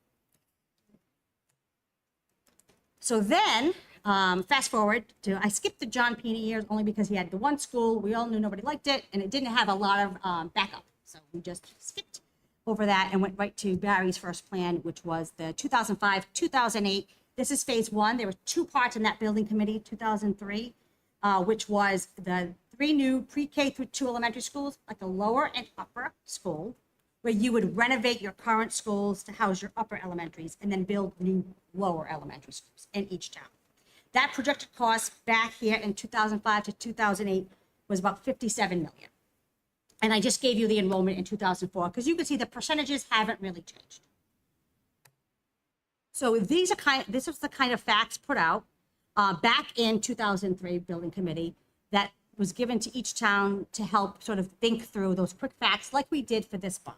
So then, fast forward to, I skipped the John Pena years only because he had the one school, we all knew nobody liked it, and it didn't have a lot of backup. So we just skipped over that and went right to Barry's first plan, which was the 2005-2008. This is phase one. There were two parts in that building committee, 2003, which was the 3 new pre-K through 2 elementary schools, like the lower and upper school, where you would renovate your current schools to house your upper elementaries and then build new lower elementary schools in each town. That projected cost back here in 2005 to 2008 was about $57 million. And I just gave you the enrollment in 2004 because you can see the percentages haven't really changed. So this was the kind of facts put out back in 2003 building committee that was given to each town to help sort of think through those quick facts like we did for this bond.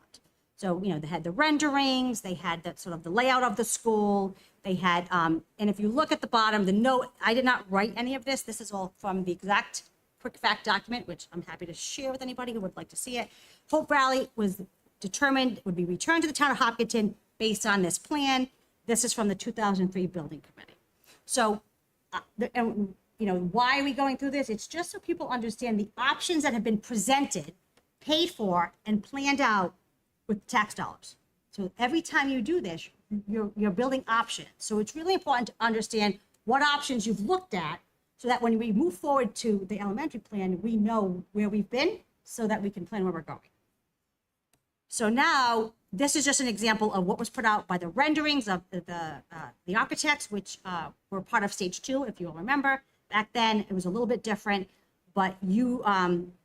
So, they had the renderings, they had that sort of the layout of the school, they had, and if you look at the bottom, the note, I did not write any of this. This is all from the exact quick fact document, which I'm happy to share with anybody who would like to see it. Hope Valley was determined, would be returned to the town of Hopkinton based on this plan. This is from the 2003 building committee. So, why are we going through this? It's just so people understand the options that have been presented, paid for, and planned out with tax dollars. So every time you do this, you're building options. So it's really important to understand what options you've looked at so that when we move forward to the elementary plan, we know where we've been so that we can plan where we're going. So now, this is just an example of what was put out by the renderings of the architects, which were part of stage 2, if you'll remember. Back then, it was a little bit different, but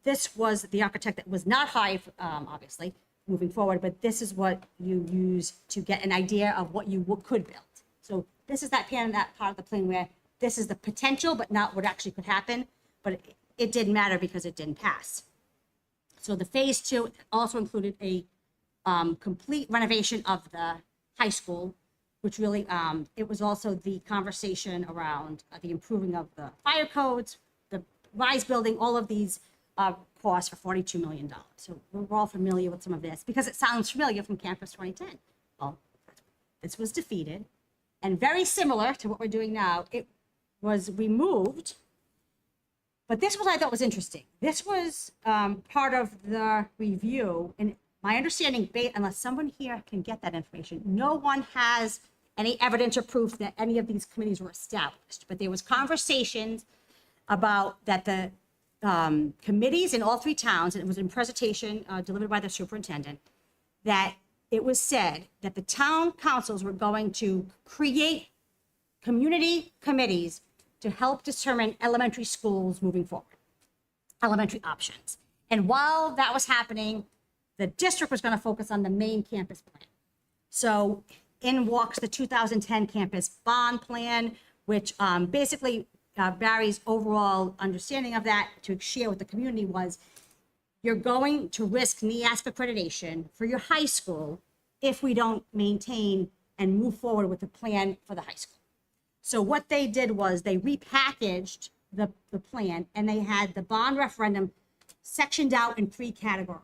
this was the architect that was not hired, obviously, moving forward, but this is what you use to get an idea of what you could build. So this is that plan, that part of the plan where this is the potential, but not what actually could happen, but it didn't matter because it didn't pass. So the phase 2 also included a complete renovation of the high school, which really, it was also the conversation around the improving of the fire codes, the RISE building, all of these costs for $42 million. So we're all familiar with some of this because it sounds familiar from Campus 2010. Well, this was defeated, and very similar to what we're doing now, it was removed. But this was, I thought was interesting. This was part of the review, and my understanding, unless someone here can get that information, no one has any evidence or proof that any of these committees were established. But there was conversations about that the committees in all 3 towns, and it was in presentation delivered by the superintendent, that it was said that the town councils were going to create community committees to help determine elementary schools moving forward, elementary options. And while that was happening, the district was going to focus on the main campus plan. So in walks the 2010 campus bond plan, which basically Barry's overall understanding of that to share with the community was you're going to risk NEASC accreditation for your high school if we don't maintain and move forward with the plan for the high school. So what they did was they repackaged the plan, and they had the bond referendum sectioned out in 3 categories.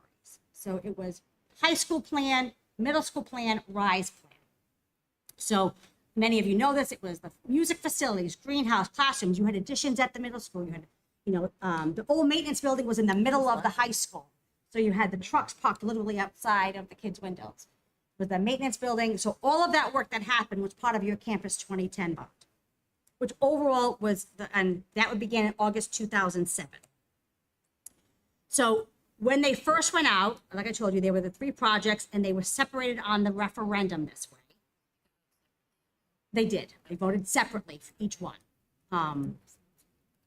So it was high school plan, middle school plan, RISE plan. So many of you know this, it was the music facilities, greenhouse, classrooms. You had additions at the middle school. You had, the old maintenance building was in the middle of the high school. So you had the trucks parked literally outside of the kids' windows. With the maintenance building. So all of that work that happened was part of your Campus 2010 bond, which overall was, and that would begin in August 2007. So when they first went out, like I told you, there were the 3 projects and they were separated on the referendum this way. They did. They voted separately for each one.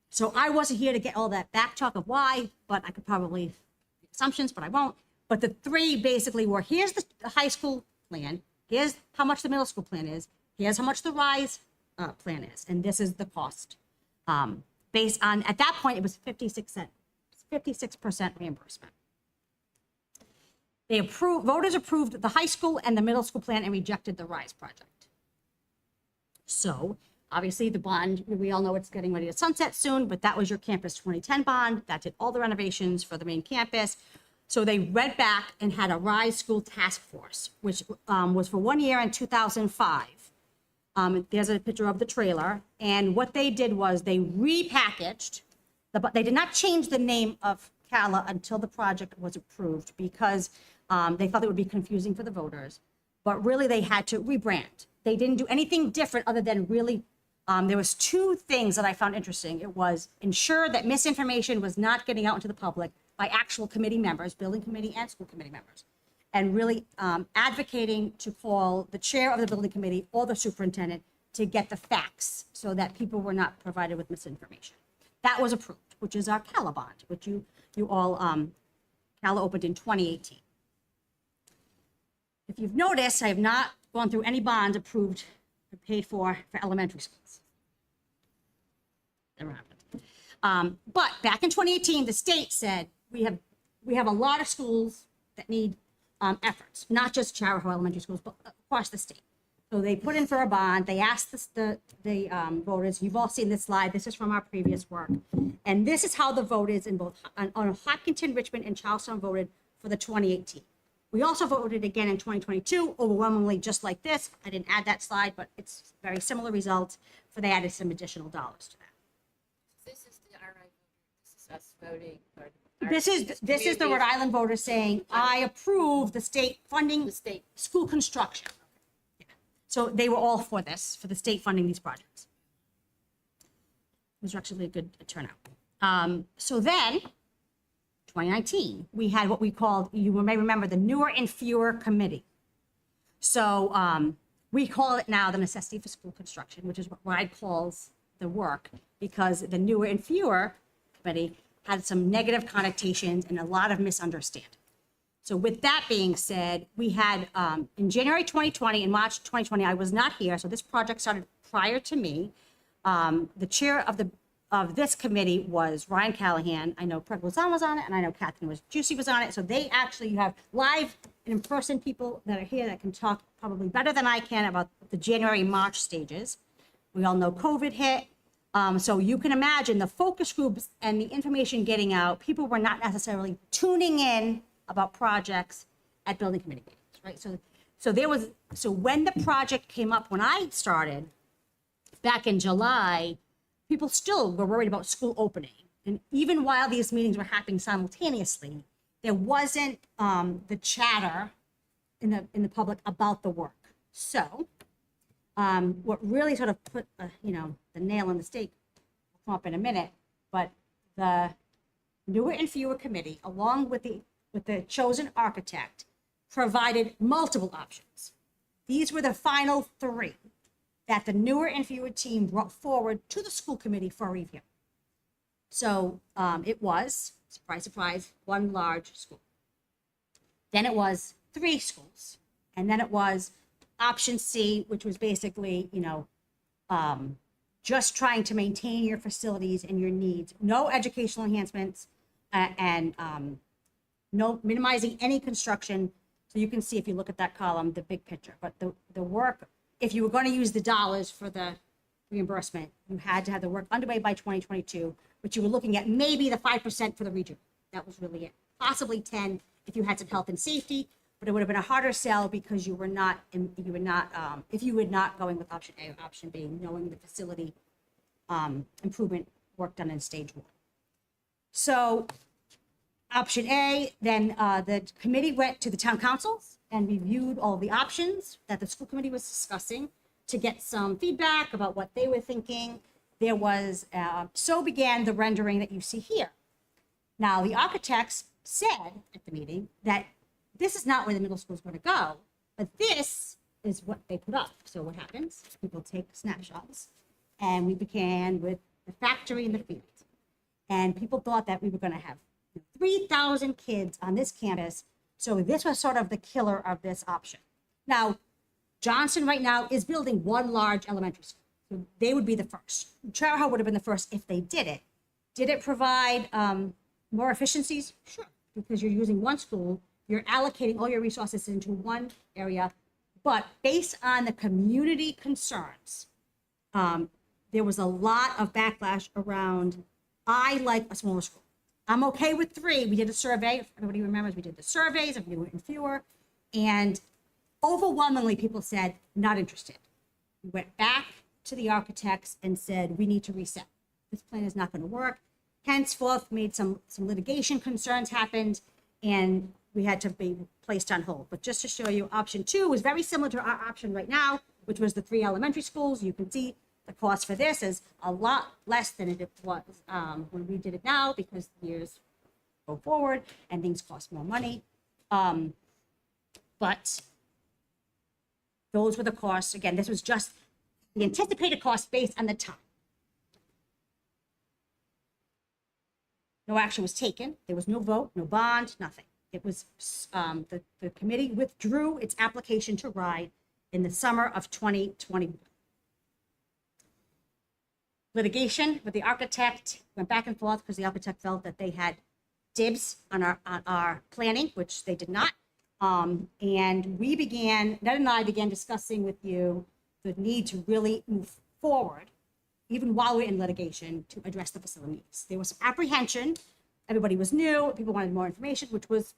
So I wasn't here to get all that back talk of why, but I could probably make assumptions, but I won't. But the 3 basically were, here's the high school plan, here's how much the middle school plan is, here's how much the RISE plan is, and this is the cost. Based on, at that point, it was 56% reimbursement. Voters approved the high school and the middle school plan and rejected the RISE project. So obviously the bond, we all know it's getting ready to sunset soon, but that was your Campus 2010 bond. That did all the renovations for the main campus. So they went back and had a RISE school task force, which was for 1 year in 2005. There's a picture of the trailer. And what they did was they repackaged, they did not change the name of CALA until the project was approved because they thought it would be confusing for the voters. But really they had to rebrand. They didn't do anything different other than really, there was 2 things that I found interesting. It was ensure that misinformation was not getting out into the public by actual committee members, building committee and school committee members, and really advocating to call the chair of the building committee or the superintendent to get the facts so that people were not provided with misinformation. That was approved, which is our CALA bond, which you all, CALA opened in 2018. If you've noticed, I have not gone through any bonds approved or paid for elementary schools. Never happened. But back in 2018, the state said, we have a lot of schools that need efforts, not just Charahoe Elementary Schools, but across the state. So they put in for a bond. They asked the voters. You've all seen this slide. This is from our previous work, and this is how the vote is in both on Hopkinton, Richmond, and Charlestown voted for the 2018. We also voted again in 2022, overwhelmingly just like this. I didn't add that slide, but it's very similar results. For they added some additional dollars to that. This is the RI voter. This is us voting, or This is the Rhode Island voters saying, I approve the state funding. The state. School construction. So they were all for this, for the state funding these projects. It was actually a good turnout. So then, 2019, we had what we called, you may remember, the Newer and Fewer Committee. So we call it now the Necessity for School Construction, which is what Ride calls the work, because the Newer and Fewer Committee had some negative connotations and a lot of misunderstanding. So with that being said, we had in January 2020 and March 2020, I was not here, so this project started prior to me. The chair of this committee was Ryan Callahan. I know Craig Lozano was on it, and I know Catherine Juicy was on it. So they actually, you have live and in-person people that are here that can talk probably better than I can about the January, March stages. We all know COVID hit. So you can imagine the focus groups and the information getting out, people were not necessarily tuning in about projects at building committee meetings, right? So when the project came up, when I started back in July, people still were worried about school opening. And even while these meetings were happening simultaneously, there wasn't the chatter in the public about the work. So what really sort of put the nail in the stake will come up in a minute, but the Newer and Fewer Committee, along with the chosen architect, provided multiple options. These were the final three that the Newer and Fewer team brought forward to the school committee for review. So it was, surprise, surprise, one large school. Then it was 3 schools. And then it was option C, which was basically, just trying to maintain your facilities and your needs, no educational enhancements, and no minimizing any construction. So you can see, if you look at that column, the big picture. But the work, if you were going to use the dollars for the reimbursement, you had to have the work underway by 2022, but you were looking at maybe the 5% for the region. That was really it. Possibly 10 if you had some health and safety, but it would have been a harder sell because if you were not going with option A or option B, knowing the facility improvement work done in stage 1. So option A, then the committee went to the town councils and reviewed all the options that the school committee was discussing to get some feedback about what they were thinking. There was, so began the rendering that you see here. Now, the architects said at the meeting that this is not where the middle school is going to go, but this is what they put up. So what happens? People take snapshots, and we began with the factory in the field. And people thought that we were going to have 3,000 kids on this campus. So this was sort of the killer of this option. Now, Johnson right now is building one large elementary school. So they would be the first. Charahoe would have been the first if they did it. Did it provide more efficiencies? Sure, because you're using one school, you're allocating all your resources into one area. But based on the community concerns, there was a lot of backlash around, I like a smaller school. I'm okay with 3. We did a survey. If everybody remembers, we did the surveys of Newer and Fewer. And overwhelmingly, people said, not interested. We went back to the architects and said, we need to reset. This plan is not going to work. Henceforth, made some litigation concerns happened, and we had to be placed on hold. But just to show you, option 2 was very similar to our option right now, which was the 3 elementary schools. You can see the cost for this is a lot less than it was when we did it now, because years go forward and things cost more money. But those were the costs. Again, this was just the anticipated cost based on the time. No action was taken. There was no vote, no bond, nothing. It was the committee withdrew its application to RIDE in the summer of 2021. Litigation with the architect went back and forth because the architect felt that they had dibs on our planning, which they did not. And we began, Ned and I began discussing with you the need to really move forward, even while we're in litigation, to address the facility needs. There was apprehension. Everybody was new. People wanted more information, which was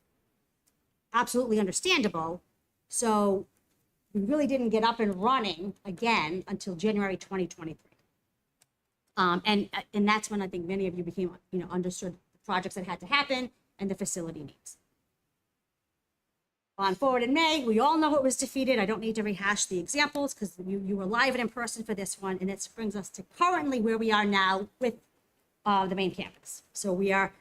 absolutely understandable. So we really didn't get up and running again until January 2023. And that's when I think many of you became, understood the projects that had to happen and the facility needs. On forward in May, we all know it was defeated. I don't need to rehash the examples because you were live and in person for this one. And it brings us to currently where we are now with the main campus. So we are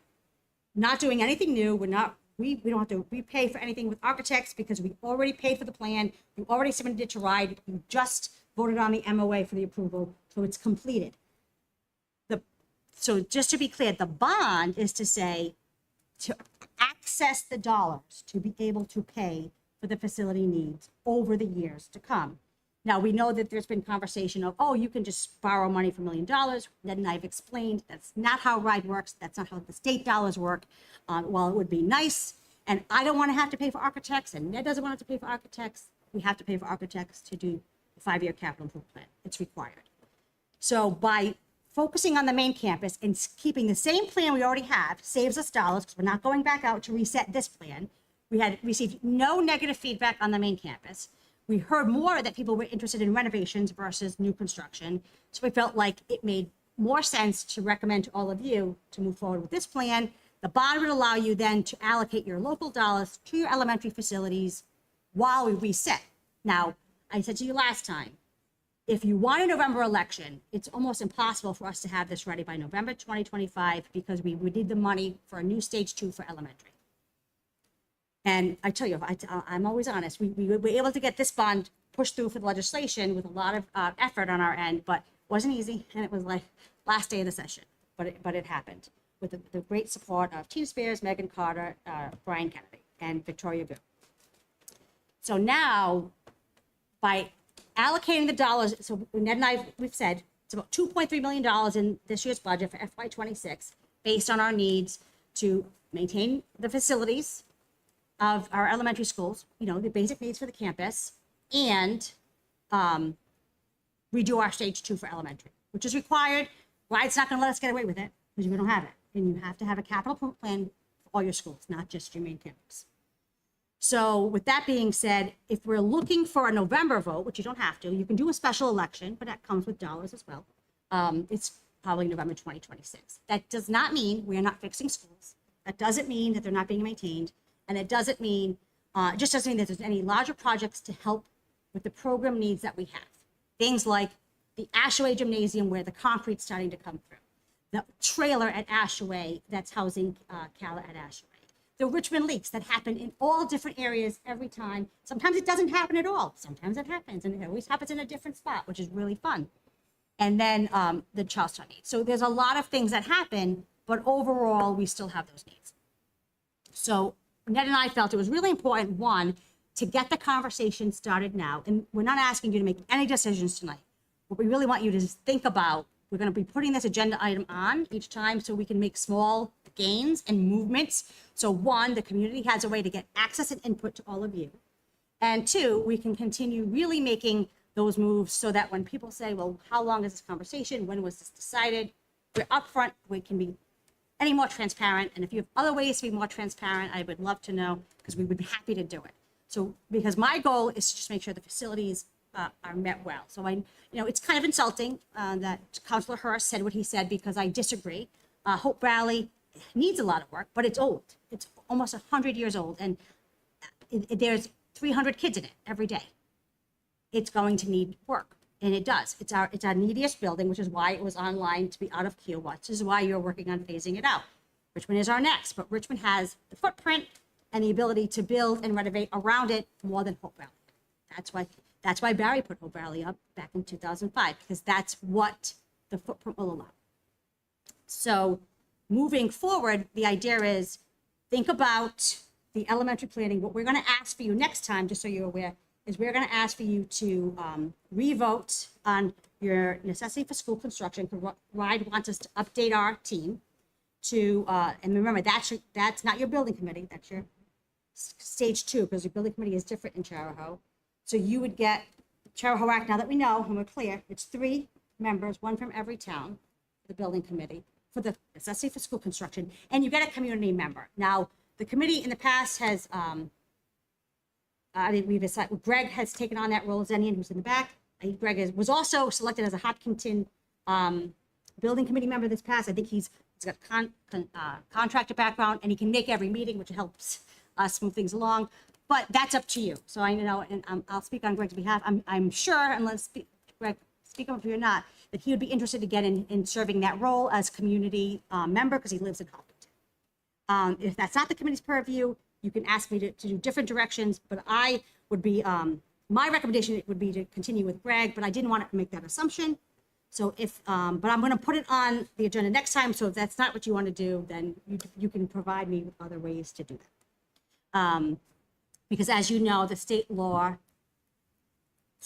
not doing anything new. We don't have to repay for anything with architects because we already paid for the plan. You already submitted it to RIDE. You just voted on the MOA for the approval. So it's completed. So just to be clear, the bond is to say, to access the dollars to be able to pay for the facility needs over the years to come. Now, we know that there's been conversation of, oh, you can just borrow money for $1 million. Ned and I have explained that's not how RIDE works. That's not how the state dollars work. While it would be nice, and I don't want to have to pay for architects, and Ned doesn't want to pay for architects, we have to pay for architects to do the 5-year capital improvement plan. It's required. So by focusing on the main campus and keeping the same plan we already have saves us dollars because we're not going back out to reset this plan. We had received no negative feedback on the main campus. We heard more that people were interested in renovations versus new construction. So we felt like it made more sense to recommend to all of you to move forward with this plan. The bond would allow you then to allocate your local dollars to your elementary facilities while we reset. Now, I said to you last time, if you want a November election, it's almost impossible for us to have this ready by November 2025 because we need the money for a new stage 2 for elementary. And I tell you, I'm always honest. We were able to get this bond pushed through for the legislation with a lot of effort on our end, but it wasn't easy. And it was like last day of the session, but it happened with the great support of Tina Spears, Megan Carter, Brian Kennedy, and Victoria Gu. So now, by allocating the dollars, so Ned and I, we've said, it's about $2.3 million in this year's budget for FY26, based on our needs to maintain the facilities of our elementary schools, the basic needs for the campus, and redo our stage 2 for elementary, which is required. RIDE's not going to let us get away with it because we don't have it. And you have to have a capital improvement plan for all your schools, not just your main campus. So with that being said, if we're looking for a November vote, which you don't have to, you can do a special election, but that comes with dollars as well. It's probably November 2026. That does not mean we are not fixing schools. That doesn't mean that they're not being maintained. And it doesn't mean, it just doesn't mean that there's any larger projects to help with the program needs that we have. Things like the Ashaway Gymnasium where the concrete's starting to come through. The trailer at Ashaway that's housing Cala at Ashaway. The Richmond leaks that happen in all different areas every time. Sometimes it doesn't happen at all. Sometimes it happens, and it always happens in a different spot, which is really fun. And then the Charlestown needs. So there's a lot of things that happen, but overall, we still have those needs. So Ned and I felt it was really important, one, to get the conversation started now. And we're not asking you to make any decisions tonight. What we really want you to think about, we're going to be putting this agenda item on each time so we can make small gains and movements. So one, the community has a way to get access and input to all of you. And two, we can continue really making those moves so that when people say, well, how long is this conversation? When was this decided? We're upfront, we can be any more transparent. And if you have other ways to be more transparent, I would love to know because we would be happy to do it. So because my goal is to just make sure the facilities are met well. So it's kind of insulting that Councilor Hurst said what he said because I disagree. Hope Valley needs a lot of work, but it's old. It's almost 100 years old, and there's 300 kids in it every day. It's going to need work, and it does. It's our neediest building, which is why it was online to be out of queue, which is why you're working on phasing it out. Richmond is our next, but Richmond has the footprint and the ability to build and renovate around it more than Hope Valley. That's why Barry put Hope Valley up back in 2005, because that's what the footprint will allow. So moving forward, the idea is think about the elementary planning. What we're going to ask for you next time, just so you're aware, is we're going to ask for you to re-vote on your necessity for school construction. RIDE wants us to update our team to, and remember, that's not your building committee, that's your stage 2, because your building committee is different in Charahoe. So you would get Charahoe Act, now that we know, and we're clear, it's 3 members, 1 from every town, the building committee, for the necessity for school construction, and you get a community member. Now, the committee in the past has, Greg has taken on that role, Zenian, who's in the back. Greg was also selected as a Hopkinton building committee member this past. I think he's He's got contractor background, and he can make every meeting, which helps us move things along. But that's up to you. So I know, and I'll speak on Greg's behalf. I'm sure, unless Greg, speak up if you're not, that he would be interested again in serving that role as community member because he lives in Hopkinton. If that's not the committee's purview, you can ask me to do different directions, but I would be, my recommendation would be to continue with Greg, but I didn't want to make that assumption. So if, but I'm going to put it on the agenda next time. So if that's not what you want to do, then you can provide me with other ways to do that. Because as you know, the state law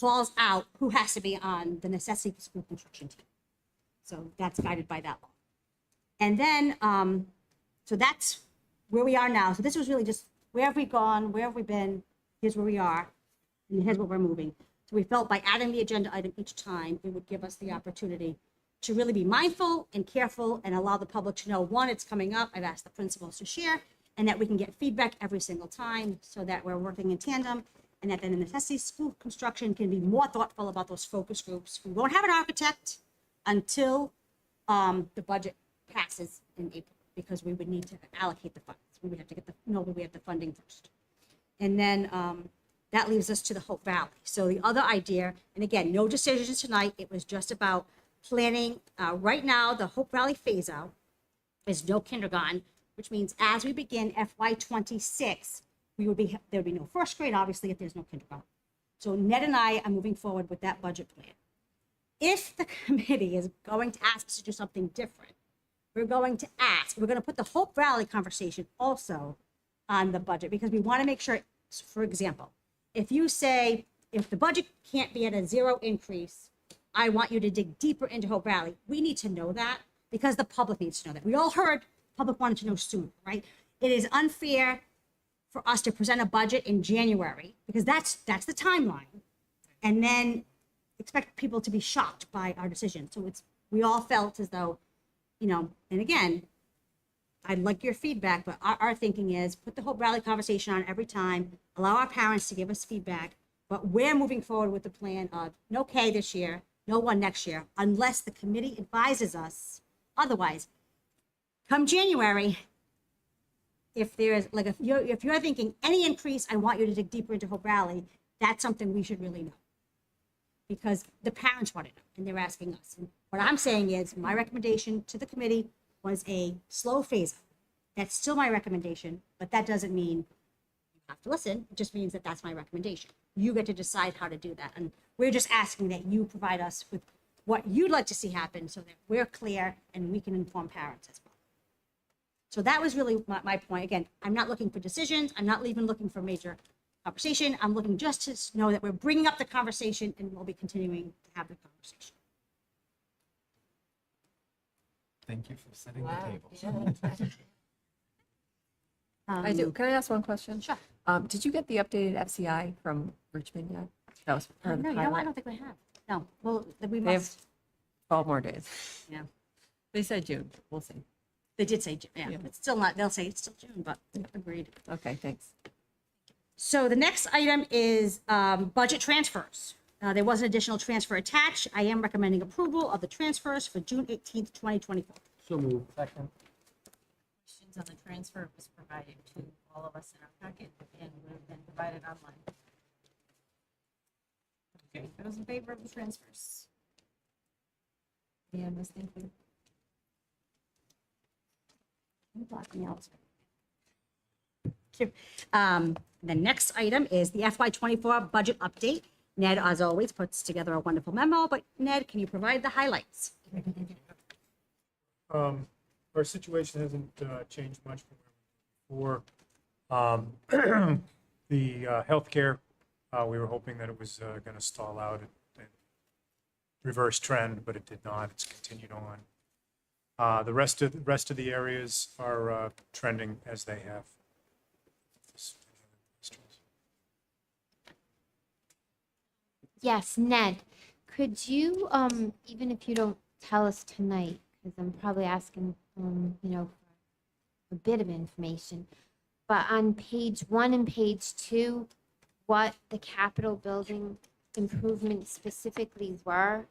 calls out who has to be on the necessity for school construction team. So that's guided by that law. And then, so that's where we are now. So this was really just where have we gone, where have we been, here's where we are, and here's where we're moving. So we felt by adding the agenda item each time, it would give us the opportunity to really be mindful and careful and allow the public to know, one, it's coming up, I've asked the principals to share, and that we can get feedback every single time so that we're working in tandem, and that then the necessity school construction can be more thoughtful about those focus groups. We won't have an architect until the budget passes in April, because we would need to allocate the funds. We would have to we have the funding first. And then that leaves us to the Hope Valley. So the other idea, and again, no decisions tonight, it was just about planning. Right now, the Hope Valley phase out is no kindergarten, which means as we begin FY26, there would be no first grade, obviously, if there's no kindergarten. So Ned and I are moving forward with that budget plan. If the committee is going to ask us to do something different, we're going to put the Hope Valley conversation also on the budget, because we want to make sure, for example, if you say, if the budget can't be at a 0 increase, I want you to dig deeper into Hope Valley. We need to know that because the public needs to know that. We all heard public wanted to know sooner, right? It is unfair for us to present a budget in January, because that's the timeline, and then expect people to be shocked by our decision. So we all felt as though, and again, I'd like your feedback, but our thinking is put the Hope Valley conversation on every time, allow our parents to give us feedback, but we're moving forward with the plan of no K this year, no 1 next year, unless the committee advises us otherwise. Come January, if you're thinking any increase, I want you to dig deeper into Hope Valley, that's something we should really know. Because the parents want to know, and they're asking us. And what I'm saying is, my recommendation to the committee was a slow phase. That's still my recommendation, but that doesn't mean you have to listen. It just means that that's my recommendation. You get to decide how to do that. And we're just asking that you provide us with what you'd like to see happen so that we're clear and we can inform parents as well. So that was really my point. Again, I'm not looking for decisions. I'm not even looking for major conversation. I'm looking just to know that we're bringing up the conversation, and we'll be continuing to have the conversation. Thank you for setting the table. I do. Can I ask one question? Sure. Did you get the updated FCI from Richmond yet? That was part of the No, I pilot. don't think we have. No, well, we They have must. 12 more days. Yeah, They said June. We'll see. they did say June. Yeah, Yeah. it's still not. They'll say it's still June, but agreed. Okay, thanks. So the next item is budget transfers. There was an additional transfer attached. I am recommending approval of the transfers for June 18th, 2024. So moved. Second. Questions on the transfer was provided to all of us in our packet and would have been provided online. Okay, those in favor of the transfers? Unanimous, thank you. You blocked me out. The next item is the FY24 budget update. Ned, as always, puts together a wonderful memo, but Ned, can you provide the highlights? Our situation hasn't changed much from where we were before. The healthcare, we were hoping that it was going to stall out and reverse trend, but it did not. It's continued on. The rest of the areas are trending as they have. Yes, Ned, could you, even if you don't tell us tonight, because I'm probably asking, for a bit of information, but on page 1 and page 2, what the Capitol building improvements specifically were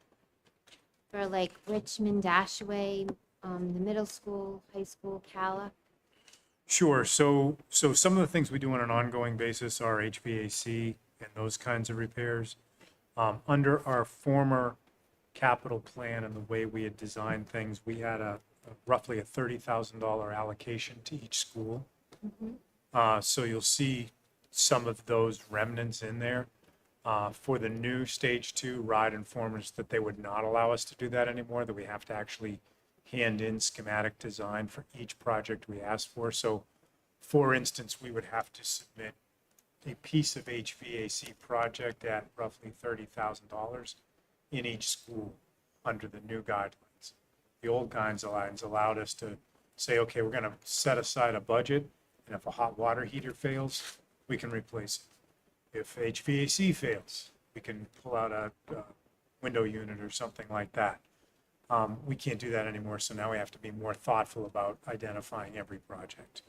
for like Richmond, Dashaway, the middle school, high school, CALA? Sure. So some of the things we do on an ongoing basis are HVAC and those kinds of repairs. Under our former capital plan and the way we had designed things, we had roughly a $30,000 allocation to each school. So you'll see some of those remnants in there. For the new stage 2, Ride informed us that they would not allow us to do that anymore, that we have to actually hand in schematic design for each project we ask for. So, for instance, we would have to submit a piece of HVAC project at roughly $30,000 in each school under the new guidelines. The old guidelines allowed us to say, okay, we're going to set aside a budget, and if a hot water heater fails, we can replace it. If HVAC fails, we can pull out a window unit or something like that. We can't do that anymore, so now we have to be more thoughtful about identifying every project.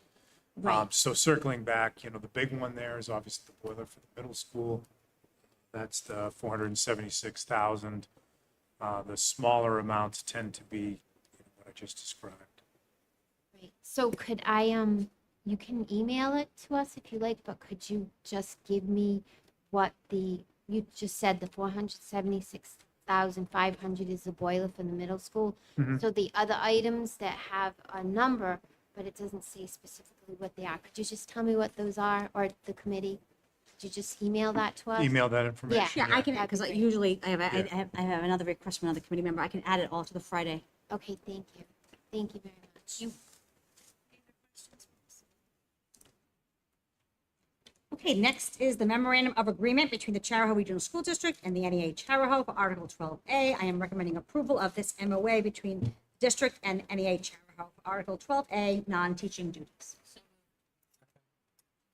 So circling back, the big one there is obviously the boiler for the middle school. That's the $476,000. The smaller amounts tend to be what I just described. Right. So could I, you can email it to us if you like, but could you just give me what you just said the 476,500 is the boiler for the middle school. So the other items that have a number, but it doesn't say specifically what they are. Could you just tell me what those are, or the committee? Could you just email that to us? Email that information. Yeah, I can, That'd be because great. usually I have another request from another committee member. I can add it all to the Friday. Okay, thank you. Thank you very much. Okay, next is the memorandum of agreement between the Charahoe Regional School District and the NEA Charahoe for Article 12A. I am recommending approval of this MOA between district and NEA Charahoe for Article 12A, non-teaching duties.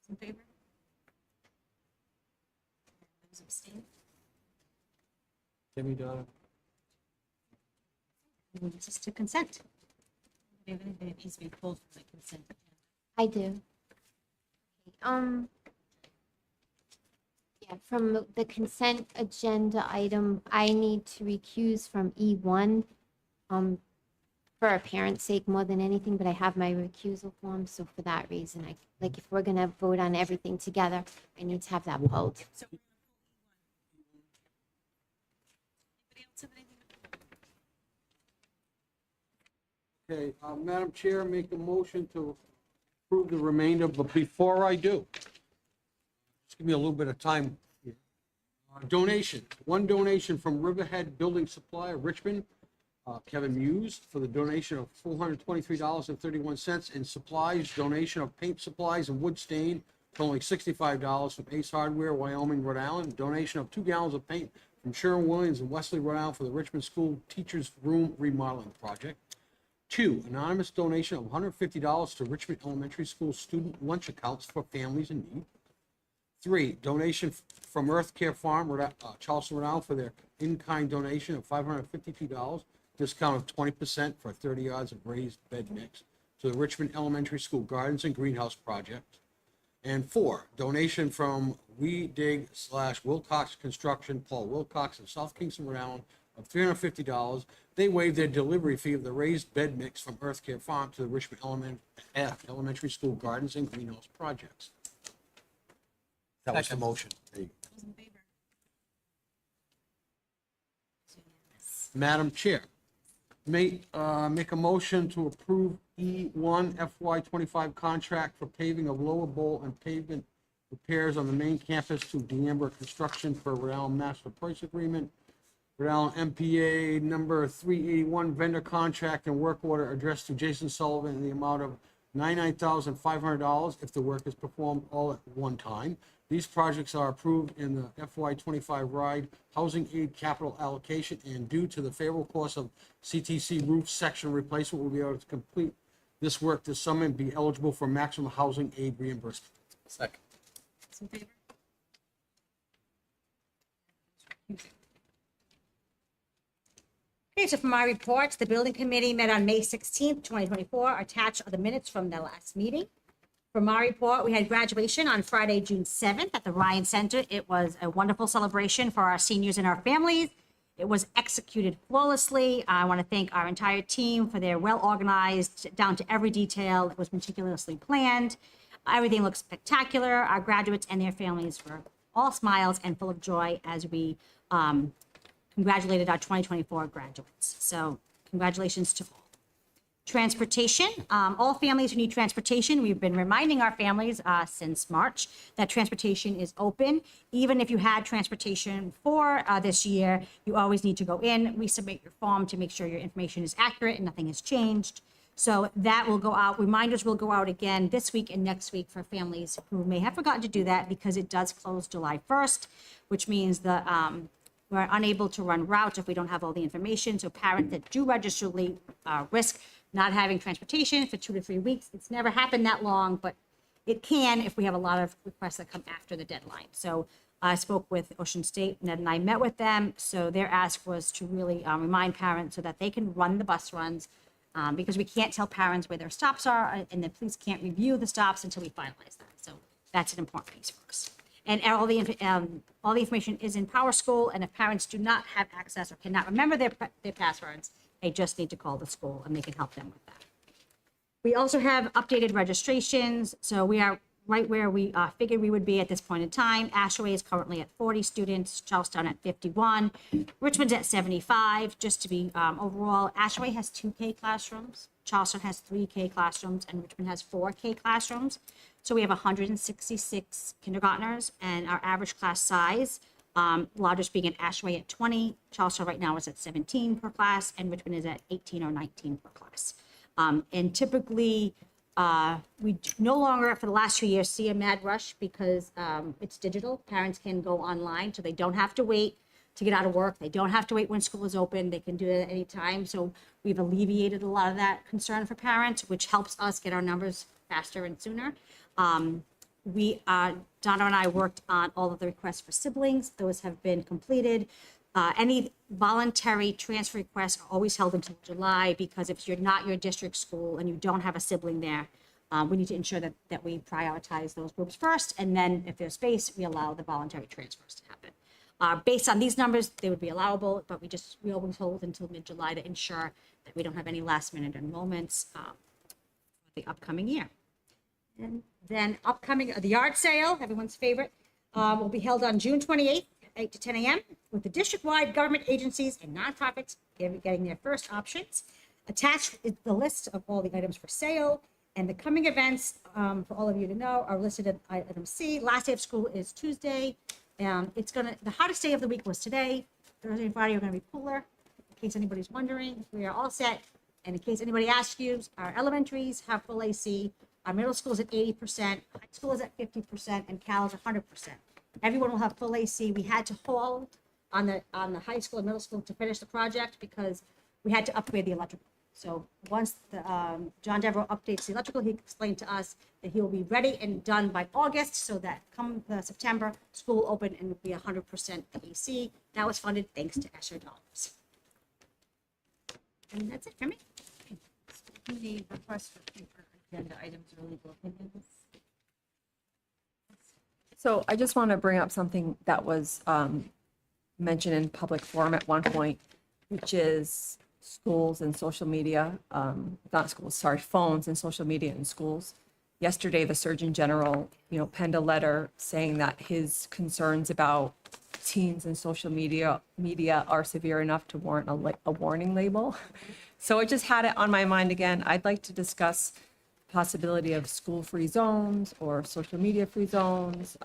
In favor? Those abstain? Debbie, Donna? This is to consent. Do you have anything that needs to be pulled from the consent agenda? I do. Yeah, from the consent agenda item, I need to recuse from E1, for our parents' sake more than anything, but I have my recusal form, so for that reason, if we're gonna vote on everything together, I need to have that pulled. So anybody else have anything to Okay, Madam Chair, make a motion to approve the remainder, but before I do, just give me a little bit of time here. Donation, one donation from Riverhead Building Supply of Richmond, Kevin Muse, for the donation of $423.31, and supplies, donation of paint supplies and wood stain totaling $65 from Ace Hardware, Wyoming, Rhode Island, donation of 2 gallons of paint from Sharon Williams and Wesley, Rhode Island, for the Richmond School Teachers Room Remodeling Project. 2, anonymous donation of $150 to Richmond Elementary School student lunch accounts for families in need. 3, donation from Earth Care Farm, Charleston, Rhode Island, for their in-kind donation of $552, discount of 20% for 30 yards of raised bed mix to the Richmond Elementary School Gardens and Greenhouse Project. And 4, donation from We Dig / Wilcox Construction, Paul Wilcox of South Kingston, Rhode Island, of $350. They waived their delivery fee of the raised bed mix from Earth Care Farm to the Richmond Elementary School Gardens and Greenhouse Projects. That was the motion. There you go. those in favor? It's unanimous. Madam Chair, make a motion to approve E1 FY25 contract for paving of Lower Bowl and pavement repairs on the main campus to D'Amber Construction per Rhode Island Master Price Agreement. Rhode Island MPA number 381 vendor contract and work order addressed to Jason Sullivan in the amount of $99,500 if the work is performed all at one time. These projects are approved in the FY25 RIDE Housing Aid Capital Allocation, and due to the favorable cost of CTC roof section replacement, we'll be able to complete this work this summer and be eligible for maximum housing aid reimbursement. Second. Those in favor? Okay, so for my reports, the building committee met on May 16th, 2024. Attached are the minutes from the last meeting. For my report, we had graduation on Friday, June 7th at the Ryan Center. It was a wonderful celebration for our seniors and our families. It was executed flawlessly. I want to thank our entire team for their well-organized, down to every detail. It was meticulously planned. Everything looks spectacular. Our graduates and their families were all smiles and full of joy as we congratulated our 2024 graduates. So congratulations to all. Transportation, all families who need transportation, we've been reminding our families since March that transportation is open. Even if you had transportation for this year, you always need to go in, resubmit your form to make sure your information is accurate and nothing has changed. So that will go out, reminders will go out again this week and next week for families who may have forgotten to do that because it does close July 1st, which means the we're unable to run routes if we don't have all the information. So parents that do register late risk not having transportation for 2 to 3 weeks. It's never happened that long, but it can if we have a lot of requests that come after the deadline. So I spoke with Ocean State, Ned and I met with them. So their ask was to really remind parents so that they can run the bus runs because we can't tell parents where their stops are and the police can't review the stops until we finalize that. So that's an important piece for us. And all the information is in PowerSchool, and if parents do not have access or cannot remember their passwords, they just need to call the school and they can help them with that. We also have updated registrations, so we are right where we figured we would be at this point in time. Ashaway is currently at 40 students, Charlestown at 51, Richmond's at 75. Just to be overall, Ashaway has 2K classrooms, Charleston has 3K classrooms, and Richmond has 4K classrooms. So we have 166 kindergartners, and our average class size, largest being at Ashaway at 20, Charleston right now is at 17 per class, and Richmond is at 18 or 19 per class. And typically, we no longer, for the last 2 years, see a mad rush because it's digital. Parents can go online, so they don't have to wait to get out of work. They don't have to wait when school is open. They can do it at any time. So we've alleviated a lot of that concern for parents, which helps us get our numbers faster and sooner. Donna and I worked on all of the requests for siblings. Those have been completed. Any voluntary transfer requests are always held until July because if you're not your district school and you don't have a sibling there, we need to ensure that we prioritize those groups first. And then if there's space, we allow the voluntary transfers to happen. Based on these numbers, they would be allowable, but we always hold until mid-July to ensure that we don't have any last-minute enrollments for the upcoming year. And then upcoming, the yard sale, everyone's favorite, will be held on June 28th, 8 to 10 a.m. with the district-wide government agencies and nonprofits getting their first options. Attached is the list of all the items for sale, and the coming events, for all of you to know, are listed at item C. Last day of school is Tuesday. The hottest day of the week was today. Thursday and Friday are going to be cooler. In case anybody's wondering, we are all set. And in case anybody asks you, our elementaries have full AC. Our middle school is at 80%, high school is at 50%, and Cal is 100%. Everyone will have full AC. We had to hold on the high school and middle school to finish the project because we had to upgrade the electrical. So once John Devereaux updates the electrical, he explained to us that he will be ready and done by August so that come September, school will open and will be 100% AC. That was funded thanks to ESSER dollars. And that's it for me. The request for future agenda items or legal opinions. So I just want to bring up something that was mentioned in public forum at one point, which is schools and social media, not schools, sorry, phones and social media in schools. Yesterday, the Surgeon General, penned a letter saying that his concerns about teens and social media are severe enough to warrant a warning label. So I just had it on my mind again. I'd like to discuss possibility of school-free zones or social media-free zones.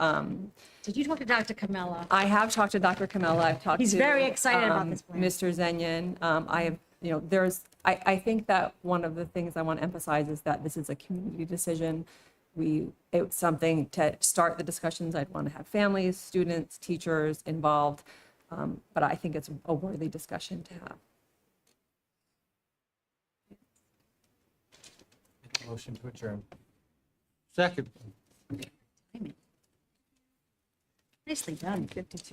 Did you talk to Dr. Camella? I have talked to Dr. Camella. I've talked He's to very excited about this plan. Mr. Zenyan. I think that one of the things I want to emphasize is that this is a community decision. It's something to start the discussions. I'd want to have families, students, teachers involved, but I think it's a worthy discussion to have. Motion to adjourn. Second. Nicely done. 52.